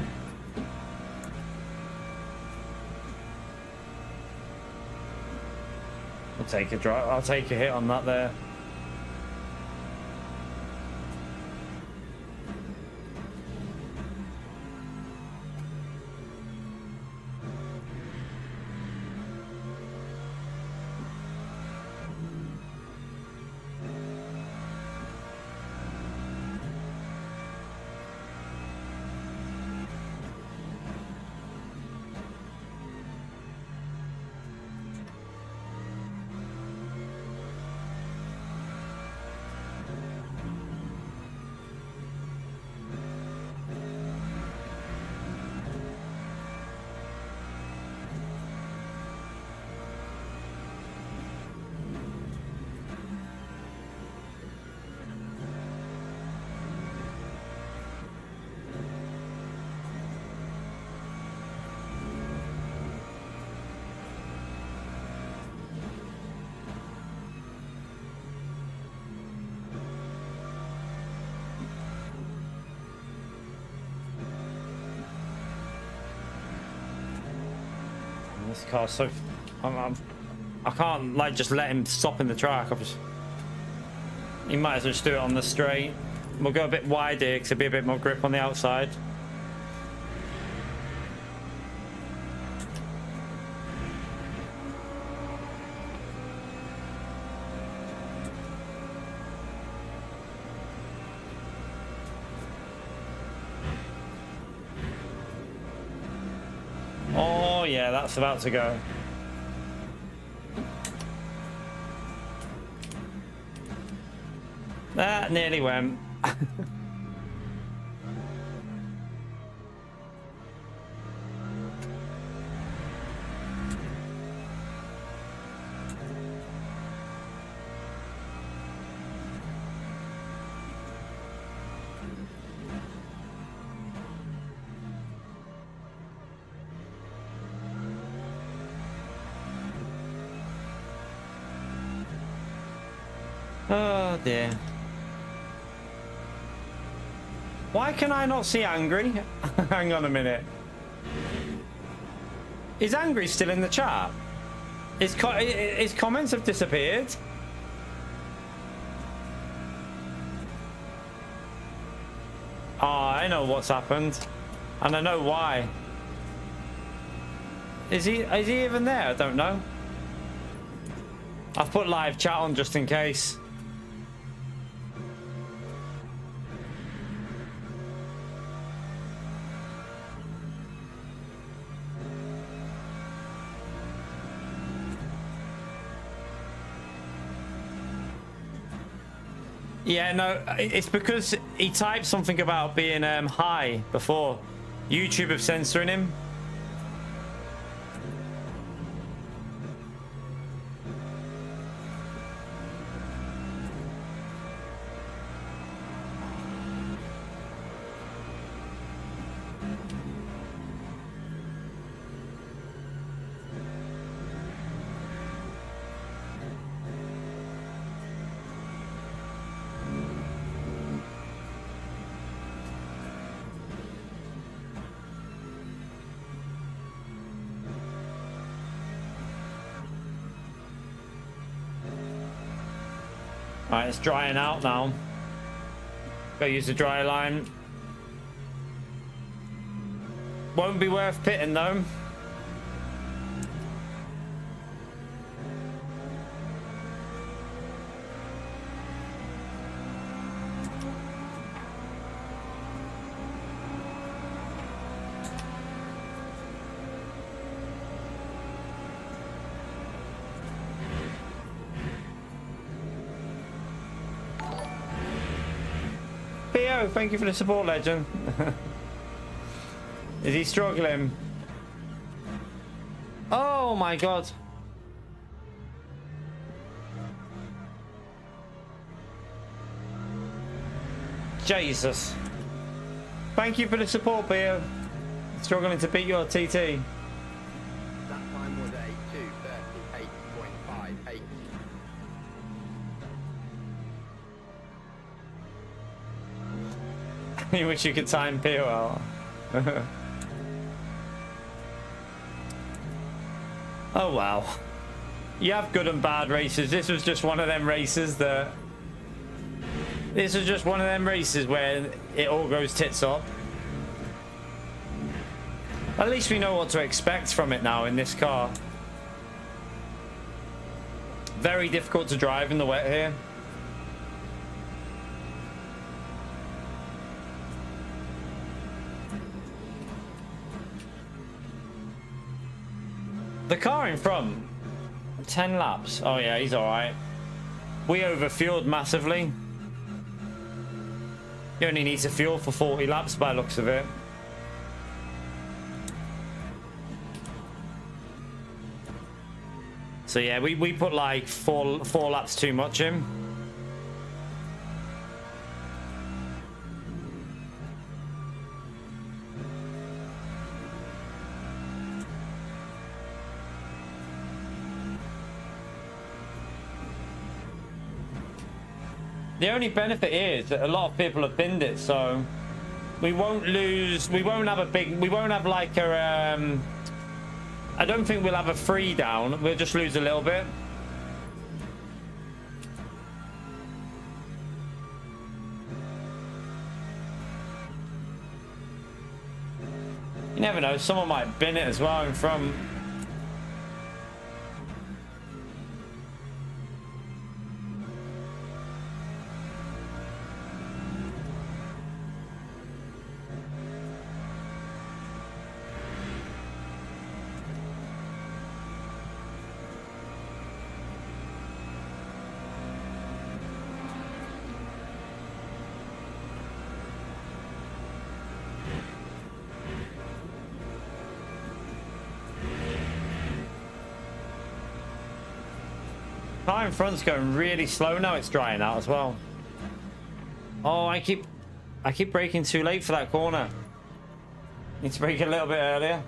I'll take a drive. I'll take a hit on that there. This car's so... I can't, like, just let him stop in the track. He might as well just do it on the straight. We'll go a bit wide here because there'll be a bit more grip on the outside. Oh yeah, that's about to go. That nearly went. Oh dear. Why can I not see Angry? Hang on a minute. Is Angry still in the chat? His comments have disappeared. Oh, I know what's happened. And I know why. Is he even there? I don't know. I've put live chat on just in case. Yeah, no, it's because he typed something about being high before. YouTube have censoring him. Alright, it's drying out now. Gotta use the dry line. Won't be worth pitting though. Thank you for the support, legend. Is he struggling? Oh my god. Jesus. Thank you for the support, Beer. Struggling to beat your TT. That time was a 2:38.58. You wish you could time POL. Oh wow. You have good and bad races. This was just one of them races that... This is just one of them races where it all goes tits up. At least we know what to expect from it now in this car. Very difficult to drive in the wet here. The car in front, 10 laps. Oh yeah, he's all right. We overfueled massively. He only needs to fuel for 40 laps by the looks of it. So yeah, we put like four laps too much in. The only benefit is that a lot of people have binned it, so we won't lose. We won't have a big. We won't have like a. I don't think we'll have a free down. We'll just lose a little bit. You never know. Someone might bin it as well in front. Car in front's going really slow now. It's drying out as well. Oh, I keep braking too late for that corner. Need to brake a little bit earlier.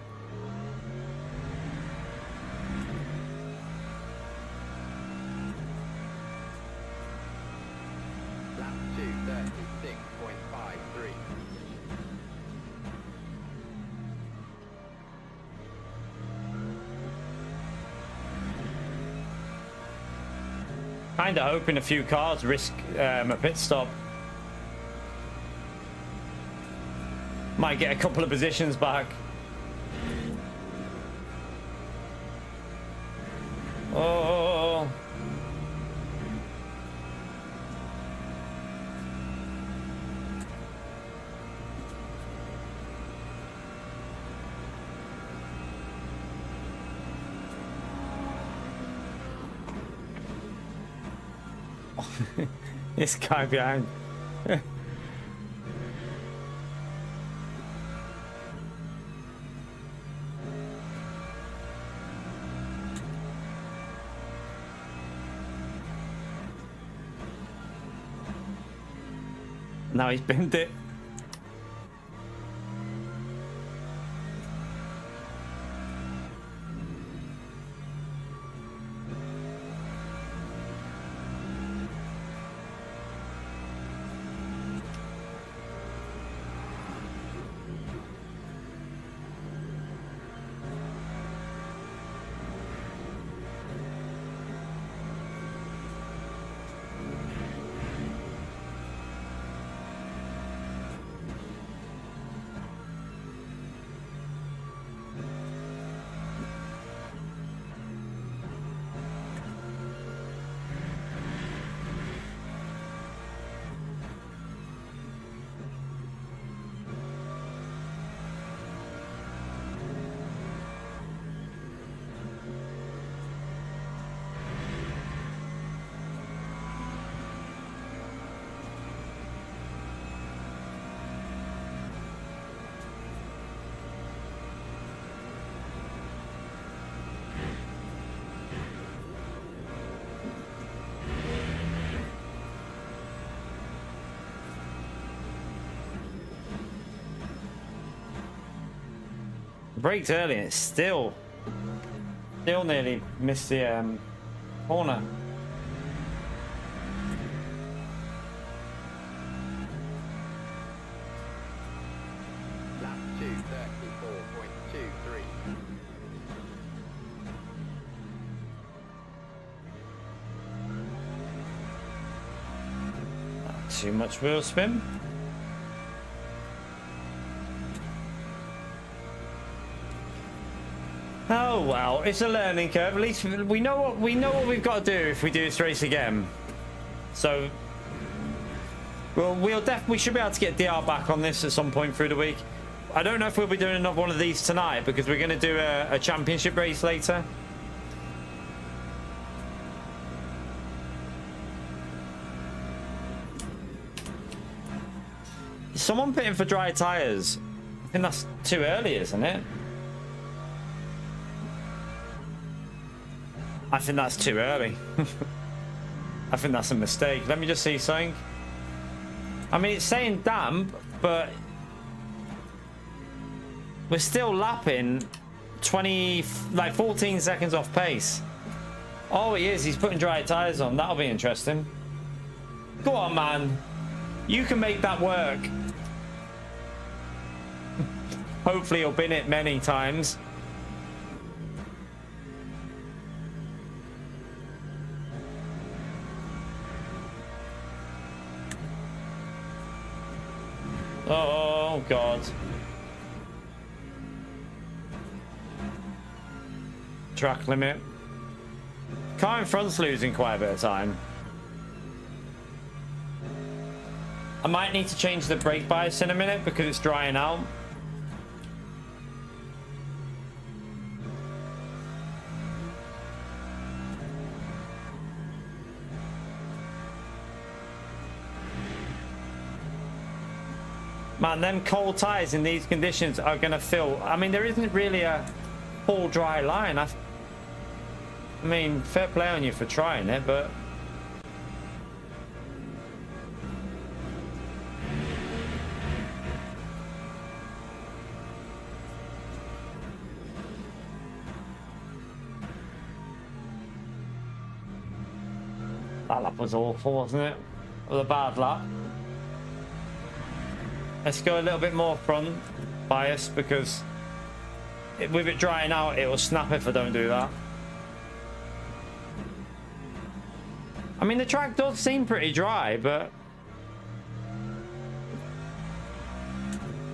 Lap 2:36.53. Kind of hoping a few cars risk a pit stop. Might get a couple of positions back. Oh. This guy behind. Now he's binned it. braked early and it's still nearly missed the corner. Lap 2:34.23. Too much wheel spin. Oh well, it's a learning curve. At least we know what we've got to do if we do this race again. So, well, we should be able to get DR back on this at some point through the week. I don't know if we'll be doing another one of these tonight because we're going to do a championship race later. Is someone pitting for dry tires? I think that's too early, isn't it? I think that's too early. I think that's a mistake. Let me just see something. I mean, it's saying damp, but we're still lapping 14 seconds off pace. Oh, he is. He's putting dry tires on. That'll be interesting. Go on, man. You can make that work. Hopefully you'll bin it many times. Oh God. Track limit. Car in front's losing quite a bit of time. I might need to change the brake bias in a minute because it's drying out. Man, them cold tires in these conditions are going to feel... I mean, there isn't really a full dry line. I mean, fair play on you for trying it, but... That lap was awful, wasn't it? It was a bad lap. Let's go a little bit more front bias because with it drying out, it will snap if I don't do that. I mean, the track does seem pretty dry, but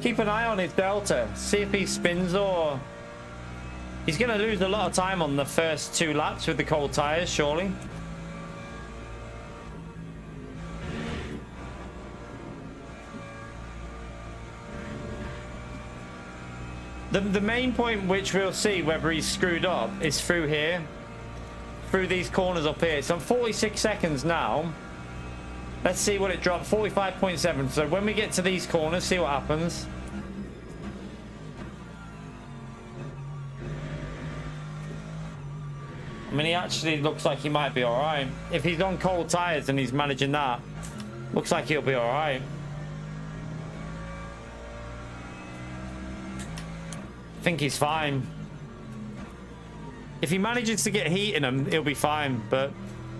keep an eye on his delta. See if he spins or... He's going to lose a lot of time on the first 2 laps with the cold tyres, surely. The main point which we'll see whether he's screwed up is through here. Through these corners up here. It's on 46 seconds now. Let's see what it dropped. 45.7. So when we get to these corners, see what happens. I mean, he actually looks like he might be alright. If he's on cold tyres and he's managing that, looks like he'll be alright. I think he's fine. If he manages to get heat in him, he'll be fine. But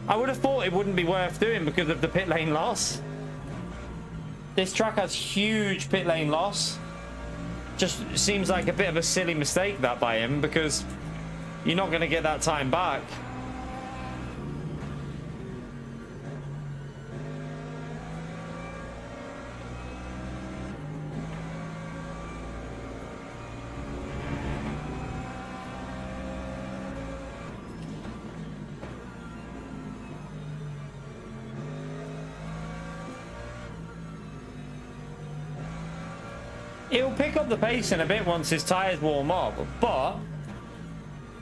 I would have thought it wouldn't be worth doing because of the pit lane loss. This track has huge pit lane loss. Just seems like a bit of a silly mistake that by him because you're not going to get that time back. He'll pick up the pace in a bit once his tyres warm up, but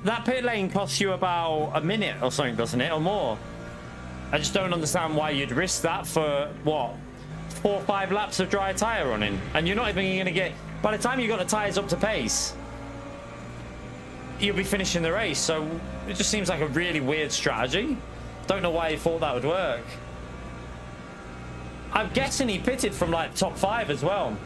that pit lane costs you about a minute or something, doesn't it, or more? I just don't understand why you'd risk that for, what, 4 or 5 laps of dry tyre running, and you're not even going to get... By the time you got the tyres up to pace, you'll be finishing the race, so it just seems like a really weird strategy. Don't know why he thought that would work. I'm guessing he pitted from, like, top 5 as well.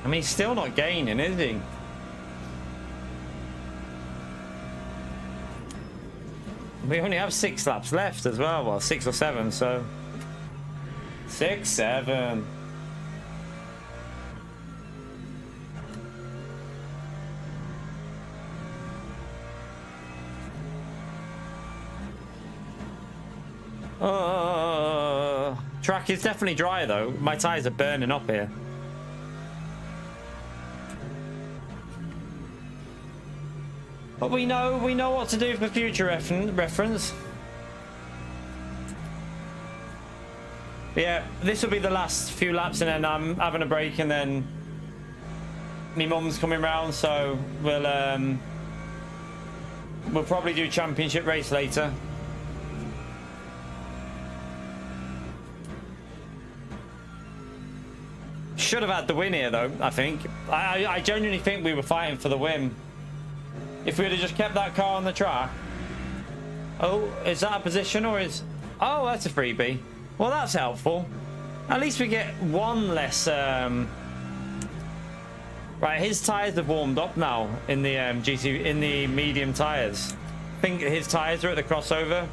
I mean, he's still not gaining, is he? We only have 6 laps left as well. Well, 6 or 7, so 6, 7. Track is definitely dry though. My tires are burning up here. But we know what to do for future reference. But yeah, this will be the last few laps, and then I'm having a break, and then my mum's coming round, so we'll probably do championship race later. Should have had the win here though. I think I genuinely think we were fighting for the win. If we'd have just kept that car on the track. Oh, is that a position or is... Oh, that's a freebie. Well, that's helpful. At least we get one less... Right, his tyres have warmed up now in the in the medium tyres. I think his tyres are at the crossover.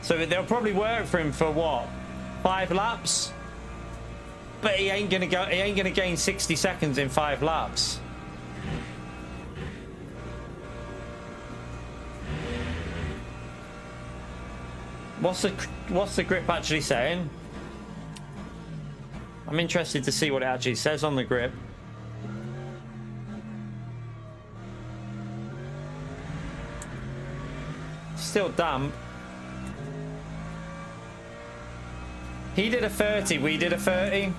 So they'll probably work for him for what? 5 laps? But he ain't gonna gain 60 seconds in 5 laps. What's the grip actually saying? I'm interested to see what it actually says on the grip. Still damp. He did a 30, we did a 30.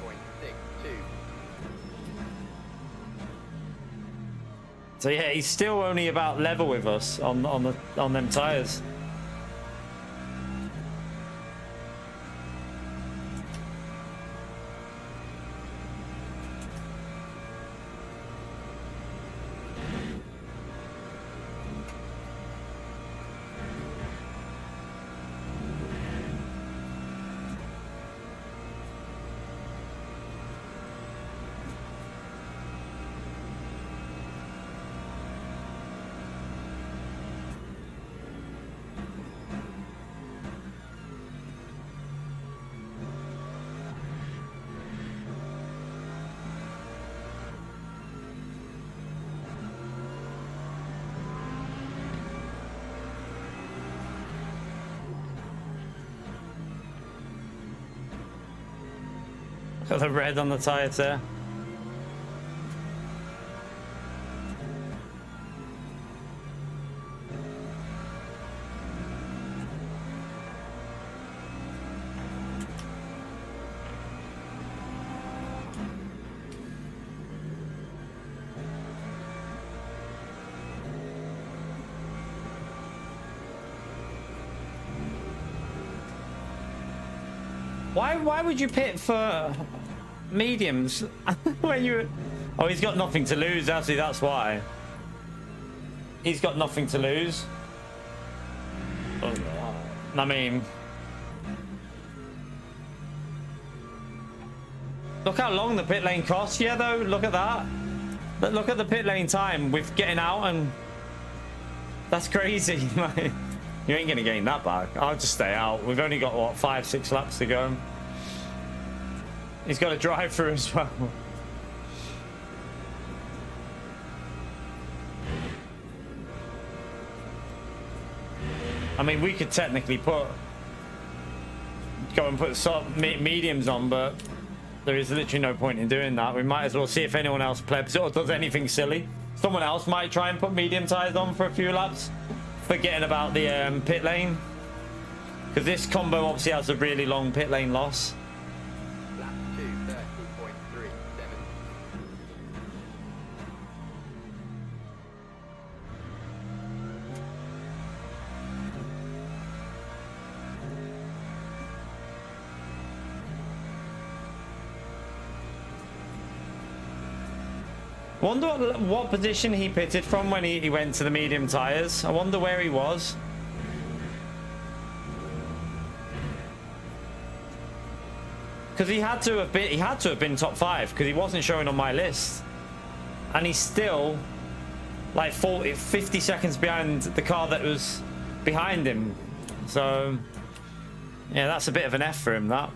So yeah, he's still only about level with us on them tires. Got the red on the tires there. Why would you pit for mediums when you... Oh, he's got nothing to lose, actually, that's why. He's got nothing to lose. I mean... Look how long the pit lane costs. Yeah, though, look at that. But look at the pit lane time with getting out, and... That's crazy. You ain't gonna gain that back. I'll just stay out. We've only got, what, 5-6 laps to go. He's got a drive through as well. I mean, we could technically go and put mediums on, but there is literally no point in doing that. We might as well see if anyone else plebs or does anything silly. Someone else might try and put medium tires on for a few laps, forgetting about the pit lane, because this combo obviously has a really long pit lane loss. Wonder what position he pitted from when he went to the medium tires. I wonder where he was. Because he had to have been top 5 because he wasn't showing on my list. And he's still like 50 seconds behind the car that was behind him. So yeah, that's a bit of an F for him, that.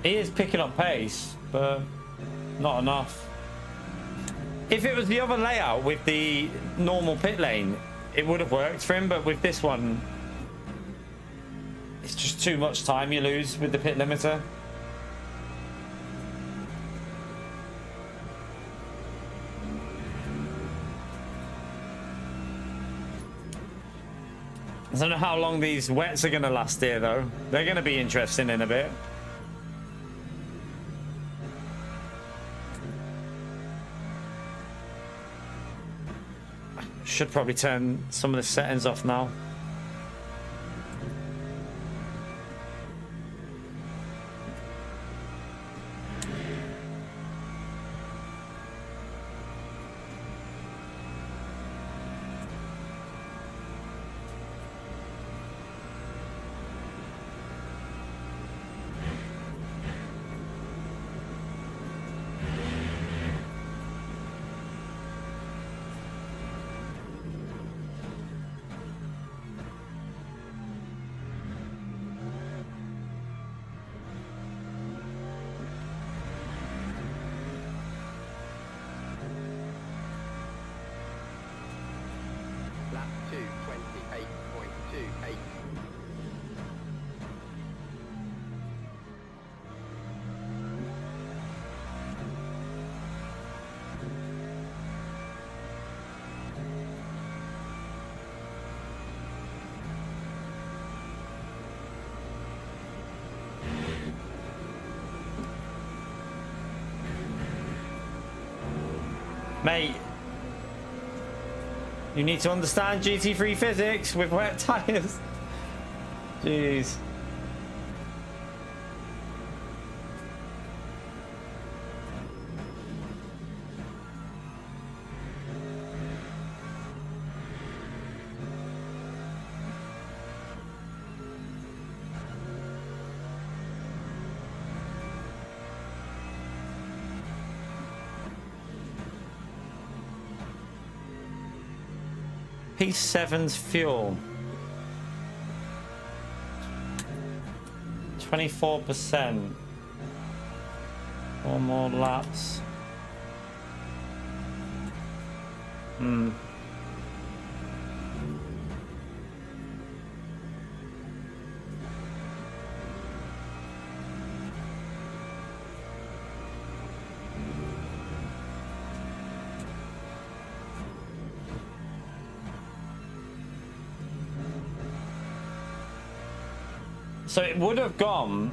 He is picking up pace, but not enough. If it was the other layout with the normal pit lane, it would have worked for him, but with this one, it's just too much time you lose with the pit limiter. I don't know how long these wets are going to last here, though. They're going to be interesting in a bit. Should probably turn some of the settings off now. Lap 2, 28.28. Mate, you need to understand GT3 physics with wet tires. Jeez. P7's fuel. 24%. 4 more laps. So it would have gone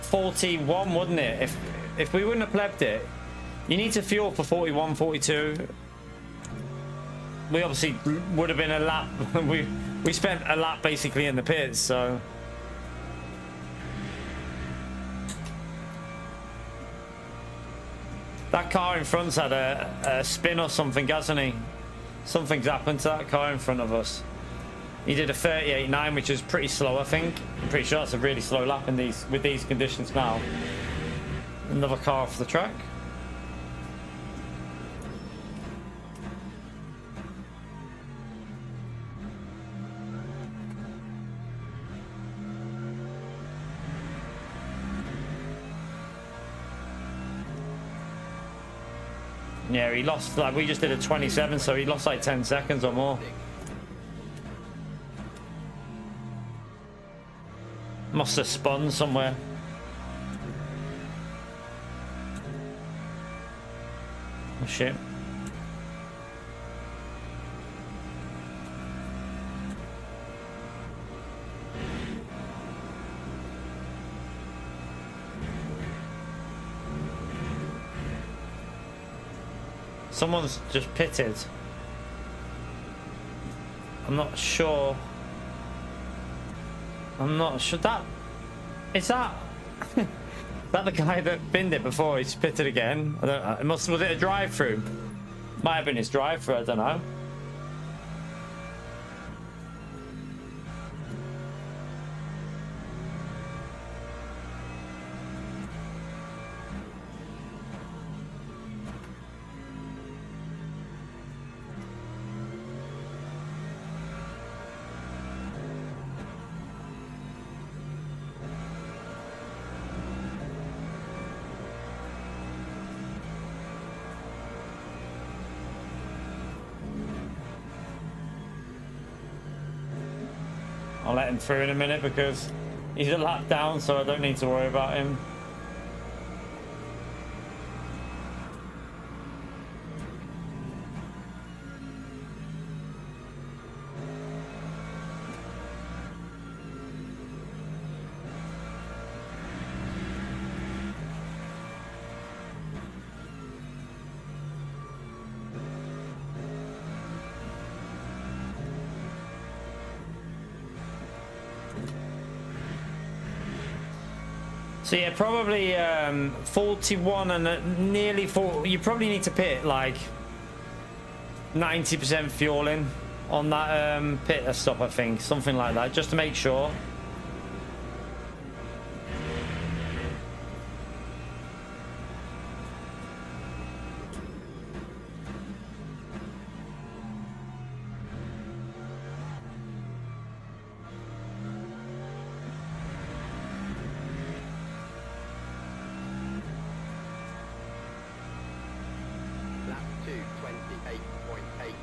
41, wouldn't it? If we wouldn't have plebbed it. You need to fuel for 41, 42. We obviously would have been a lap. we spent a lap basically in the pits, so. That car in front's had a spin or something, hasn't he? Something's happened to that car in front of us. He did a 38.9, which is pretty slow, I think. I'm pretty sure that's a really slow lap in with these conditions now. Another car off the track. Yeah, he lost, like, we just did a 27, so he lost like 10 seconds or more. Must have spun somewhere. Oh shit. Someone's just pitted. I'm not sure. I'm not sure that... Is that... is that the guy that binned it before he's pitted again? I don't know. It must... Was it a drive-through? Might have been his drive-through, I don't know. I'll let him through in a minute because he's a lap down, so I don't need to worry about him. So yeah, probably 41 and nearly 4. You probably need to pit like 90% fueling on that pit stop, I think, something like that, just to make sure. Lap 2, 28.85.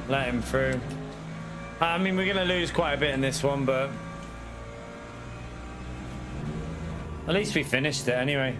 Let him through. I mean, we're going to lose quite a bit in this one, but at least we finished it anyway.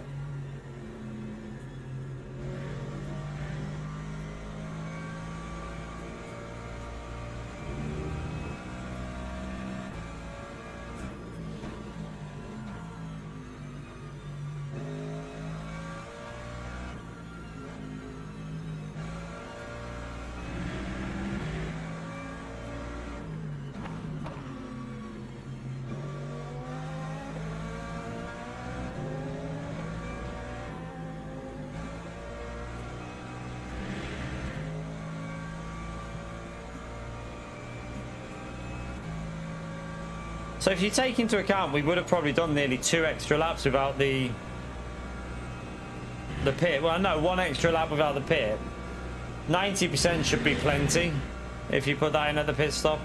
So if you take into account, we would have probably done nearly 2 extra laps without the pit. Well, no, 1 extra lap without the pit. 90% should be plenty if you put that in at the pit stop.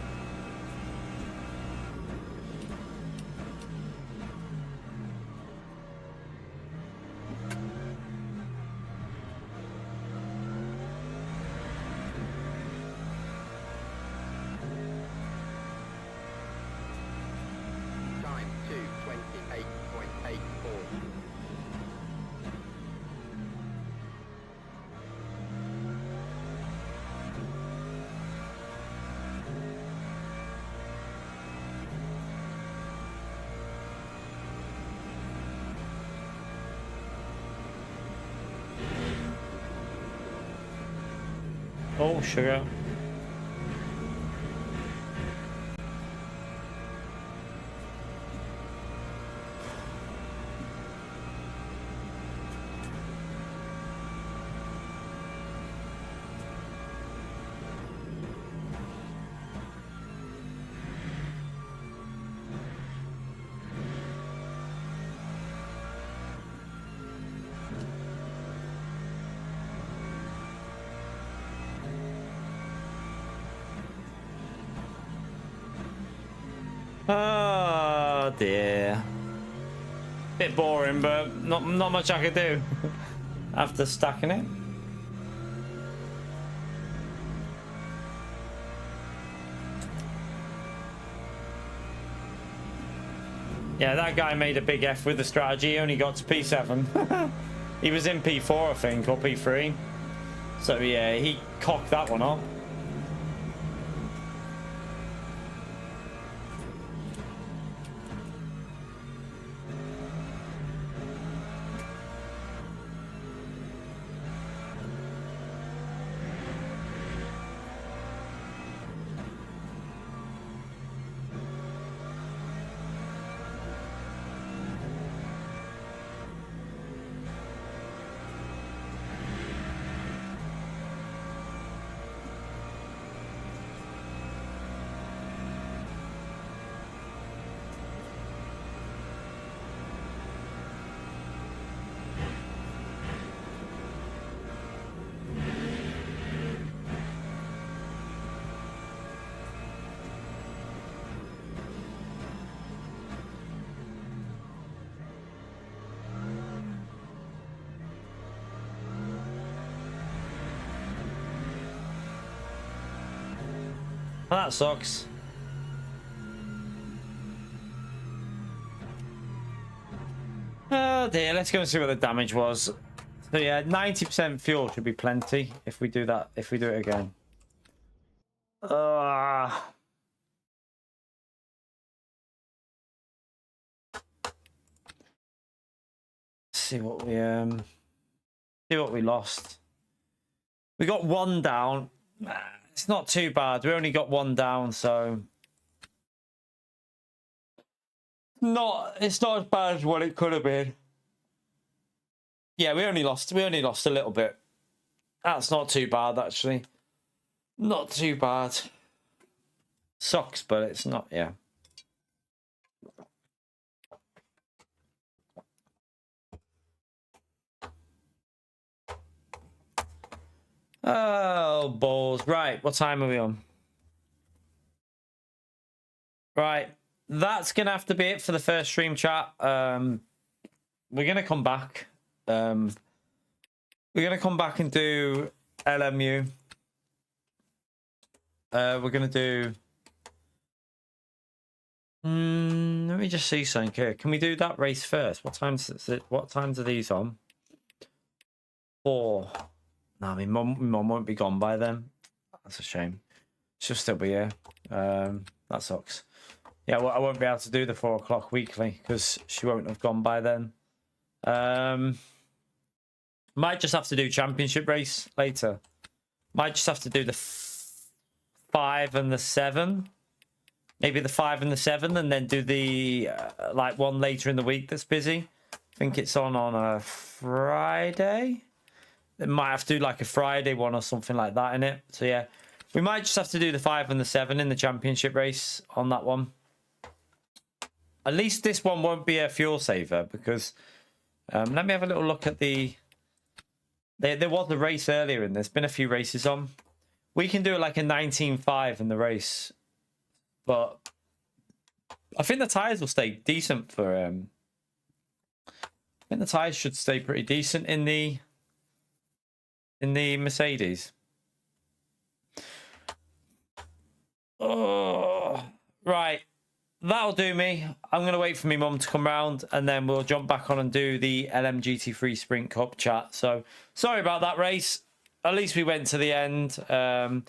Time 2, 28.84. Oh, sugar. Oh dear. Bit boring, but not much I could do after stacking it. Yeah, that guy made a big F with the strategy. He only got to P7. He was in P4, I think, or P3. So yeah, he cocked that one up. Well, that sucks. Oh dear, let's go and see what the damage was. So yeah, 90% fuel should be plenty if we do that, if we do it again. See what we lost. We got one down. It's not too bad. We only got one down, so it's not as bad as what it could have been. Yeah, we only lost a little bit. That's not too bad, actually. Not too bad. Sucks, but it's not, yeah. Oh, balls. Right, what time are we on? Right, that's going to have to be it for the first stream chat. We're going to come back. We're going to come back and do LMU. We're going to do... let me just see something here. Can we do that race first? What times are these on? 4. No, my mum won't be gone by then. That's a shame. She'll still be here. That sucks. Yeah, well, I won't be able to do the 4 o'clock weekly because she won't have gone by then. Might just have to do championship race later. Might just have to do the 5 and the 7. Maybe the 5 and the 7, and then do the like one later in the week that's busy. I think it's on a Friday. It might have to do like a Friday one or something like that in it. So yeah, we might just have to do the 5 and the 7 in the championship race on that one. At least this one won't be a fuel saver because let me have a little look at the... There was a race earlier and there's been a few races on. We can do it like a 19.5 in the race. But I think the tyres will stay decent for... I think the tyres should stay pretty decent in the Mercedes. Oh, right. That'll do me. I'm going to wait for my mum to come round and then we'll jump back on and do the LMGT3 Sprint Cup chat. So, sorry about that race. At least we went to the end. I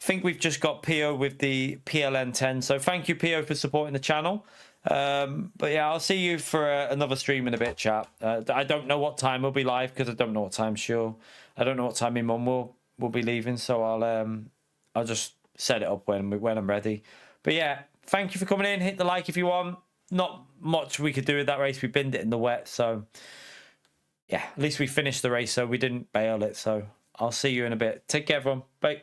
think we've just got PO with the PLN10. So, thank you, PO, for supporting the channel. But yeah, I'll see you for another stream in a bit, chat. I don't know what time we'll be live because I don't know what time I don't know what time my mum will be leaving. So, I'll just set it up when I'm ready. But yeah, thank you for coming in. Hit the like if you want. Not much we could do with that race. We binned it in the wet. So, yeah, at least we finished the race. So, we didn't bail it. So, I'll see you in a bit. Take care, everyone. Bye.